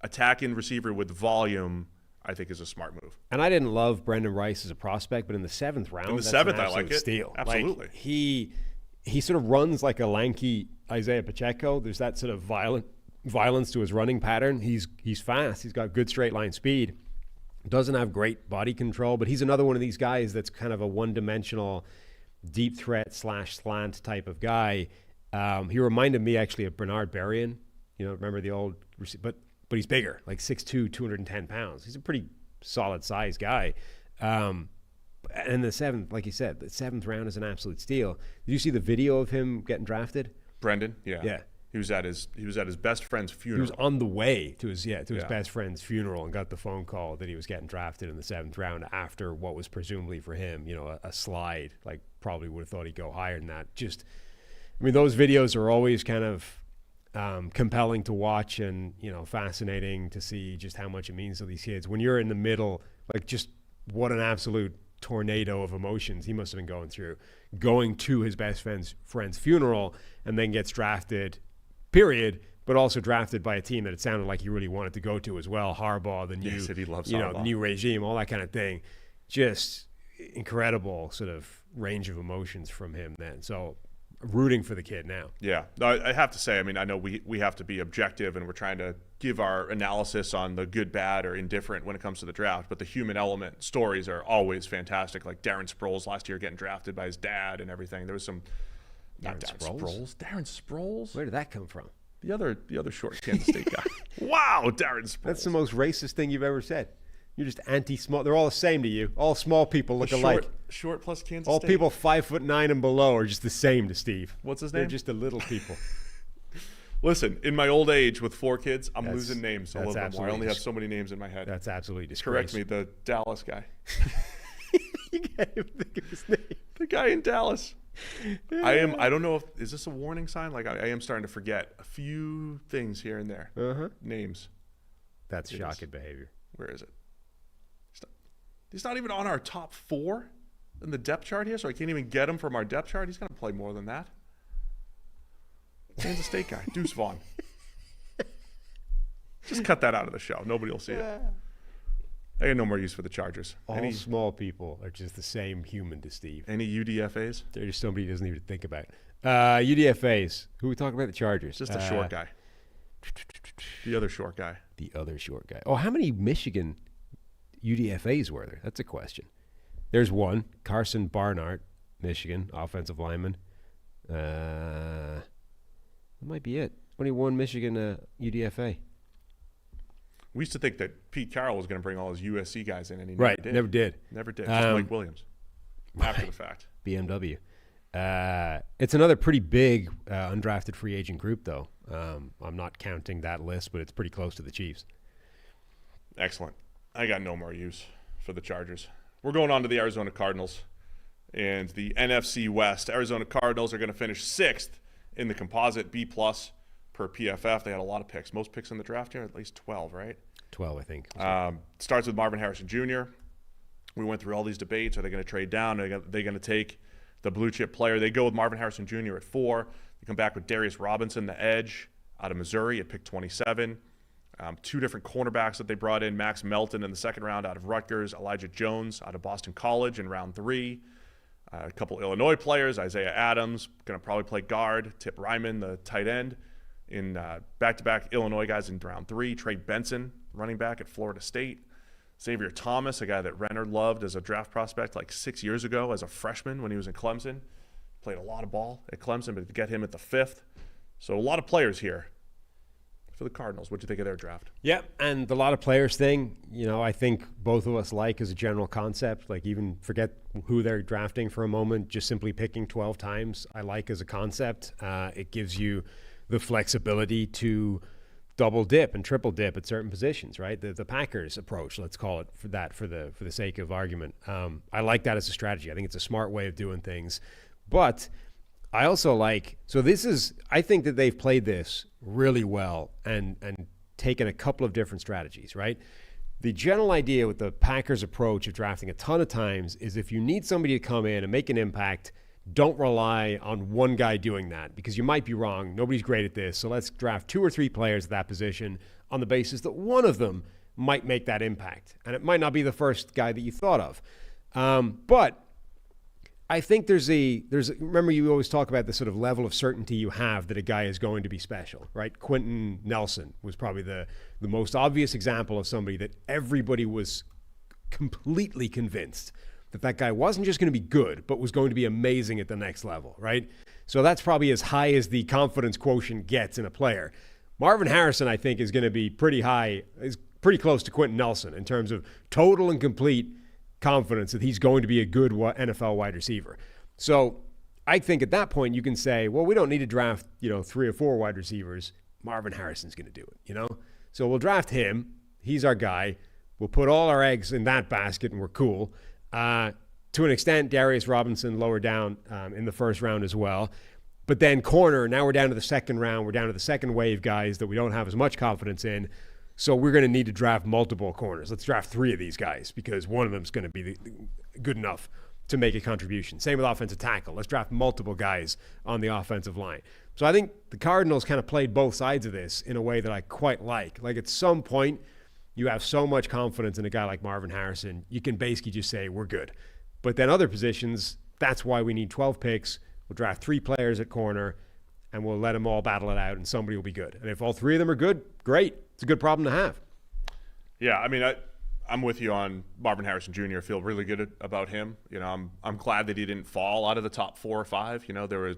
attacking receiver with volume, I think, is a smart move. And I didn't love Brendan Rice as a prospect, but in the 7th round, in the that's 7th, an I like it. Steal. Absolutely. Like, he sort of runs like a lanky Isaiah Pacheco. There's that sort of violence to his running pattern. He's fast. He's got good straight line speed. Doesn't have great body control, but he's another one of these guys that's kind of a one-dimensional deep threat / slant type of guy. He reminded me actually of Bernard Berrien. You know, remember the old, but he's bigger, like 6'2", 210 pounds. He's a pretty solid size guy. And the 7th, like you said, the 7th round is an absolute steal. Did you see the video of him getting drafted? Brendan, yeah. Yeah. He was at his best friend's funeral. He was on the way to his best friend's funeral and got the phone call that he was getting drafted in the 7th round after what was presumably for him, you know, a slide. Like, probably would have thought he'd go higher than that. I mean, those videos are always kind of compelling to watch and, you know, fascinating to see just how much it means to these kids. When you're in the middle, like, just what an absolute tornado of emotions he must have been going through, going to his best friend's funeral and then gets drafted, period, but also drafted by a team that it sounded like he really wanted to go to as well. Harbaugh, the new, he loves you know, Harbaugh. new regime, all that kind of thing. Just incredible sort of range of emotions from him then. So rooting for the kid now. Yeah, no, I have to say, I mean, I know we have to be objective and we're trying to give our analysis on the good, bad, or indifferent when it comes to the draft, but the human element stories are always fantastic. Like Darren Sproles last year getting drafted by his dad and everything. There was some, not Darren Sproles. Darren Sproles? Where did that come from? The other short Kansas State guy. Wow, Darren Sproles. That's the most racist thing you've ever said. You're just anti-small. They're all the same to you. All small people look alike. Short plus Kansas all State. All people 5'9" and below are just the same to Steve. What's his name? They're just the little people. Listen, in my old age with 4 kids, I'm losing names a little bit more. I only have so many names in my head. That's absolutely disgraceful. Correct me, the Dallas guy. You can't even think of his name. The guy in Dallas. I don't know if, is this a warning sign? Like, I am starting to forget a few things here and there. Names. That's shocking behavior. Where is it? He's not even on our top 4 in the depth chart here, so I can't even get him from our depth chart. He's going to play more than that. Kansas State guy, Deuce Vaughn. Just cut that out of the show. Nobody will see it. I got no more use for the Chargers. All small people are just the same human to Steve. Any UDFAs? They're just somebody who doesn't even think about it. UDFAs. Who are we talking about? The Chargers. Just a short guy. The other short guy. The other short guy. Oh, how many Michigan UDFAs were there? That's a question. There's one. Carson Barnard, Michigan, offensive lineman. That might be it. Only one Michigan UDFA. We used to think that Pete Carroll was going to bring all his USC guys in, and he never did. Never did. Just Mike Williams. After the fact. BMW. It's another pretty big undrafted free agent group, though. I'm not counting that list, but it's pretty close to the Chiefs. Excellent. I got no more use for the Chargers. We're going on to the Arizona Cardinals and the NFC West. Arizona Cardinals are going to finish 6th in the composite B+ per PFF. They had a lot of picks. Most picks in the draft here, at least 12, right? 12, I think. Starts with Marvin Harrison Jr., We went through all these debates. Are they going to trade down? Are they going to take the blue chip player? They go with Marvin Harrison Jr. at 4. They come back with Darius Robinson, the edge, out of Missouri at pick 27. 2 different cornerbacks that they brought in, Max Melton in the second round out of Rutgers, Elijah Jones out of Boston College in round 3. A couple Illinois players, Isaiah Adams, going to probably play guard, Tip Ryman, the tight end, in back-to-back Illinois guys in round 3. Trey Benson, running back at Florida State. Xavier Thomas, a guy that Renner loved as a draft prospect like 6 years ago as a freshman when he was in Clemson. Played a lot of ball at Clemson, but to get him at the 5th. So a lot of players here for the Cardinals. What do you think of their draft? Yeah, and the lot of players thing, I think both of us like as a general concept. Like, even forget who they're drafting for a moment, just simply picking 12 times, I like as a concept. It gives you the flexibility to double dip and triple dip at certain positions, right? The Packers approach, let's call it for the sake of argument. I like that as a strategy. I think it's a smart way of doing things. But I also I think that they've played this really well and taken a couple of different strategies, right? The general idea with the Packers approach of drafting a ton of times is if you need somebody to come in and make an impact, don't rely on one guy doing that, because you might be wrong. Nobody's great at this. So let's draft 2 or 3 players at that position on the basis that one of them might make that impact. And it might not be the first guy that you thought of. But I think remember, you always talk about the sort of level of certainty you have that a guy is going to be special, right? Quentin Nelson was probably the most obvious example of somebody that everybody was completely convinced that guy wasn't just going to be good, but was going to be amazing at the next level, right? So that's probably as high as the confidence quotient gets in a player. Marvin Harrison, I think, is going to be pretty high, is pretty close to Quentin Nelson in terms of total and complete confidence that he's going to be a good NFL wide receiver. So I think at that point you can say, well, we don't need to draft, 3 or 4 wide receivers. Marvin Harrison's going to do it, So we'll draft him. He's our guy. We'll put all our eggs in that basket and we're cool. To an extent, Darius Robinson lower down in the first round as well. But then corner, now we're down to the second round. We're down to the second wave guys that we don't have as much confidence in. So we're going to need to draft multiple corners. Let's draft 3 of these guys because one of them is going to be good enough to make a contribution. Same with offensive tackle. Let's draft multiple guys on the offensive line. So I think the Cardinals kind of played both sides of this in a way that I quite like. Like, at some point, you have so much confidence in a guy like Marvin Harrison, you can basically just say, we're good. But then other positions, that's why we need 12 picks. We'll draft 3 players at corner, and we'll let them all battle it out, and somebody will be good. And if all 3 of them are good, great. It's a good problem to have. Yeah, I mean, I'm with you on Marvin Harrison Jr. I feel really good about him. I'm glad that he didn't fall out of the top 4 or 5. There were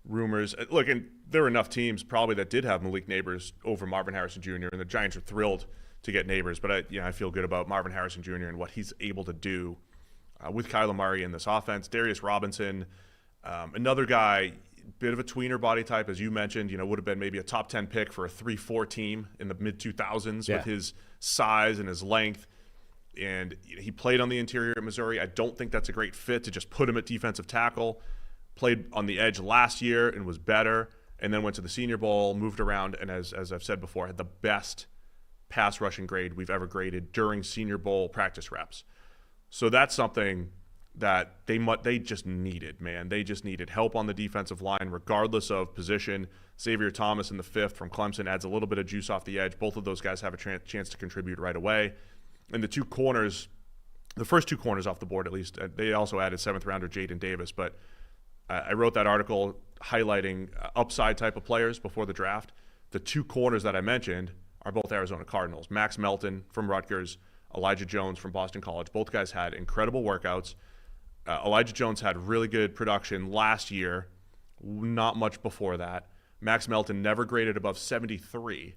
rumors. Look, and there were enough teams probably that did have Malik Neighbors over Marvin Harrison Jr., and the Giants are thrilled to get Neighbors. But I feel good about Marvin Harrison Jr. and what he's able to do with Kyler Murray in this offense. Darius Robinson, another guy, bit of a tweener body type, as you mentioned, would have been maybe a top 10 pick for a 3-4 team in the mid-2000s with his size and his length. And he played on the interior at Missouri. I don't think that's a great fit to just put him at defensive tackle. Played on the edge last year and was better, and then went to the Senior Bowl, moved around, and as I've said before, had the best pass rushing grade we've ever graded during Senior Bowl practice reps. So that's something that they just needed, man. They just needed help on the defensive line, regardless of position. Xavier Thomas in the 5th from Clemson adds a little bit of juice off the edge. Both of those guys have a chance to contribute right away. And the 2 corners, the first 2 corners off the board at least, they also added 7th rounder Jaden Davis. But I wrote that article highlighting upside type of players before the draft. The 2 corners that I mentioned are both Arizona Cardinals. Max Melton from Rutgers, Elijah Jones from Boston College. Both guys had incredible workouts. Elijah Jones had really good production last year, not much before that. Max Melton never graded above 73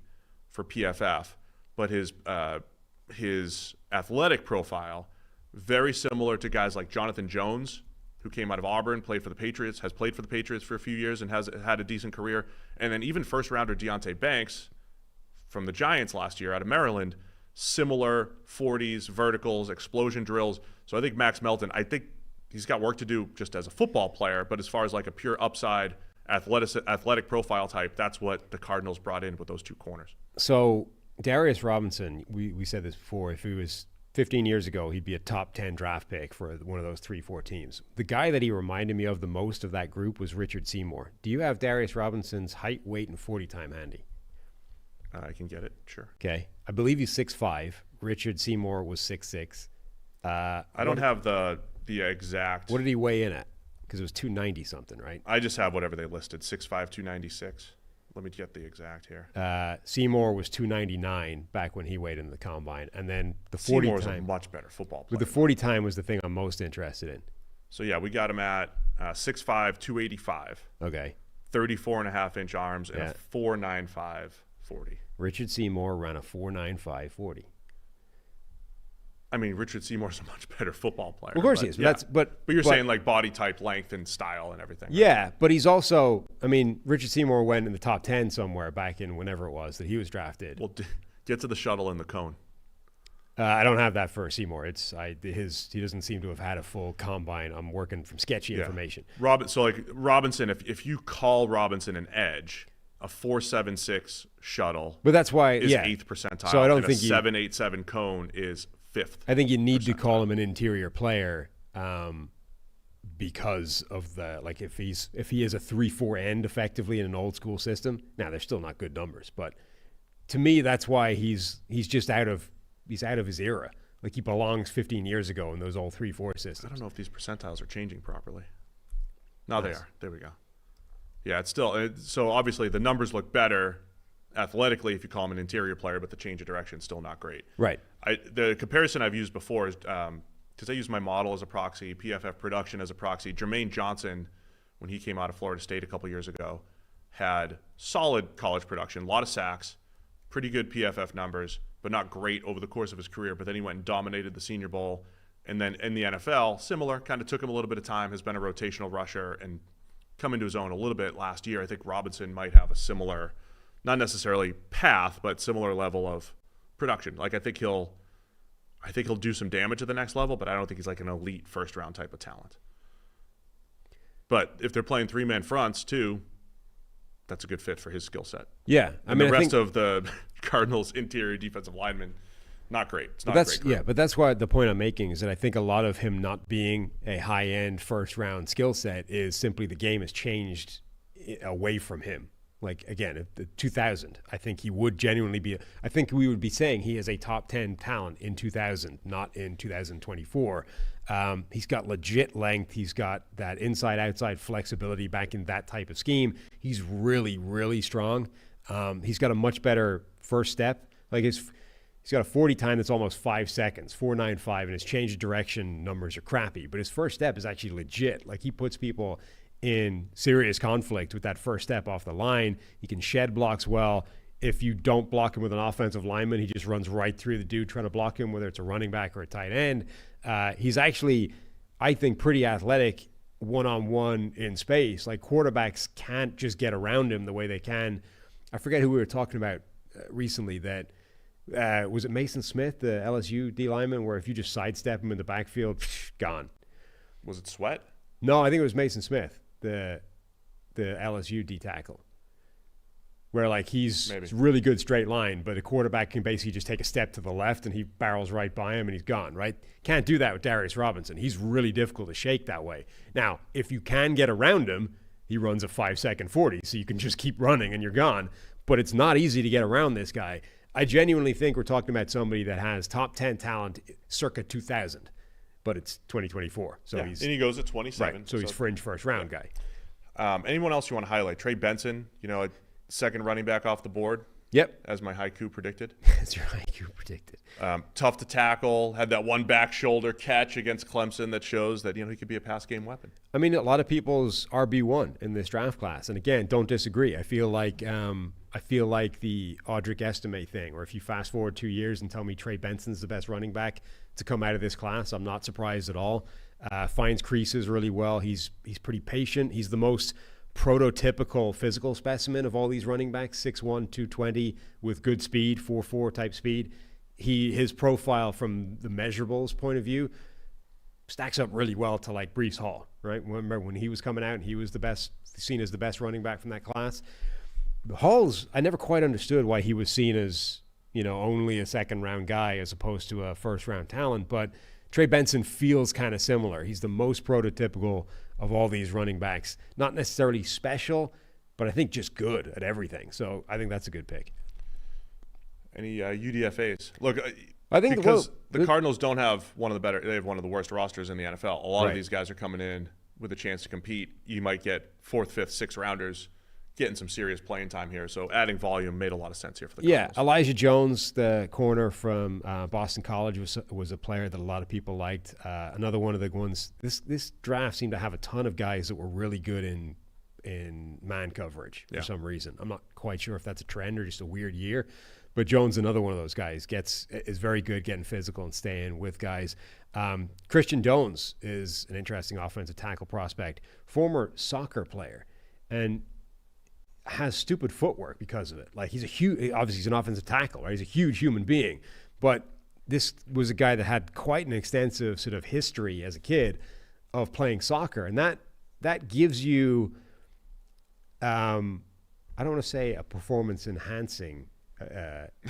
for PFF, but his athletic profile, very similar to guys like Jonathan Jones, who came out of Auburn, played for the Patriots, has played for the Patriots for a few years and has had a decent career. And then even first-rounder Deonte Banks from the Giants last year out of Maryland, similar 40s, verticals, explosion drills. So I think Max Melton, he's got work to do just as a football player, but as far as like a pure upside athletic profile type, that's what the Cardinals brought in with those 2 corners. So Darius Robinson, we said this before, if he was 15 years ago, he'd be a top 10 draft pick for one of those 3-4 teams. The guy that he reminded me of the most of that group was Richard Seymour. Do you have Darius Robinson's height, weight, and 40 time handy? I can get it, sure. Okay. I believe he's 6'5". Richard Seymour was 6'6". I don't have the exact. What did he weigh in at? Because it was 290 something, right? I just have whatever they listed, 6'5", 296. Let me get the exact here. Seymour was 299 back when he weighed in the combine, and then the 40 Seymour's time. a much better football player. With the 40 time was the thing I'm most interested in. So yeah, we got him at 6'5", 285. Okay. 34.5-inch arms and a 4.95 40. Richard Seymour ran a 4.95 40. I mean, Richard Seymour's a much better football player. Of course he is. Yeah. But you're saying like body type, length, and style and everything. Right? Yeah, but he's also, I mean, Richard Seymour went in the top 10 somewhere back in whenever it was that he was drafted. Well, get to the shuttle and the cone. I don't have that for Seymour. He doesn't seem to have had a full combine. I'm working from sketchy information. So like Robinson, if you call Robinson an edge, a 4.76 shuttle, but that's why is 8th percentile. So I don't and think a 7.87 cone is 5th. I think you need to call him an interior player because of the if he is a 3-4 end effectively in an old school system. Now they're still not good numbers, but to me that's why he's just out of his era. Like he belongs 15 years ago in those old 3-4 systems. I don't know if these percentiles are changing properly. No, they are. There we go. Yeah, it's still so obviously the numbers look better athletically if you call him an interior player, but the change of direction is still not great. Right. The comparison I've used before is because I use my model as a proxy, PFF production as a proxy. Jermaine Johnson, when he came out of Florida State a couple years ago, had solid college production, a lot of sacks, pretty good PFF numbers, but not great over the course of his career. But then he went and dominated the Senior Bowl. And then in the NFL, similar, kind of took him a little bit of time, has been a rotational rusher and come into his own a little bit last year. I think Robinson might have a similar, not necessarily path, but similar level of production. Like I think he'll do some damage at the next level, but I don't think he's like an elite first round type of talent. But if they're playing 3-man fronts too, that's a good fit for his skill set. Yeah, I mean the rest of the Cardinals interior defensive linemen, not great. It's not a great group. Yeah, but that's why the point I'm making is that I think a lot of him not being a high-end first-round skill set is simply the game has changed away from him. Like, again, the 2000, I think he would genuinely be – I think we would be saying he is a top 10 talent in 2000, not in 2024. He's got legit length. He's got that inside-outside flexibility back in that type of scheme. He's really, really strong. He's got a much better first step. Like, he's got a 40 time that's almost 5 seconds, 4.95, and his change of direction numbers are crappy. But his first step is actually legit. Like, he puts people – in serious conflict with that first step off the line. He can shed blocks well. If you don't block him with an offensive lineman, he just runs right through the dude trying to block him, whether it's a running back or a tight end. He's actually, I think, pretty athletic one-on-one in space. Like quarterbacks can't just get around him the way they can. I forget who we were talking about recently that was it Mason Smith, the LSU D lineman, where if you just sidestep him in the backfield, gone. Was it Sweat? No, I think it was Mason Smith, the LSU D tackle, where like he's really good straight line, but a quarterback can basically just take a step to the left and he barrels right by him and he's gone, right? Can't do that with Darius Robinson. He's really difficult to shake that way. Now, if you can get around him, he runs a 5-second 40, so you can just keep running and you're gone. But it's not easy to get around this guy. I genuinely think we're talking about somebody that has top 10 talent circa 2000. But it's 2024, so and he goes at 27. Right, so he's fringe first round guy. Anyone else you want to highlight? Trey Benson, a second running back off the board. Yep, as my haiku predicted. That's your haiku predicted. Tough to tackle. Had that one back shoulder catch against Clemson that shows that he could be a pass game weapon. I mean, a lot of people's RB1 in this draft class, and again, don't disagree. I feel like the Audric Estime thing, or if you fast forward 2 years and tell me Trey Benson's the best running back to come out of this class, I'm not surprised at all. Finds creases really well. He's pretty patient. He's the most prototypical physical specimen of all these running backs, 6'1", 220 with good speed, 4.4 type speed. His profile from the measurables point of view stacks up really well to like Breece Hall, right? Remember when he was coming out and he was seen as the best running back from that class. Hall's, I never quite understood why he was seen as only a second-round guy as opposed to a first-round talent. But Trey Benson feels kind of similar. He's the most prototypical of all these running backs. Not necessarily special, but I think just good at everything. So I think that's a good pick. Any UDFAs? Look, I think because the Cardinals don't have they have one of the worst rosters in the NFL. A lot of these guys are coming in with a chance to compete. You might get 4th, 5th, 6th rounders getting some serious playing time here. So adding volume made a lot of sense here for the Cardinals. Yeah, Elijah Jones, the corner from Boston College, was a player that a lot of people liked. Another one of the ones. This draft seemed to have a ton of guys that were really good in man coverage for some reason. I'm not quite sure if that's a trend or just a weird year. But Jones, another one of those guys, is very good getting physical and staying with guys. Christian Jones is an interesting offensive tackle prospect, former soccer player, and has stupid footwork because of it. Like obviously he's an offensive tackle, right? He's a huge human being, but this was a guy that had quite an extensive sort of history as a kid of playing soccer, and that gives you, I don't want to say a performance enhancing.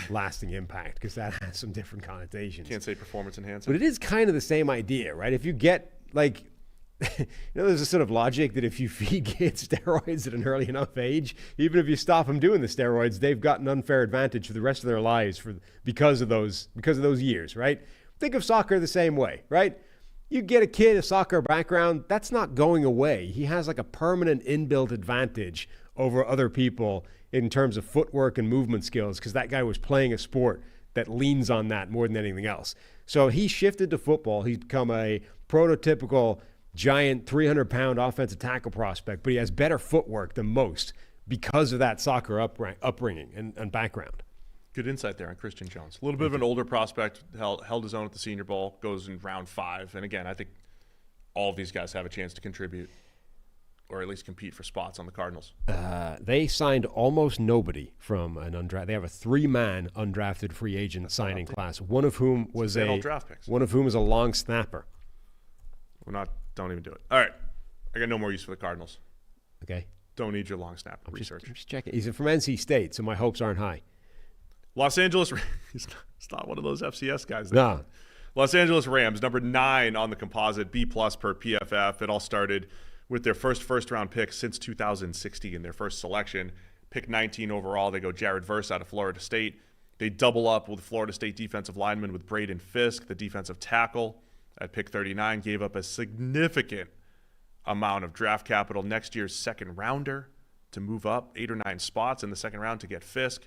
Lasting impact, because that has some different connotations. Can't say performance enhancing. But it is kind of the same idea, right? If you get, there's a sort of logic that if you feed kids steroids at an early enough age, even if you stop them doing the steroids, they've got an unfair advantage for the rest of their lives because of those years, right? Think of soccer the same way, right? You get a kid a soccer background, that's not going away. He has like a permanent inbuilt advantage over other people in terms of footwork and movement skills, because that guy was playing a sport that leans on that more than anything else. So he shifted to football. He's become a prototypical giant 300-pound offensive tackle prospect, but he has better footwork than most because of that soccer upbringing and background. Good insight there on Christian Jones. A little bit of an older prospect, held his own at the Senior Bowl, goes in round 5. And again, I think all of these guys have a chance to contribute or at least compete for spots on the Cardinals. They signed almost nobody from an undrafted. They have a 3-man undrafted free agent signing class. One of whom was draft picks. One of whom is a long snapper. Don't even do it. All right, I got no more use for the Cardinals. Okay. Don't need your long snapper research. I'm just checking. He's from NC State, so my hopes aren't high. Los Angeles. He's not one of those FCS guys. No. Los Angeles Rams, number 9 on the composite, B+ per PFF. It all started with their first-round pick since 2016 in their first selection. Pick 19 overall, they go Jared Verse out of Florida State. They double up with Florida State defensive lineman with Braden Fisk, the defensive tackle. At pick 39, gave up a significant amount of draft capital next year's second rounder to move up 8 or 9 spots in the second round to get Fisk.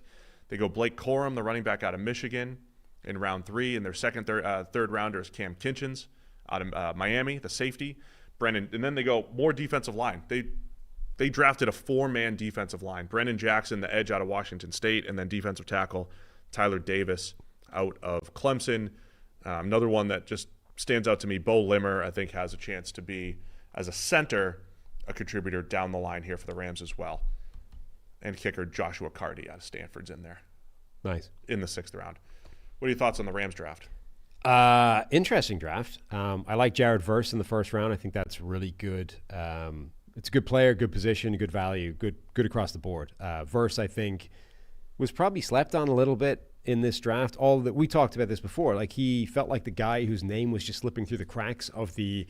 They go Blake Corum, the running back out of Michigan, in round 3. And their third rounder is Cam Kinchens out of Miami, the safety. Brennan, and then they go more defensive line. They drafted a 4-man defensive line. Brennan Jackson, the edge out of Washington State, and then defensive tackle Tyler Davis out of Clemson. Another one that just stands out to me, Bo Limmer, I think has a chance to be, as a center, a contributor down the line here for the Rams as well. And kicker Joshua Carty out of Stanford's in there. Nice. In the 6th round. What are your thoughts on the Rams draft? Interesting draft. I like Jared Verse in the first round. I think that's really good. It's a good player, good position, good value, good across the board. Verse, I think, was probably slept on a little bit in this draft. All that we talked about this before. Like, he felt like the guy whose name was just slipping through the cracks of the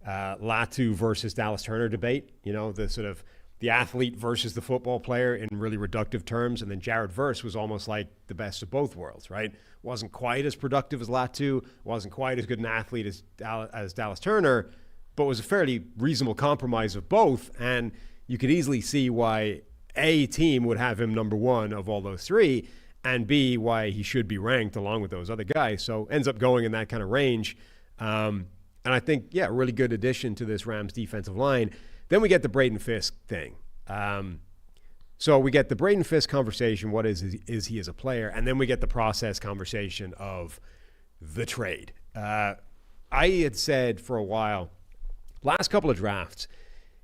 Latu versus Dallas Turner debate. The sort of the athlete versus the football player in really reductive terms. And then Jared Verse was almost like the best of both worlds, right? Wasn't quite as productive as Latu, wasn't quite as good an athlete as Dallas Turner, but was a fairly reasonable compromise of both. And you could easily see why A, team would have him number 1 of all those 3, and B, why he should be ranked along with those other guys. So ends up going in that kind of range. And I think, a really good addition to this Rams defensive line. Then we get the Braden Fisk thing. So we get the Braden Fisk conversation, what is he as a player? And then we get the process conversation of the trade. I had said for a while, last couple of drafts,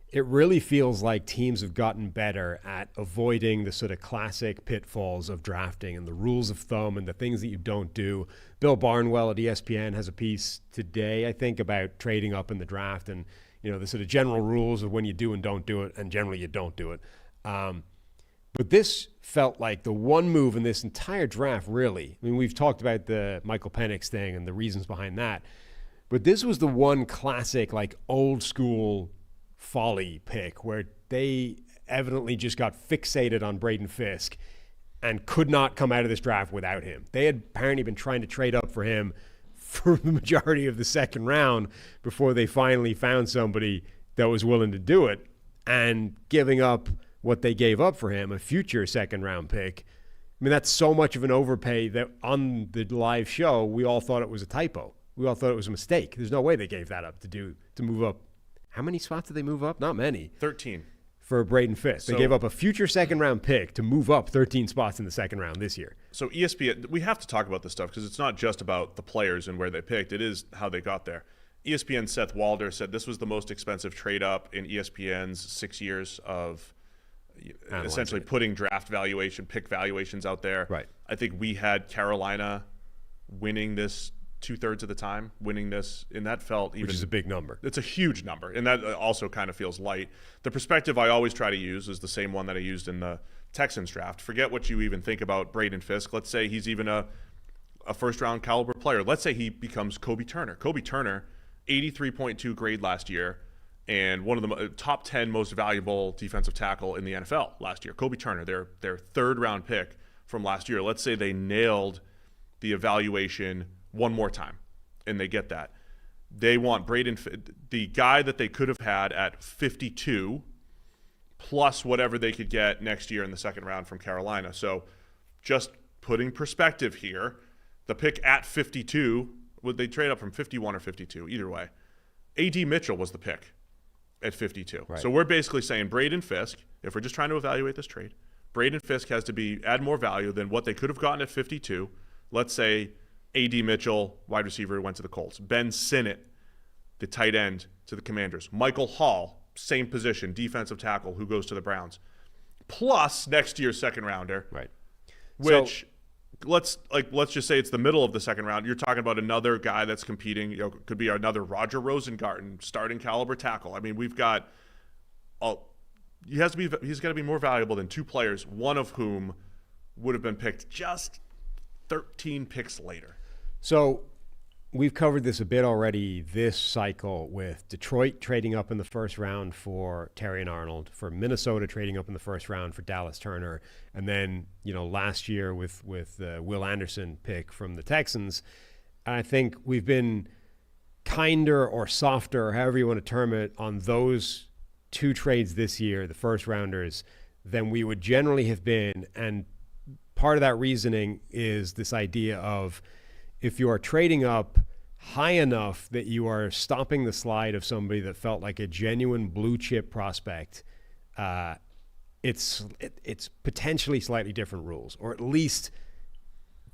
it really feels like teams have gotten better at avoiding the sort of classic pitfalls of drafting and the rules of thumb and the things that you don't do. Bill Barnwell at ESPN has a piece today, I think, about trading up in the draft and, the sort of general rules of when you do and don't do it, and generally you don't do it. But But this felt like the one move in this entire draft, really. I mean, we've talked about the Michael Penix thing and the reasons behind that. But this was the one classic, like, old school folly pick where they evidently just got fixated on Braden Fisk and could not come out of this draft without him. They had apparently been trying to trade up for him for the majority of the second round before they finally found somebody that was willing to do it, and giving up what they gave up for him, a future second round pick. I mean, that's so much of an overpay that on the live show, we all thought it was a typo. We all thought it was a mistake. There's no way they gave that up to move up. How many spots did they move up? Not many. 13. For Braden Fisk. They gave up a future second round pick to move up 13 spots in the second round this year. So ESPN, we have to talk about this stuff because it's not just about the players and where they picked. It is how they got there. ESPN's Seth Walder said this was the most expensive trade up in ESPN's 6 years of essentially putting draft valuation, pick valuations out there. Right. I think we had Carolina winning this 2/3 of the time, winning this, and that felt even... Which is a big number. It's a huge number, and that also kind of feels light. The perspective I always try to use is the same one that I used in the Texans draft. Forget what you even think about Braden Fisk. Let's say he's even a first-round caliber player. Let's say he becomes Kobe Turner. Kobe Turner, 83.2 grade last year, and one of the top 10 most valuable defensive tackle in the NFL last year. Kobe Turner, their third-round pick from last year. Let's say they nailed the evaluation one more time, and they get that. They want the guy that they could have had at 52 plus whatever they could get next year in the second round from Carolina. So just putting perspective here, the pick at 52, would they trade up from 51 or 52? Either way. A.D. Mitchell was the pick at 52. Right. So we're basically saying Braden Fisk, if we're just trying to evaluate this trade, Braden Fisk has to add more value than what they could have gotten at 52. Let's say A.D. Mitchell, wide receiver, went to the Colts. Ben Sinnott, the tight end, to the Commanders. Michael Hall, same position, defensive tackle, who goes to the Browns. Plus next year's second rounder. Right. Which, let's just say it's the middle of the second round. You're talking about another guy that's competing. Could be another Roger Rosengarten, starting caliber tackle. I mean, we've got he's got to be more valuable than two players, one of whom would have been picked just 13 picks later. So we've covered this a bit already this cycle, with Detroit trading up in the first round for Terrion Arnold, for Minnesota trading up in the first round for Dallas Turner, and then last year with Will Anderson pick from the Texans. I think we've been kinder or softer, or however you want to term it, on those two trades this year, the first rounders, than we would generally have been. And part of that reasoning is this idea of, if you are trading up high enough that you are stopping the slide of somebody that felt like a genuine blue chip prospect, it's potentially slightly different rules, or at least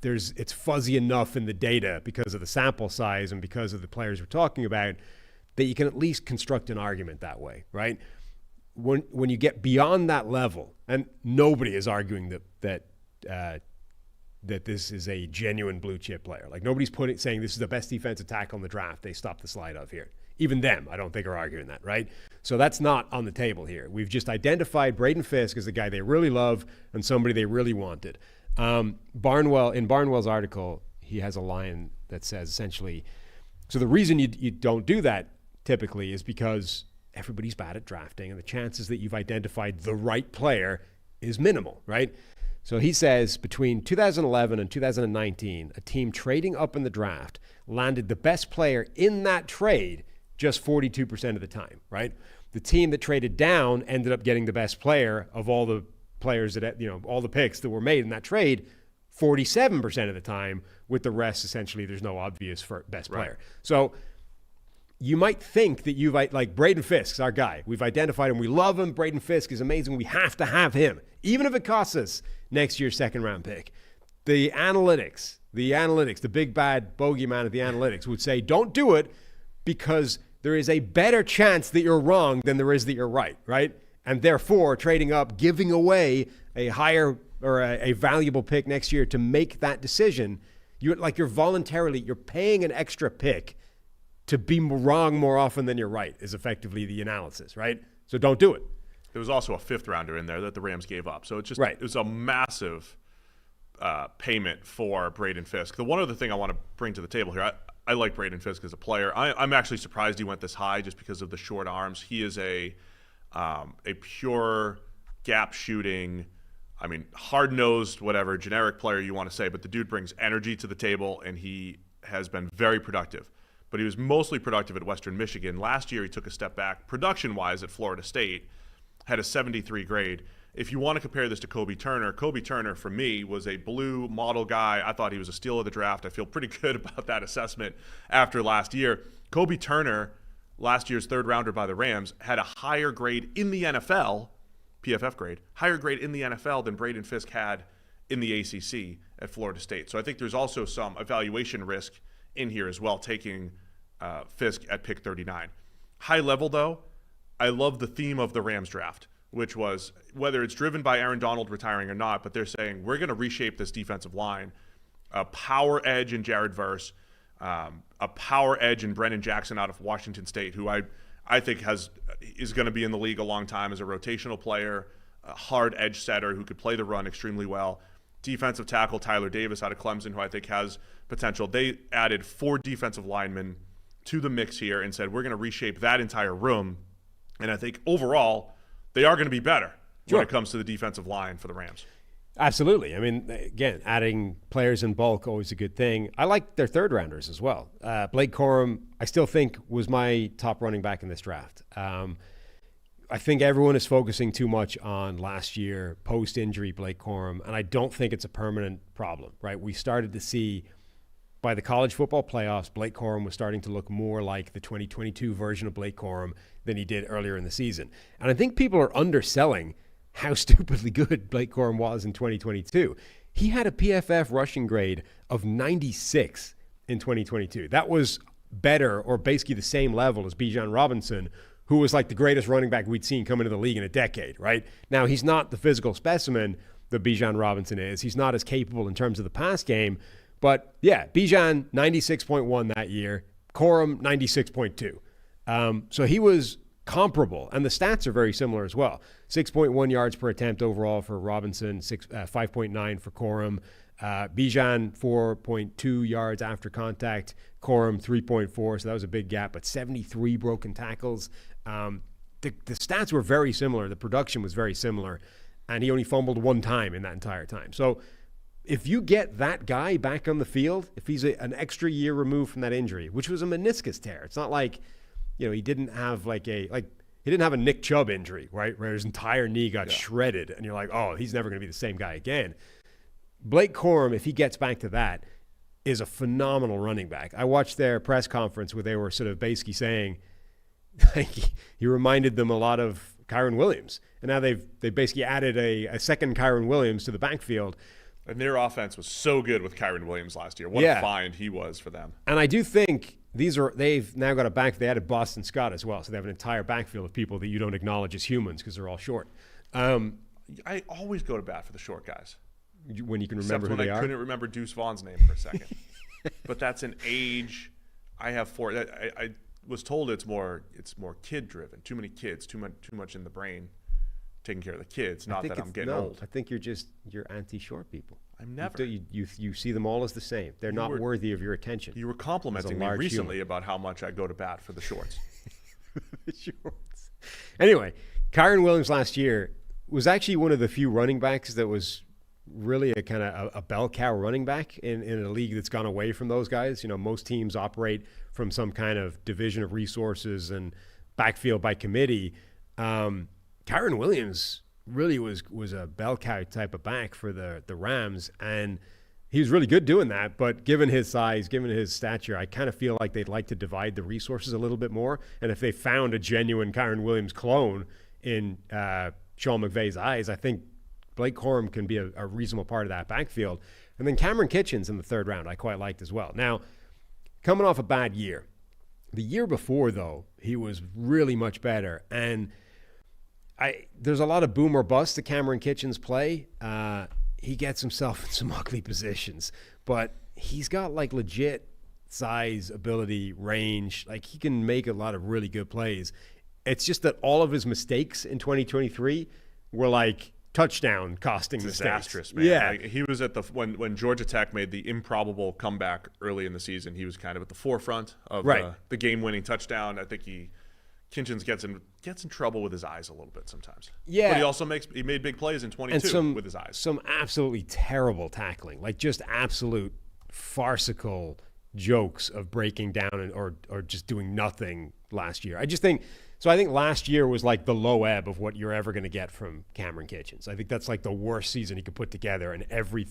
it's fuzzy enough in the data because of the sample size and because of the players we're talking about, that you can at least construct an argument that way, right? When you get beyond that level, and nobody is arguing that this is a genuine blue chip player. Like, nobody's saying this is the best defensive tackle in the draft they stopped the slide of here. Even them, I don't think, are arguing that, right? So that's not on the table here. We've just identified Braden Fisk as the guy they really love and somebody they really wanted. In Barnwell's article, he has a line that says essentially, so the reason you don't do that typically is because everybody's bad at drafting, and the chances that you've identified the right player is minimal, right? So he says between 2011 and 2019, a team trading up in the draft landed the best player in that trade just 42% of the time, right? The team that traded down ended up getting the best player of all the players that, all the picks that were made in that trade 47% of the time, with the rest essentially there's no obvious best player. Right. So you might think that like Braden Fisk's our guy. We've identified him. We love him. Braden Fisk is amazing. We have to have him, even if it costs us next year's second round pick. The analytics, the big bad bogeyman of the analytics would say, don't do it, because there is a better chance that you're wrong than there is that you're right? And therefore, trading up, giving away a higher or a valuable pick next year to make that decision, you're paying an extra pick to be wrong more often than you're right, is effectively the analysis, right? So don't do it. There was also a 5th rounder in there that the Rams gave up. So it was a massive payment for Braden Fisk. The one other thing I want to bring to the table here, I like Braden Fisk as a player. I'm actually surprised he went this high just because of the short arms. He is a pure gap shooting, hard-nosed, whatever, generic player you want to say, but the dude brings energy to the table, and he has been very productive. But he was mostly productive at Western Michigan. Last year, he took a step back production-wise at Florida State, had a 73 grade. If you want to compare this to Kobe Turner, for me, was a blue model guy. I thought he was a steal of the draft. I feel pretty good about that assessment after last year. Kobe Turner, last year's 3rd rounder by the Rams, had a higher grade in the NFL, PFF grade, higher grade in the NFL than Braden Fisk had in the ACC at Florida State. So I think there's also some evaluation risk in here as well, taking Fisk at pick 39. High level, though, I love the theme of the Rams draft, which was, whether it's driven by Aaron Donald retiring or not, but they're saying, we're going to reshape this defensive line. A power edge in Jared Verse, a power edge in Brennan Jackson out of Washington State, who I think is going to be in the league a long time as a rotational player, a hard edge setter who could play the run extremely well. Defensive tackle Tyler Davis out of Clemson, who I think has potential. They added 4 defensive linemen to the mix here and said, we're going to reshape that entire room. And I think overall, they are going to be better when it comes to the defensive line for the Rams. Absolutely. Again, adding players in bulk, always a good thing. I like their 3rd rounders as well. Blake Corum, I still think, was my top running back in this draft. I think everyone is focusing too much on last year, post-injury Blake Corum, and I don't think it's a permanent problem, right? We started to see, by the college football playoffs, Blake Corum was starting to look more like the 2022 version of Blake Corum than he did earlier in the season. And I think people are underselling how stupidly good Blake Corum was in 2022. He had a PFF rushing grade of 96 in 2022. That was better, or basically the same level as Bijan Robinson, who was like the greatest running back we'd seen come into the league in a decade, right? Now, he's not the physical specimen that Bijan Robinson is. He's not as capable in terms of the pass game. But, yeah, Bijan, 96.1 that year. Corum, 96.2. So he was comparable, and the stats are very similar as well. 6.1 yards per attempt overall for Robinson, 5.9 for Corum. Bijan, 4.2 yards after contact. Corum, 3.4, so that was a big gap, but 73 broken tackles. The stats were very similar. The production was very similar, and he only fumbled 1 time in that entire time. So if you get that guy back on the field, if he's an extra year removed from that injury, which was a meniscus tear, it's not like, he didn't have he didn't have a Nick Chubb injury, right, where his entire knee got shredded, and you're like, oh, he's never going to be the same guy again. Blake Corum, if he gets back to that, is a phenomenal running back. I watched their press conference where they were sort of basically saying, he reminded them a lot of Kyren Williams, and now they've basically added a second Kyren Williams to the backfield. And their offense was so good with Kyren Williams last year. What a find he was for them. And I do think they've now got a back. They added Boston Scott as well, so they have an entire backfield of people that you don't acknowledge as humans because they're all short. I always go to bat for the short guys. When you can remember who they are. I couldn't remember Deuce Vaughn's name for a second. But that's an age. I have 4. I was told it's more kid driven. Too many kids. Too much in the brain. Taking care of the kids. Not that I'm getting old. I think you're anti-short people. I'm never. You see them all as the same. They're not worthy of your attention. You were complimenting me recently about how much I go to bat for the shorts. The shorts. Anyway, Kyren Williams last year was actually one of the few running backs that was really a kind of a bell cow running back in a league that's gone away from those guys. Most teams operate from some kind of division of resources and backfield by committee. Kyren Williams really was a bell cow type of back for the Rams, and he was really good doing that. But given his size, given his stature, I kind of feel like they'd like to divide the resources a little bit more. And if they found a genuine Kyren Williams clone in Sean McVay's eyes, I think Blake Corum can be a reasonable part of that backfield. And then Cameron Kitchens in the 3rd round I quite liked as well. Now, coming off a bad year. The year before, though, he was really much better. And there's a lot of boom or bust to Cameron Kitchens' play. He gets himself in some ugly positions. But he's got, legit size, ability, range. He can make a lot of really good plays It's just that all of his mistakes in 2023 were like touchdown costing disastrous, mistakes. man. Yeah. Like, he was at when Georgia Tech made the improbable comeback early in the season. He was kind of at the forefront of the game-winning touchdown. I think Kinchins gets in trouble with his eyes a little bit sometimes. Yeah. But he made big plays in 22 with his eyes. Some absolutely terrible tackling, like just absolute farcical jokes of breaking down or just doing nothing last year. I think last year was like the low ebb of what you're ever going to get from Cameron Kitchens. I think that's like the worst season he could put together, and every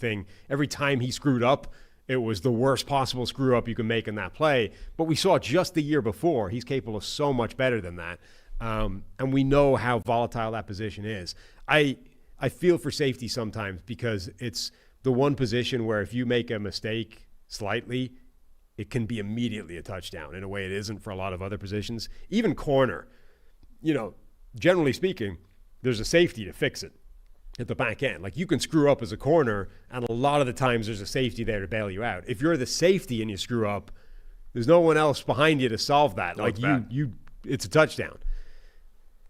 time he screwed up, it was the worst possible screw up you can make in that play. But we saw just the year before, he's capable of so much better than that. And we know how volatile that position is. I feel for safety sometimes because it's the one position where if you make a mistake slightly, it can be immediately a touchdown in a way it isn't for a lot of other positions. Even corner, generally speaking, there's a safety to fix it at the back end. Like, you can screw up as a corner, and a lot of the times there's a safety there to bail you out. If you're the safety and you screw up, there's no one else behind you to solve that. It's a touchdown.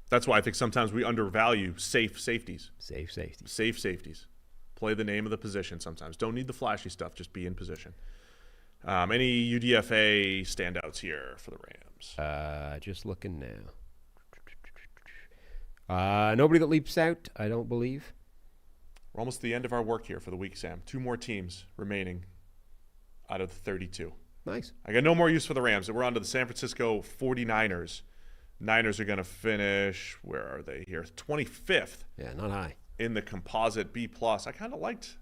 That's why I think sometimes we undervalue safe safeties. Safe safety. Safe safeties. Play the name of the position sometimes. Don't need the flashy stuff. Just be in position. Any UDFA standouts here for the Rams? Just looking now. Nobody that leaps out, I don't believe. We're almost at the end of our work here for the week, Sam. 2 more teams remaining out of the 32. Nice. I got no more use for the Rams. We're on to the San Francisco 49ers. Niners are going to finish, where are they here? 25th. Yeah, not high. In the composite B+. I kind of liked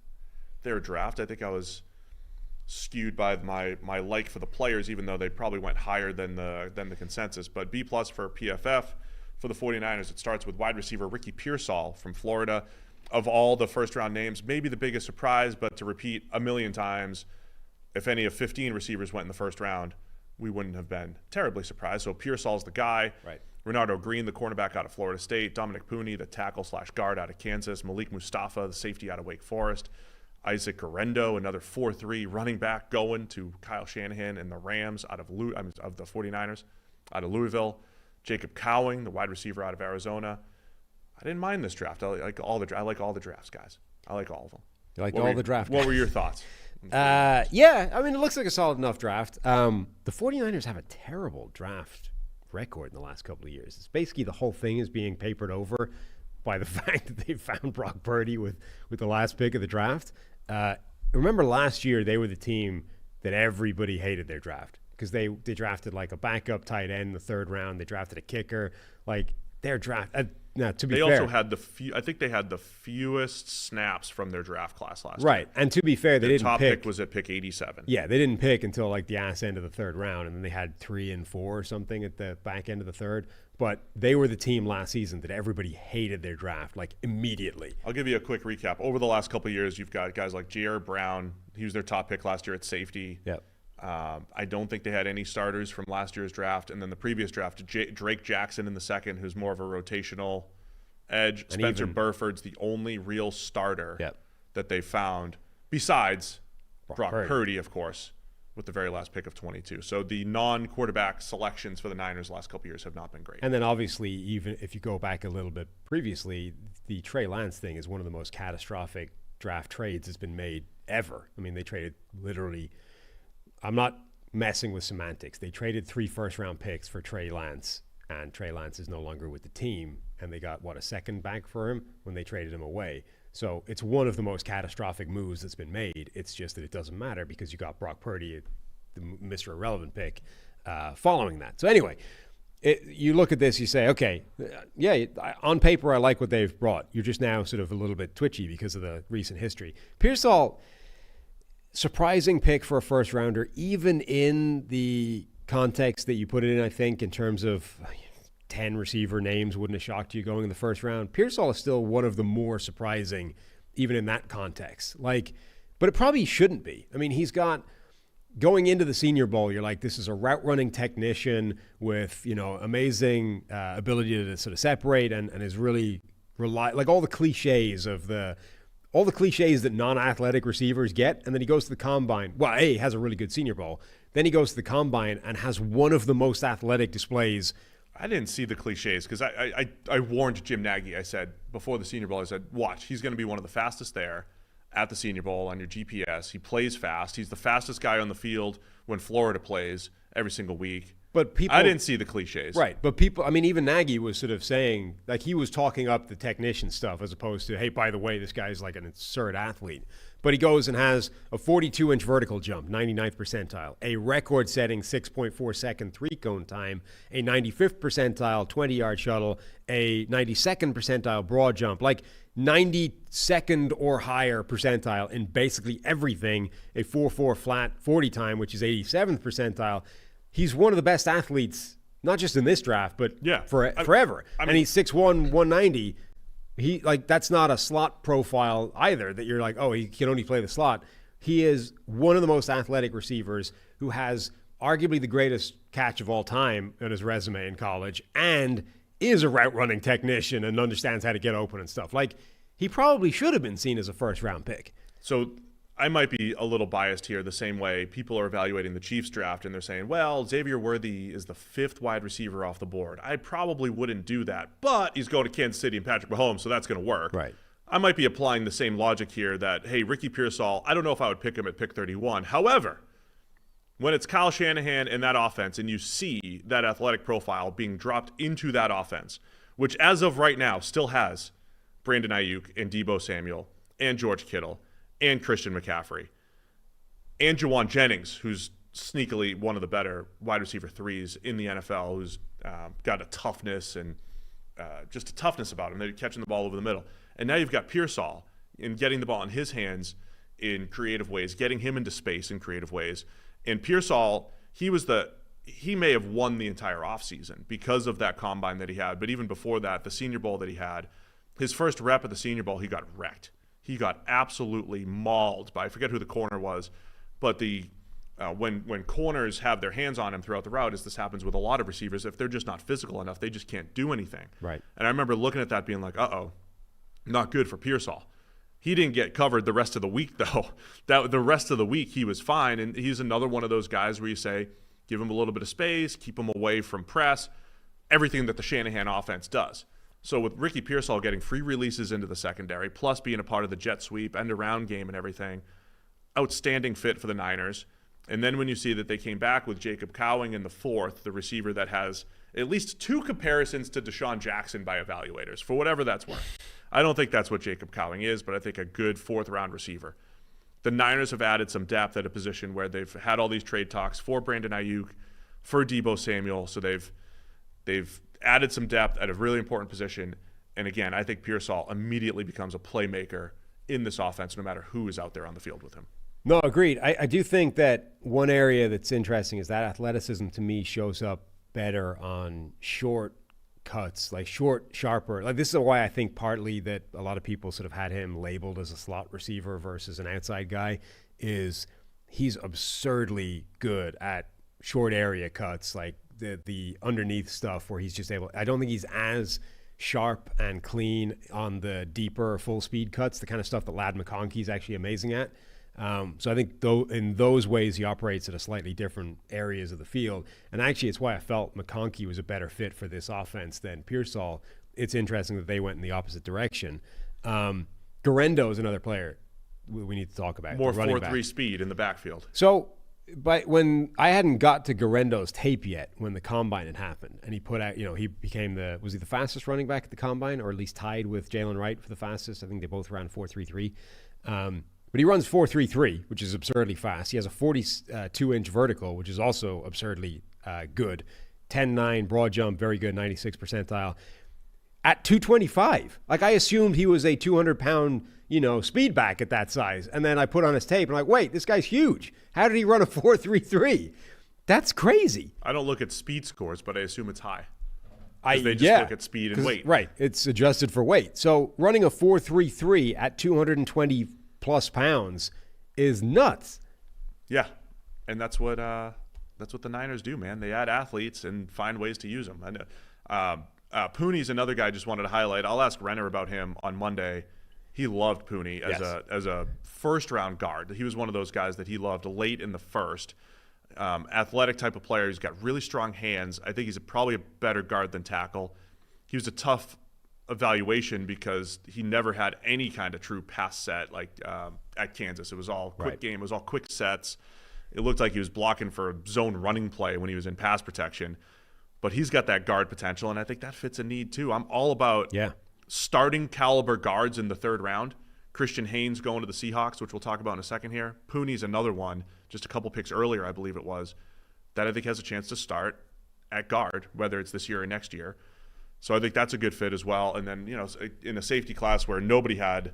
their draft. I think I was skewed by my like for the players, even though they probably went higher than the consensus. But B+ for PFF for the 49ers. It starts with wide receiver Ricky Pearsall from Florida. Of all the first-round names, maybe the biggest surprise, but to repeat a million times, if any of 15 receivers went in the first round, we wouldn't have been terribly surprised. So Pearsall's the guy. Right. Renardo Green, the cornerback out of Florida State. Dominic Pooney, the tackle/guard out of Kansas. Malik Mustafa, the safety out of Wake Forest. Isaac Guerrero, another 4-3 running back going to Kyle Shanahan and the Rams of the 49ers out of Louisville. Jacob Cowing, the wide receiver out of Arizona. I didn't mind this draft. I like all the drafts, guys. I like all of them. You liked all the draft. What were your thoughts? Yeah, I mean, it looks like a solid enough draft. The 49ers have a terrible draft record in the last couple of years. It's basically the whole thing is being papered over by the fact that they found Brock Purdy with the last pick of the draft. Remember last year they were the team that everybody hated their draft because they drafted like a backup tight end in the 3rd round. They drafted a kicker. Like their draft. Now, to be fair, they also had I think they had the fewest snaps from their draft class last year. Right, and to be fair, they didn't top pick. Pick was at pick 87. Yeah, they didn't pick until like the ass end of the 3rd round, and then they had 3 and 4 or something at the back end of the 3rd. But they were the team last season that everybody hated their draft like immediately. I'll give you a quick recap. Over the last couple of years, you've got guys like J.R. Brown. He was their top pick last year at safety. Yep. I don't think they had any starters from last year's draft, and then the previous draft, Drake Jackson in the 2nd, who's more of a rotational edge. And Spencer Burford's the only real starter that they found, besides Brock Purdy, of course, with the very last pick of 22. So the non-quarterback selections for the Niners the last couple of years have not been great. And then obviously, even if you go back a little bit previously, the Trey Lance thing is one of the most catastrophic draft trades that's been made ever. I mean, they traded literally – I'm not messing with semantics. They traded 3 first-round picks for Trey Lance, and Trey Lance is no longer with the team, and they got, a second back for him when they traded him away. So it's one of the most catastrophic moves that's been made. It's just that it doesn't matter because you got Brock Purdy, the Mr. Irrelevant pick, following that. So anyway, you look at this, you say, okay, on paper I like what they've brought. You're just now sort of a little bit twitchy because of the recent history. Pearsall, surprising pick for a first rounder, even in the context that you put it in, I think, in terms of 10 receiver names wouldn't have shocked you going in the first round. Pearsall is still one of the more surprising, even in that context. But it probably shouldn't be. I mean, he's got, going into the Senior Bowl, you're like, this is a route running technician with, amazing ability to sort of separate and is really all the cliches that non-athletic receivers get, and then he goes to the combine. Well, he has a really good Senior Bowl. Then he goes to the combine and has one of the most athletic displays I didn't see the cliches because I warned Jim Nagy. I said before the Senior Bowl, I said, watch, he's going to be one of the fastest there at the Senior Bowl on your GPS. He plays fast. He's the fastest guy on the field when Florida plays every single week. But people, I didn't see the cliches. Right. But people, I mean, even Nagy was sort of saying, like, he was talking up the technician stuff as opposed to, hey, by the way, this guy's like an absurd athlete. But he goes and has a 42-inch vertical jump, 99th percentile, a record-setting 6.4-second three-cone time, a 95th percentile 20-yard shuttle, a 92nd percentile broad jump, like 92nd or higher percentile in basically everything, a 4.4 flat 40 time, which is 87th percentile. He's one of the best athletes, not just in this draft, but forever. I mean, and he's 6'1", 190. He that's not a slot profile either that you're like, oh, he can only play the slot. He is one of the most athletic receivers who has arguably the greatest catch of all time on his resume in college and is a route running technician and understands how to get open and stuff. Like, he probably should have been seen as a first round pick. So I might be a little biased here the same way people are evaluating the Chiefs draft and they're saying, well, Xavier Worthy is the 5th wide receiver off the board. I probably wouldn't do that, but he's going to Kansas City and Patrick Mahomes, so that's going to work. Right. I might be applying the same logic here that, hey, Ricky Pearsall, I don't know if I would pick him at pick 31. However, when it's Kyle Shanahan in that offense and you see that athletic profile being dropped into that offense, which as of right now still has Brandon Ayuk and Deebo Samuel and George Kittle and Christian McCaffrey, and Juwan Jennings, who's sneakily one of the better wide receiver threes in the NFL, who's got a toughness and just a toughness about him. They're catching the ball over the middle. And now you've got Pearsall in getting the ball in his hands in creative ways, getting him into space in creative ways. And Pearsall, he may have won the entire offseason because of that combine that he had. But even before that, the Senior Bowl that he had, his first rep at the Senior Bowl, he got wrecked. He got absolutely mauled by, I forget who the corner was, but when corners have their hands on him throughout the route, as this happens with a lot of receivers, if they're just not physical enough, they just can't do anything. Right. And I remember looking at that being like, uh-oh, not good for Pearsall. He didn't get covered the rest of the week, though. The rest of the week he was fine, and he's another one of those guys where you say, give him a little bit of space, keep him away from press, everything that the Shanahan offense does. So with Ricky Pearsall getting free releases into the secondary, plus being a part of the jet sweep, end-around game and everything, outstanding fit for the Niners. And then when you see that they came back with Jacob Cowing in the 4th, the receiver that has at least 2 comparisons to Deshaun Jackson by evaluators, for whatever that's worth. I don't think that's what Jacob Cowing is, but I think a good 4th-round receiver. The Niners have added some depth at a position where they've had all these trade talks for Brandon Ayuk, for Deebo Samuel, so they've added some depth at a really important position. And again, I think Pearsall immediately becomes a playmaker in this offense no matter who is out there on the field with him. No, agreed. I do think that one area that's interesting is that athleticism to me shows up better on short cuts, like short, sharper. Like, this is why I think partly that a lot of people sort of had him labeled as a slot receiver versus an outside guy is he's absurdly good at short area cuts, like the underneath stuff where he's just able. I don't think he's as sharp and clean on the deeper full speed cuts, the kind of stuff that Ladd McConkey is actually amazing at. So I think in those ways he operates at a slightly different areas of the field. And actually it's why I felt McConkey was a better fit for this offense than Pearsall. It's interesting that they went in the opposite direction. Garendo is another player we need to talk about. More 4-3 speed in the backfield. So but when I hadn't got to Garendo's tape yet when the combine had happened, and he put out, he became was he the fastest running back at the combine, or at least tied with Jalen Wright for the fastest? I think they both ran 4.33. But he runs 4.33, which is absurdly fast. He has a 42-inch vertical, which is also absurdly good. 10.9 broad jump, very good, 96th percentile. At 225, like I assumed he was a 200-pound, speed back at that size. And then I put on his tape and I'm like, wait, this guy's huge. How did he run a 4.33? That's crazy. I don't look at speed scores, but I assume it's high. They just look at speed and weight. Right. It's adjusted for weight. So running a 4.33 at 220 plus pounds is nuts. Yeah. And that's what the Niners do, man. They add athletes and find ways to use them. And Pooney's another guy I just wanted to highlight. I'll ask Renner about him on Monday. He loved Pooney as a first-round guard. He was one of those guys that he loved late in the first. athletic type of player. He's got really strong hands. I think he's probably a better guard than tackle. He was a tough evaluation because he never had any kind of true pass set like at Kansas. It was all quick game. It was all quick sets. It looked like he was blocking for a zone running play when he was in pass protection. But he's got that guard potential, and I think that fits a need too. I'm all about starting caliber guards in the third round. Christian Haynes going to the Seahawks, which we'll talk about in a second here. Pooney's another one, just a couple picks earlier, I believe it was, that I think has a chance to start at guard, whether it's this year or next year. So I think that's a good fit as well. And then, in a safety class where there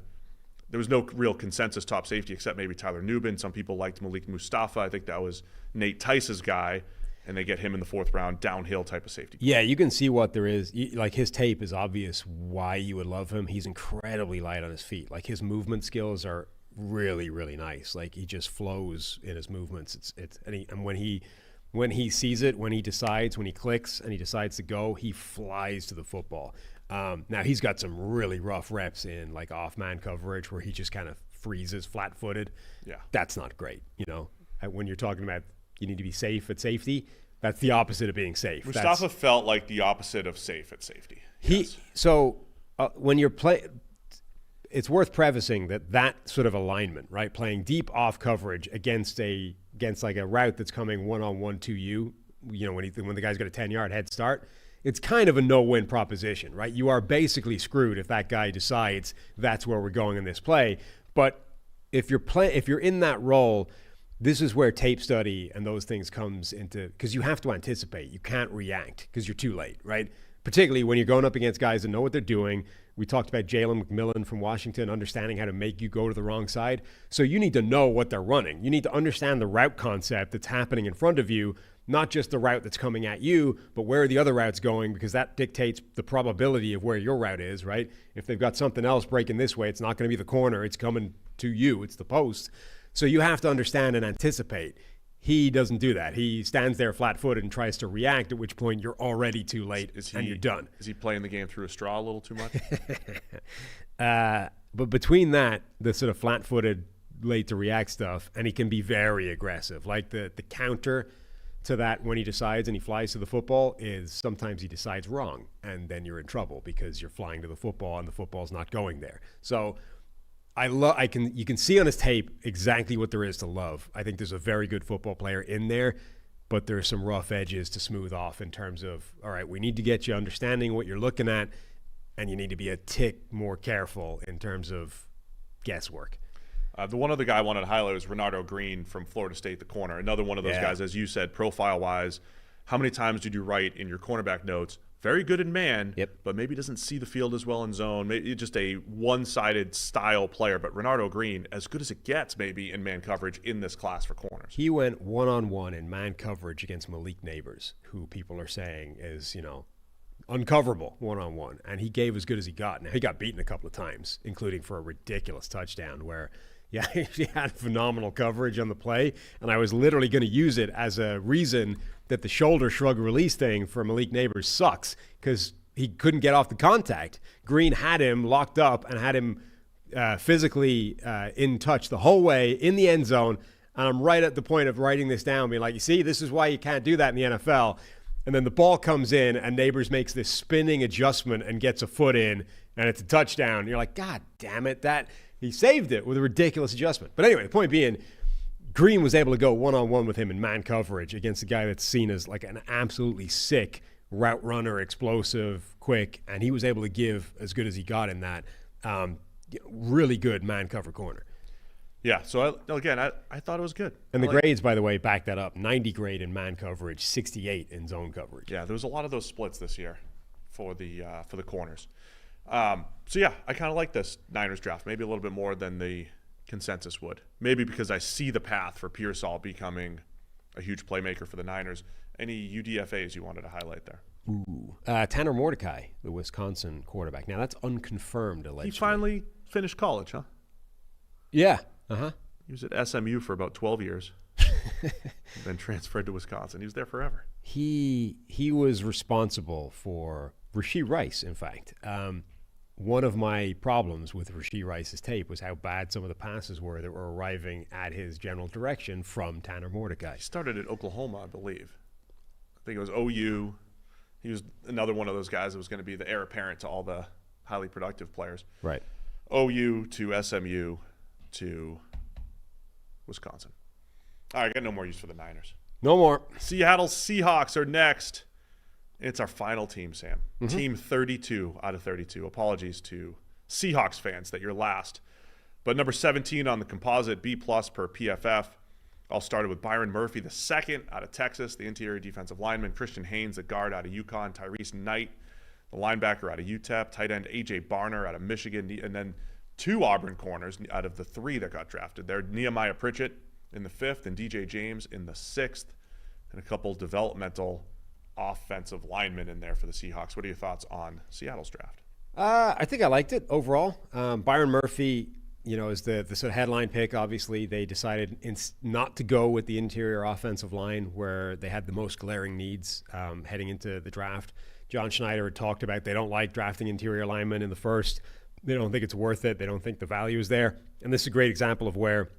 was no real consensus top safety except maybe Tyler Nubin. Some people liked Malik Mustafa. I think that was Nate Tice's guy. And they get him in the fourth round, downhill type of safety. Yeah, you can see what there is. Like, his tape is obvious why you would love him. He's incredibly light on his feet. Like, his movement skills are really, really nice. Like, he just flows in his movements. And when he sees it, when he clicks and he decides to go, he flies to the football. Now, he's got some really rough reps in, like, off-man coverage where he just kind of freezes flat-footed. Yeah. That's not great, when you're talking about you need to be safe at safety. That's the opposite of being safe. Mustafa felt like the opposite of safe at safety. When you're it's worth prefacing that sort of alignment, right? Playing deep off coverage against like a route that's coming one-on-one to you, when the guy's got a 10-yard head start, it's kind of a no-win proposition, right? You are basically screwed if that guy decides that's where we're going in this play. But if you're in that role, this is where tape study and those things comes into, because you have to anticipate. You can't react because you're too late, right? Particularly when you're going up against guys that know what they're doing. We talked about Jalen McMillan from Washington understanding how to make you go to the wrong side. So you need to know what they're running. You need to understand the route concept that's happening in front of you, not just the route that's coming at you, but where are the other routes going, because that dictates the probability of where your route is, right? If they've got something else breaking this way, it's not going to be the corner. It's coming to you. It's the post. So you have to understand and anticipate. He doesn't do that. He stands there flat-footed and tries to react, at which point you're already too late and you're done. Is he playing the game through a straw a little too much? But between that, the sort of flat-footed, late-to-react stuff, and he can be very aggressive. Like the counter to that when he decides and he flies to the football is sometimes he decides wrong, and then you're in trouble because you're flying to the football and the football's not going there. So you can see on his tape exactly what there is to love. I think there's a very good football player in there, but there's some rough edges to smooth off in terms of, all right, we need to get you understanding what you're looking at, and you need to be a tick more careful in terms of guesswork. The one other guy I wanted to highlight was Renardo Green from Florida State, the corner. Another one of those guys, as you said, profile-wise. How many times did you write in your cornerback notes, very good in man, but maybe doesn't see the field as well in zone. Maybe just a one-sided style player. But Renardo Green, as good as it gets maybe in man coverage in this class for corners. He went one-on-one in man coverage against Malik Neighbors, who people are saying is, uncoverable one-on-one. And he gave as good as he got. Now, he got beaten a couple of times, including for a ridiculous touchdown where he had phenomenal coverage on the play. And I was literally going to use it as a reason that the shoulder shrug release thing for Malik Neighbors sucks because he couldn't get off the contact. Green had him locked up and had him physically in touch the whole way in the end zone. And I'm right at the point of writing this down, being like, you see, this is why you can't do that in the NFL. And then the ball comes in and Neighbors makes this spinning adjustment and gets a foot in, and it's a touchdown. And you're like, God damn it, he saved it with a ridiculous adjustment. But anyway, the point being, Green was able to go one-on-one with him in man coverage against a guy that's seen as like an absolutely sick route runner, explosive, quick, and he was able to give as good as he got in that. Really good man cover corner. Yeah, so I thought it was good. And the grades, by the way, back that up. 90 grade in man coverage, 68 in zone coverage. Yeah, there was a lot of those splits this year for the corners. I kind of like this Niners draft, maybe a little bit more than the consensus would. Maybe because I see the path for Pearsall becoming a huge playmaker for the Niners. Any UDFAs you wanted to highlight there? Tanner Mordecai, the Wisconsin quarterback. Now, that's unconfirmed, allegedly. He finally finished college, huh? Yeah. Uh-huh. He was at SMU for about 12 years, then transferred to Wisconsin. He was there forever. He was responsible for Rashee Rice, in fact. one of my problems with Rashee Rice's tape was how bad some of the passes were that were arriving at his general direction from Tanner Mordecai. He started at Oklahoma, I believe. I think it was OU. He was another one of those guys that was going to be the heir apparent to all the highly productive players. Right. OU to SMU to Wisconsin. All right, I got no more use for the Niners. No more. Seattle Seahawks are next. It's our final team, Sam. Team 32 out of 32. Apologies to Seahawks fans that you're last. But number 17 on the composite, B+ per PFF. All started with Byron Murphy, the second out of Texas, the interior defensive lineman. Christian Haynes, the guard out of UConn. Tyrese Knight, the linebacker out of UTEP. Tight end A.J. Barner out of Michigan. And then 2 Auburn corners out of the 3 that got drafted. They're Nehemiah Pritchett in the 5th and DJ James in the 6th. And a couple developmental offensive linemen in there for the Seahawks. What are your thoughts on Seattle's draft? I think I liked it overall. Byron Murphy, is the sort of headline pick. Obviously, they decided not to go with the interior offensive line where they had the most glaring needs heading into the draft. John Schneider had talked about they don't like drafting interior linemen in the first. They don't think it's worth it. They don't think the value is there. And this is a great example of where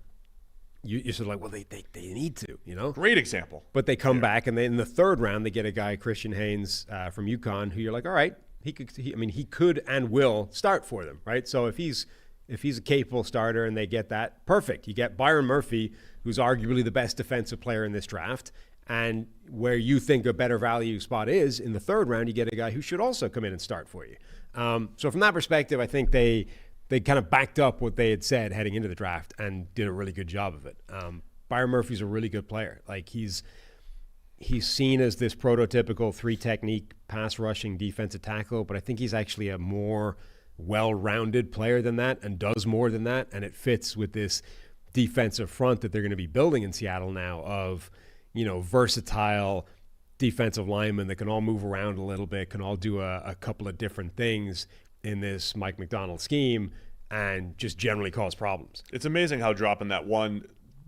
you're sort of like, well, they need to, Great example. But they come back, and then in the 3rd round, they get a guy, Christian Haynes from UConn, who you're like, all right, he could and will start for them, right? So if he's a capable starter and they get that, perfect. You get Byron Murphy, who's arguably the best defensive player in this draft, and where you think a better value spot is in the 3rd round, you get a guy who should also come in and start for you. So from that perspective, I think they kind of backed up what they had said heading into the draft and did a really good job of it. Byron Murphy's a really good player. Like he's seen as this prototypical 3-technique pass rushing defensive tackle, but I think he's actually a more well-rounded player than that and does more than that. And it fits with this defensive front that they're going to be building in Seattle now of, versatile defensive linemen that can all move around a little bit, can all do a couple of different things in this Mike McDonald scheme and just generally cause problems. It's amazing how dropping that one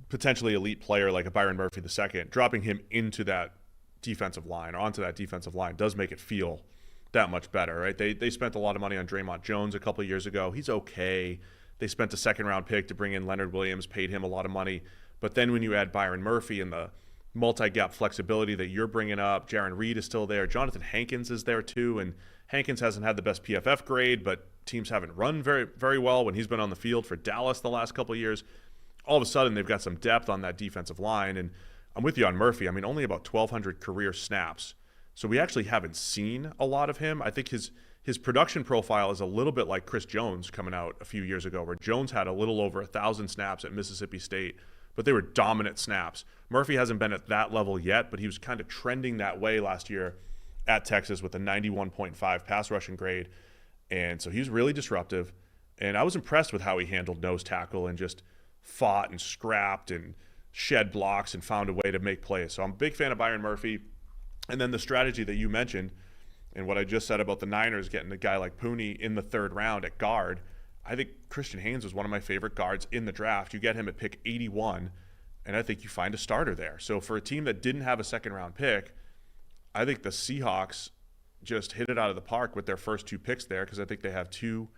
potentially elite player like a Byron Murphy II, dropping him into that defensive line or onto that defensive line does make it feel that much better, right? They spent a lot of money on Draymond Jones a couple of years ago. He's okay. They spent a 2nd-round pick to bring in Leonard Williams, paid him a lot of money. But then when you add Byron Murphy and the multi-gap flexibility that you're bringing up, Jaron Reed is still there. Jonathan Hankins is there too, and Hankins hasn't had the best PFF grade, but teams haven't run very, very well when he's been on the field for Dallas the last couple of years. All of a sudden, they've got some depth on that defensive line, and I'm with you on Murphy. I mean, only about 1,200 career snaps, so we actually haven't seen a lot of him. I think his production profile is a little bit like Chris Jones coming out a few years ago, where Jones had a little over 1,000 snaps at Mississippi State, but they were dominant snaps. Murphy hasn't been at that level yet, but he was kind of trending that way last year at Texas with a 91.5 pass rushing grade. And so he's really disruptive. And I was impressed with how he handled nose tackle and just fought and scrapped and shed blocks and found a way to make plays. So I'm a big fan of Byron Murphy. And then the strategy that you mentioned and what I just said about the Niners getting a guy like Pooney in the 3rd round at guard, I think Christian Haynes was one of my favorite guards in the draft. You get him at pick 81, and I think you find a starter there. So for a team that didn't have a 2nd-round pick, I think the Seahawks just hit it out of the park with their first 2 picks there because I think they have 2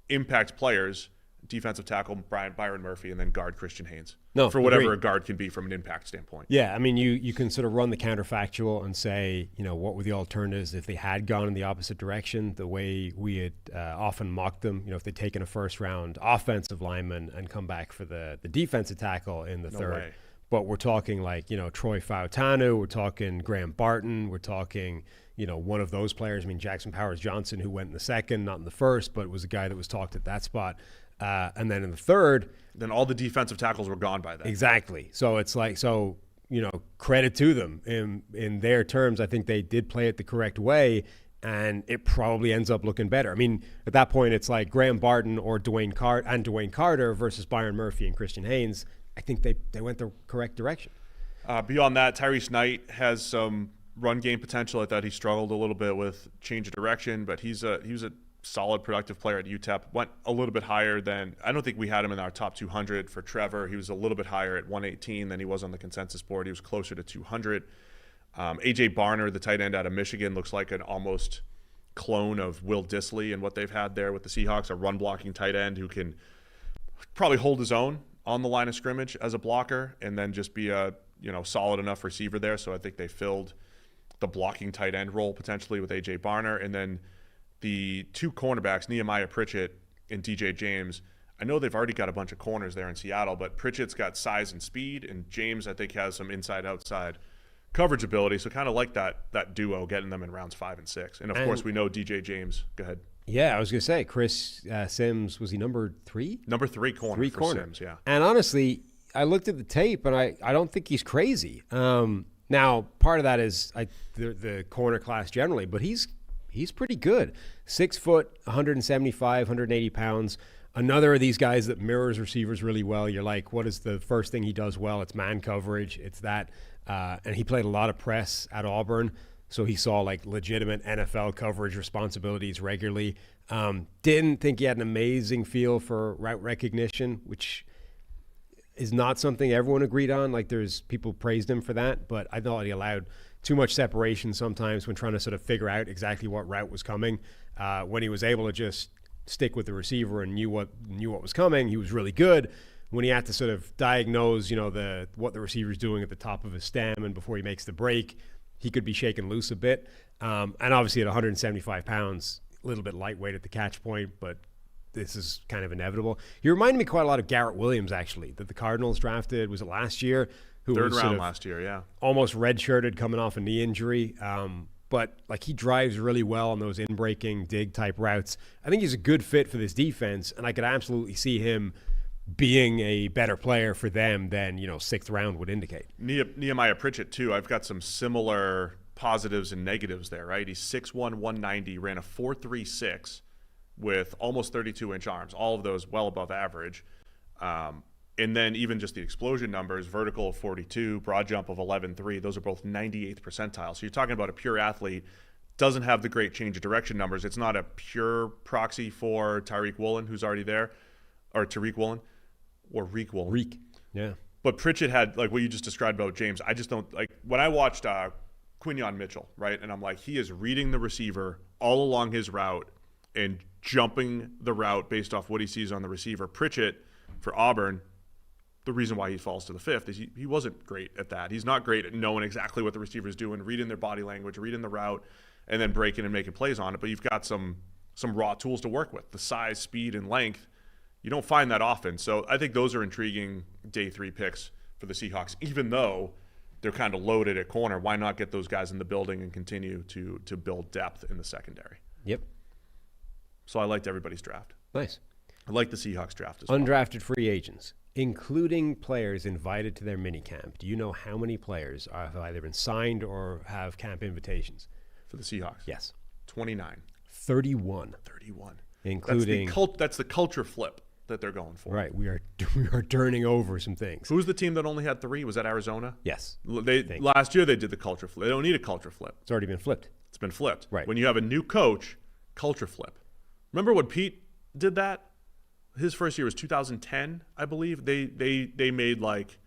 impact players, defensive tackle Byron Murphy and then guard Christian Haynes. For whatever a guard can be from an impact standpoint. Yeah, I mean, you can sort of run the counterfactual and say, what were the alternatives if they had gone in the opposite direction, the way we had often mocked them, if they'd taken a 1st-round offensive lineman and come back for the defensive tackle in the 3rd. Way. But we're talking like, Troy Fautanu, we're talking Graham Barton, we're talking, one of those players. I mean, Jackson Powers-Johnson, who went in the 2nd, not in the 1st, but was a guy that was talked at that spot. And then in the 3rd, then all the defensive tackles were gone by then. Exactly. So it's like, credit to them in their terms. I think they did play it the correct way, and it probably ends up looking better. I mean, at that point, it's like Graham Barton or Dwayne Carter versus Byron Murphy and Christian Haynes. I think they went the correct direction. Beyond that, Tyrese Knight has some run game potential. I thought he struggled a little bit with change of direction, but he was a solid, productive player at UTEP. Went a little bit higher than – I don't think we had him in our top 200 for Trevor. He was a little bit higher at 118 than he was on the consensus board. He was closer to 200. A.J. Barner, the tight end out of Michigan, looks like an almost clone of Will Dissly and what they've had there with the Seahawks, a run-blocking tight end who can probably hold his own on the line of scrimmage as a blocker and then just be a solid enough receiver there. So I think they filled the blocking tight end role potentially with A.J. Barner. And then the two cornerbacks, Nehemiah Pritchett and DJ James, I know they've already got a bunch of corners there in Seattle, but Pritchett's got size and speed, and James, I think, has some inside-outside coverage ability. So kind of like that duo, getting them in rounds 5 and 6. And, of course, we know DJ James. Go ahead. Yeah, I was going to say, Chris Sims, was he number 3? Number 3 corner for Sims, yeah. And honestly, I looked at the tape, and I don't think he's crazy. Now, part of that is the corner class generally, but he's pretty good. 6 foot, 175, 180 pounds. Another of these guys that mirrors receivers really well. You're like, what is the first thing he does well? It's man coverage. It's that. And he played a lot of press at Auburn, so he saw like legitimate NFL coverage responsibilities regularly. Didn't think he had an amazing feel for route recognition, which is not something everyone agreed on. Like, there's people praised him for that, but I thought he allowed too much separation sometimes when trying to sort of figure out exactly what route was coming. When he was able to just stick with the receiver and knew what was coming, he was really good. When he had to sort of diagnose, what the receiver's doing at the top of his stem and before he makes the break, he could be shaken loose a bit. And obviously at 175 pounds, a little bit lightweight at the catch point, but this is kind of inevitable. He reminded me quite a lot of Garrett Williams, actually, that the Cardinals drafted, was it last year? Who Third was round last year, yeah. Almost redshirted coming off a knee injury. But like, he drives really well on those in-breaking dig type routes. I think he's a good fit for this defense, and I could absolutely see him being a better player for them than 6th round would indicate. Nehemiah Pritchett too. I've got some similar positives and negatives there. Right, he's 6'1", 190, ran a 4.36 with almost 32-inch arms. All of those well above average. And then even just the explosion numbers, vertical of 42, broad jump of 11.3, those are both 98th percentile. So you're talking about a pure athlete, doesn't have the great change of direction numbers. It's not a pure proxy for Tyreek Woolen, who's already there, or Tariq Woolen, or Reek Woolen. Reek, yeah. But Pritchett had, like what you just described about James, I just don't, like, when I watched Quinyon Mitchell, right, and I'm like, he is reading the receiver all along his route and jumping the route based off what he sees on the receiver. Pritchett, for Auburn, the reason why he falls to the 5th is he wasn't great at that. He's not great at knowing exactly what the receiver's doing, reading their body language, reading the route, and then breaking and making plays on it. But you've got some raw tools to work with. The size, speed, and length, you don't find that often. So I think those are intriguing day 3 picks for the Seahawks. Even though they're kind of loaded at corner, why not get those guys in the building and continue to build depth in the secondary? Yep. So I liked everybody's draft. Nice. I like the Seahawks draft as well. Undrafted free agents, including players invited to their minicamp. Do you know how many players have either been signed or have camp invitations? For the Seahawks? Yes. 29. 31. 31. Including... That's the culture flip that they're going for. Right. We are turning over some things. Who's the team that only had 3? Was that Arizona? Yes. Last year they did the culture flip. They don't need a culture flip. It's already been flipped. It's been flipped. Right. When you have a new coach, culture flip. Remember when Pete did that? His first year was 2010, I believe. They made, like,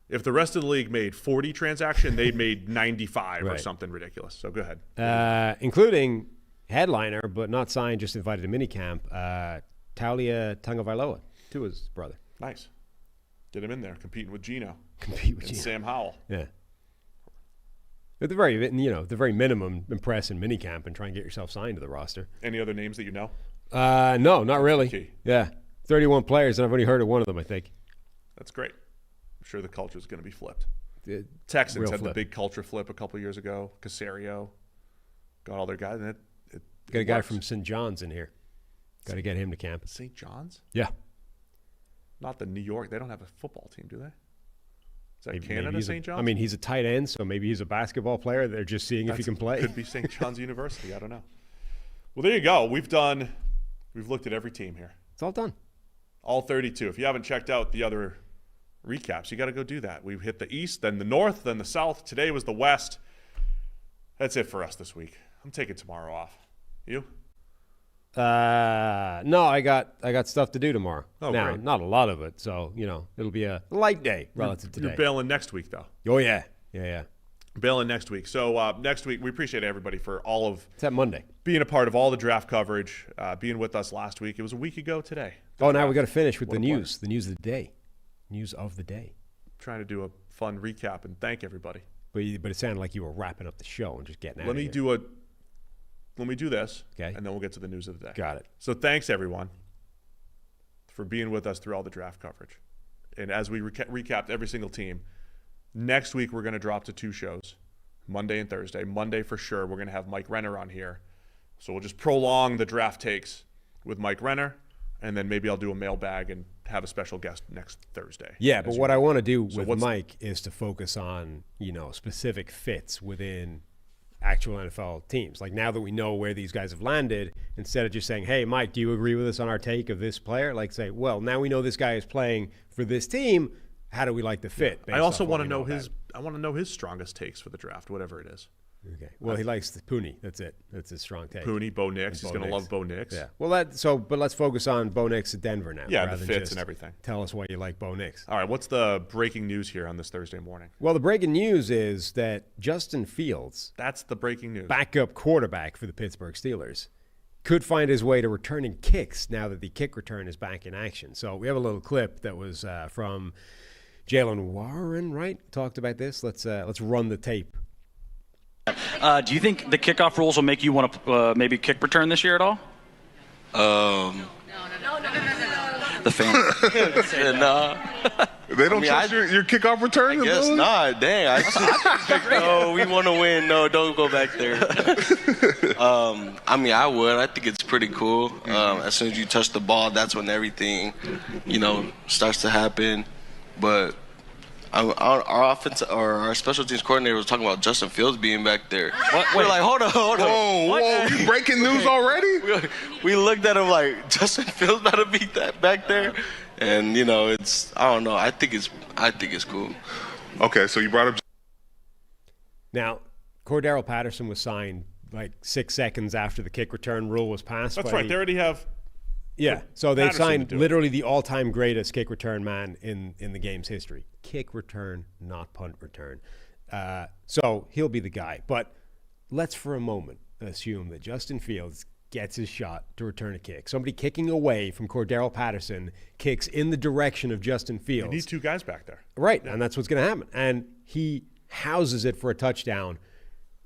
if the rest of the league made 40 transactions, they made 95 or something ridiculous. So go ahead. Including headliner, but not signed, just invited to minicamp, Talia Tagovailoa, Tua's brother. Nice. Get him in there, competing with Gino. And Sam Howell. Yeah. At the very minimum, impress in minicamp and try and get yourself signed to the roster. Any other names that you know? No, not really. Key. Yeah. 31 players, and I've only heard of one of them, I think. That's great. I'm sure the culture is going to be flipped. The Texans had the big culture flip a couple years ago. Casario got all their guys. And it got a guy from St. John's in here. Got to get him to camp. St. John's? Yeah. Not the New York. They don't have a football team, do they? Is that Canada, St. John's? I mean, he's a tight end, so maybe he's a basketball player. They're just seeing if he can play. Could be St. John's University. I don't know. Well, there you go. We've looked at every team here. It's all done. All 32. If you haven't checked out the other recaps, you got to go do that. We've hit the East, then the North, then the South. Today was the West. That's it for us this week. I'm taking tomorrow off. You? No, I got stuff to do tomorrow. Oh, now, great. not a lot of it, so it'll be a light day relative to today. You're bailing next week, though. Oh yeah. Bail in next week. So next week, we appreciate everybody for all of It's that Monday. being a part of all the draft coverage, being with us last week. It was a week ago today. Oh, now we got to finish with What the a news. The news of the day. News of the day. Trying to do a fun recap and thank everybody. But it sounded like you were wrapping up the show and just getting out Let of me here. do this, Okay. and then we'll get to the news of the day. Got it. So thanks, everyone, for being with us through all the draft coverage. And as we recapped every single team, next week we're going to drop to 2 shows, Monday and Thursday. Monday for sure, we're going to have Mike Renner on here. So we'll just prolong the draft takes with Mike Renner, and then maybe I'll do a mailbag and have a special guest next Thursday. Yeah, but what I want to do with what's- Mike is to focus on, specific fits within actual NFL teams. Like now that we know where these guys have landed, instead of just saying, hey, Mike, do you agree with us on our take of this player? Like say, well, now we know this guy is playing for this team. How do we like the fit? I also want to know his strongest takes for the draft, whatever it is. Okay. Well, he likes the Pooney. That's it. That's his strong take. Pooney, Bo Nix. He's Bo going to Nix. love Bo Nix. Yeah. Well, but let's focus on Bo Nix at Denver now. Yeah, rather the than fits just and everything. Tell us why you like Bo Nix. All right, what's the breaking news here on this Thursday morning? Well, the breaking news is that Justin Fields, That's the breaking news. backup quarterback for the Pittsburgh Steelers, could find his way to returning kicks now that the kick return is back in action. So we have a little clip that was from Jalen Warren, right? Talked about this. Let's run the tape. Do you think the kickoff rules will make you want to maybe kick return this year at all? The fans. Nah. They don't trust your kickoff return? I guess not. Dang. No, we want to win. No, don't go back there. I would. I think it's pretty cool. As soon as you touch the ball, that's when everything, starts to happen. But our offense or our special teams coordinator was talking about Justin Fields being back there. We're like, hold on. Whoa, you breaking news already? We looked at him like, Justin Fields better be that back there. And, it's, I don't know. I think it's cool. Okay, so you brought up. Now, Cordero Patterson was signed like 6 seconds after the kick return rule was passed. That's right. They already have. Yeah, so they Patterson signed to do it. literally the all-time greatest kick return man in the game's history. Kick return, not punt return. So he'll be the guy. But let's for a moment assume that Justin Fields gets his shot to return a kick. Somebody kicking away from Cordero Patterson kicks in the direction of Justin Fields. You need 2 guys back there. Right, and that's what's going to happen. And he houses it for a touchdown.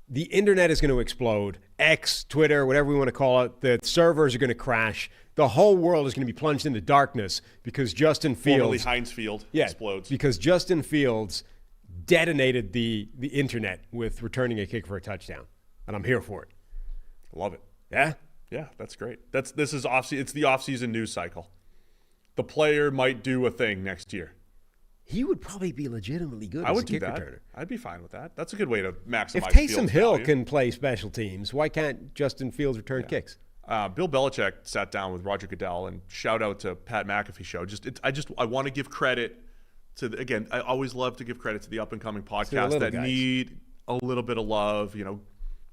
The internet is going to explode. X, Twitter, whatever we want to call it. The servers are going to crash. The whole world is going to be plunged into darkness because Justin Formerly Fields Heinz Field explodes. because Justin Fields detonated the internet with returning a kick for a touchdown. And I'm here for it. Love it. Yeah? Yeah, that's great. This is it's the off-season news cycle. The player might do a thing next year. He would probably be legitimately good I as would a do kick that. returner. I'd be fine with that. That's a good way to maximize. If Taysom Fields' Hill value. can play special teams, why can't Justin Fields return kicks? Bill Belichick sat down with Roger Goodell and shout out to Pat McAfee show. I want to give credit to I always love to give credit to the up and coming podcasts that guys. need a little bit of love. If you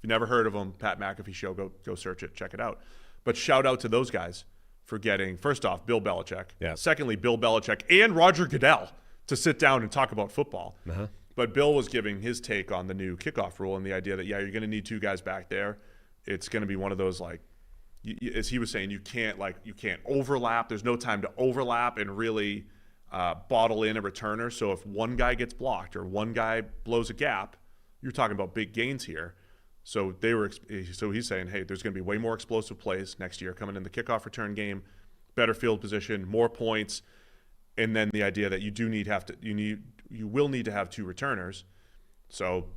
never heard of them, Pat McAfee show, go search it, check it out. But shout out to those guys for getting, first off, Bill Belichick. Yeah. Secondly, Bill Belichick and Roger Goodell to sit down and talk about football. Uh-huh. But Bill was giving his take on the new kickoff rule and the idea that, you're going to need 2 guys back there. It's going to be one of those, as he was saying, you can't overlap. There's no time to overlap and really bottle in a returner. So if one guy gets blocked or one guy blows a gap, you're talking about big gains here. So he's saying, hey, there's going to be way more explosive plays next year coming in the kickoff return game, better field position, more points, and then the idea that you will need to have 2 returners. So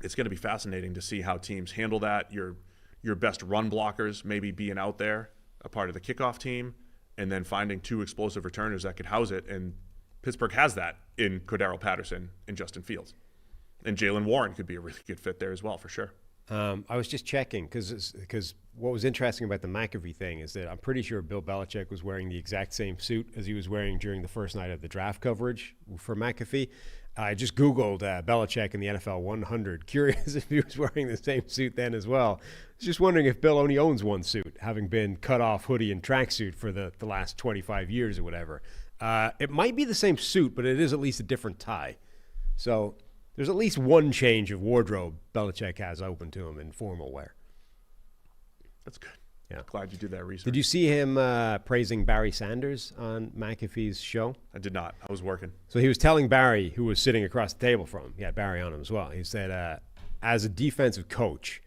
it's going to be fascinating to see how teams handle that. Your best run blockers maybe being out there, a part of the kickoff team, and then finding 2 explosive returners that could house it. And Pittsburgh has that in Cordero Patterson and Justin Fields. And Jalen Warren could be a really good fit there as well, for sure. I was just checking because what was interesting about the McAfee thing is that I'm pretty sure Bill Belichick was wearing the exact same suit as he was wearing during the first night of the draft coverage for McAfee. I just Googled Belichick in the NFL 100. Curious if he was wearing the same suit then as well. I was just wondering if Bill only owns one suit, having been cut off hoodie and tracksuit for the last 25 years or whatever. It might be the same suit, but it is at least a different tie. So there's at least one change of wardrobe Belichick has open to him in formal wear. That's good. Yeah. Glad you did that research. Did you see him praising Barry Sanders on McAfee's show? I did not. I was working. So he was telling Barry, who was sitting across the table from him, he had Barry on him as well. He said, as a defensive coach,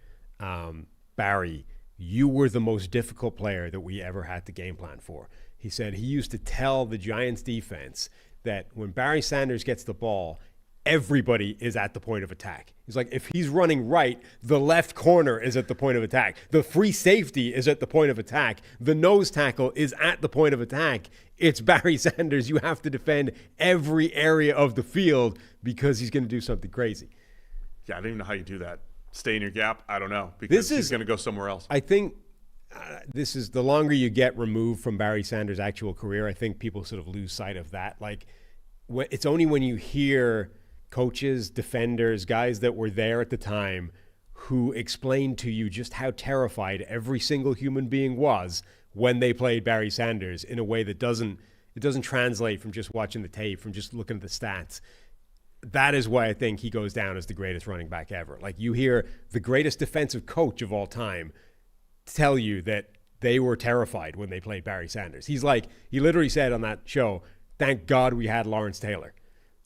Barry, you were the most difficult player that we ever had to game plan for. He said he used to tell the Giants defense that when Barry Sanders gets the ball, everybody is at the point of attack. He's like, if he's running right, the left corner is at the point of attack. The free safety is at the point of attack. The nose tackle is at the point of attack. It's Barry Sanders. You have to defend every area of the field because he's going to do something crazy. Yeah, I don't even know how you do that. Stay in your gap? I don't know, because he's going to go somewhere else. I think this is the longer you get removed from Barry Sanders' actual career, I think people sort of lose sight of that. Like, it's only when you hear coaches, defenders, guys that were there at the time who explained to you just how terrified every single human being was when they played Barry Sanders in a way that doesn't translate from just watching the tape, from just looking at the stats. That is why I think he goes down as the greatest running back ever. Like, you hear the greatest defensive coach of all time tell you that they were terrified when they played Barry Sanders. He literally said on that show, thank God we had Lawrence Taylor.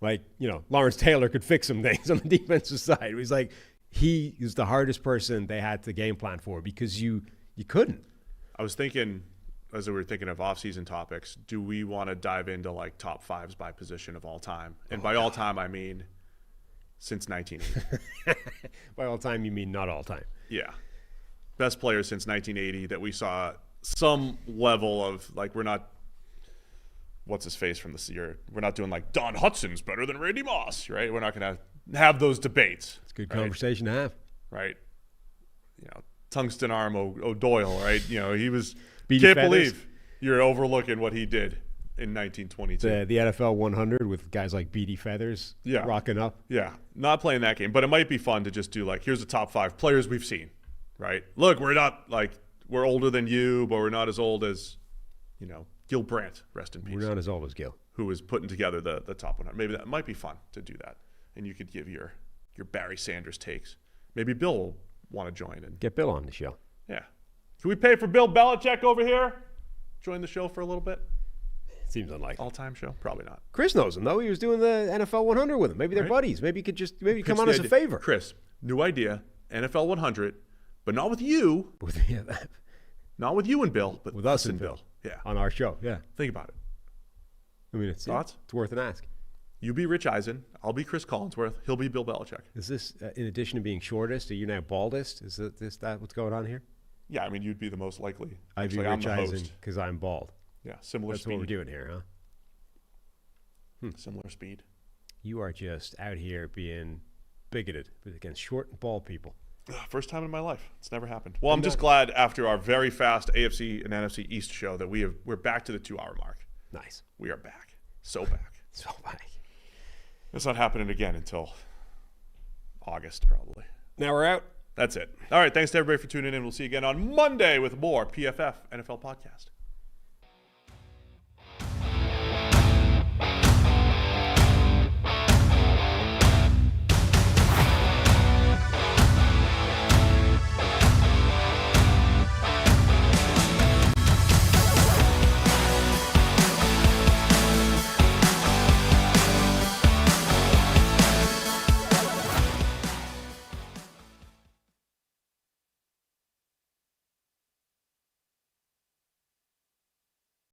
Like, Lawrence Taylor could fix some things on the defensive side. It was like, he is the hardest person they had to game plan for because you couldn't. I was thinking, as we were thinking of off-season topics, do we want to dive into like top fives by position of all time? And by all time, I mean since 1980. By all time, you mean not all time. Yeah. Best players since 1980 that we saw some level of, like, we're not, what's his face from this year? We're not doing like Don Hudson's better than Randy Moss, right? We're not going to have those debates. It's a good conversation to have. Right. Tungsten arm O'Doyle, right? He was, Beady can't feathers. believe you're overlooking what he did in 1922. The NFL 100 with guys like Beady Feathers rocking up. Yeah, not playing that game, but it might be fun to just do like, here's the top 5 players we've seen, right? Look, we're not like, we're older than you, but we're not as old as, Gil Brandt, rest in peace. We're not as old as Gil. Who was putting together the top 100. Maybe that might be fun to do that. And you could give your Barry Sanders takes. Maybe Bill will want to join and get Bill on the show. Yeah. Can we pay for Bill Belichick over here? Join the show for a little bit? Seems unlikely. All-time show? Probably not. Chris knows him, though. He was doing the NFL 100 with him. Maybe they're buddies. Maybe he could just come on as a favor. Chris, new idea, NFL 100, but not with you. Not with you and Bill, but with us and Bill. Yeah. On our show, yeah. Think about it. I mean, it's worth an ask. You be Rich Eisen. I'll be Chris Collinsworth. He'll be Bill Belichick. Is this, in addition to being shortest, are you now baldest? Is that what's going on here? Yeah, I mean, you'd be the most likely. I'd be Rich Eisen because I'm bald. Yeah, similar That's speed. what we're doing here, huh? Similar speed. You are just out here being bigoted against short and bald people. First time in my life. It's never happened. Well, I'm just glad after our very fast AFC and NFC East show that we're back to the 2-hour mark. Nice. We are back. So back. So back. It's not happening again until August, probably. Now we're out. That's it. All right. Thanks to everybody for tuning in. We'll see you again on Monday with more PFF NFL Podcast.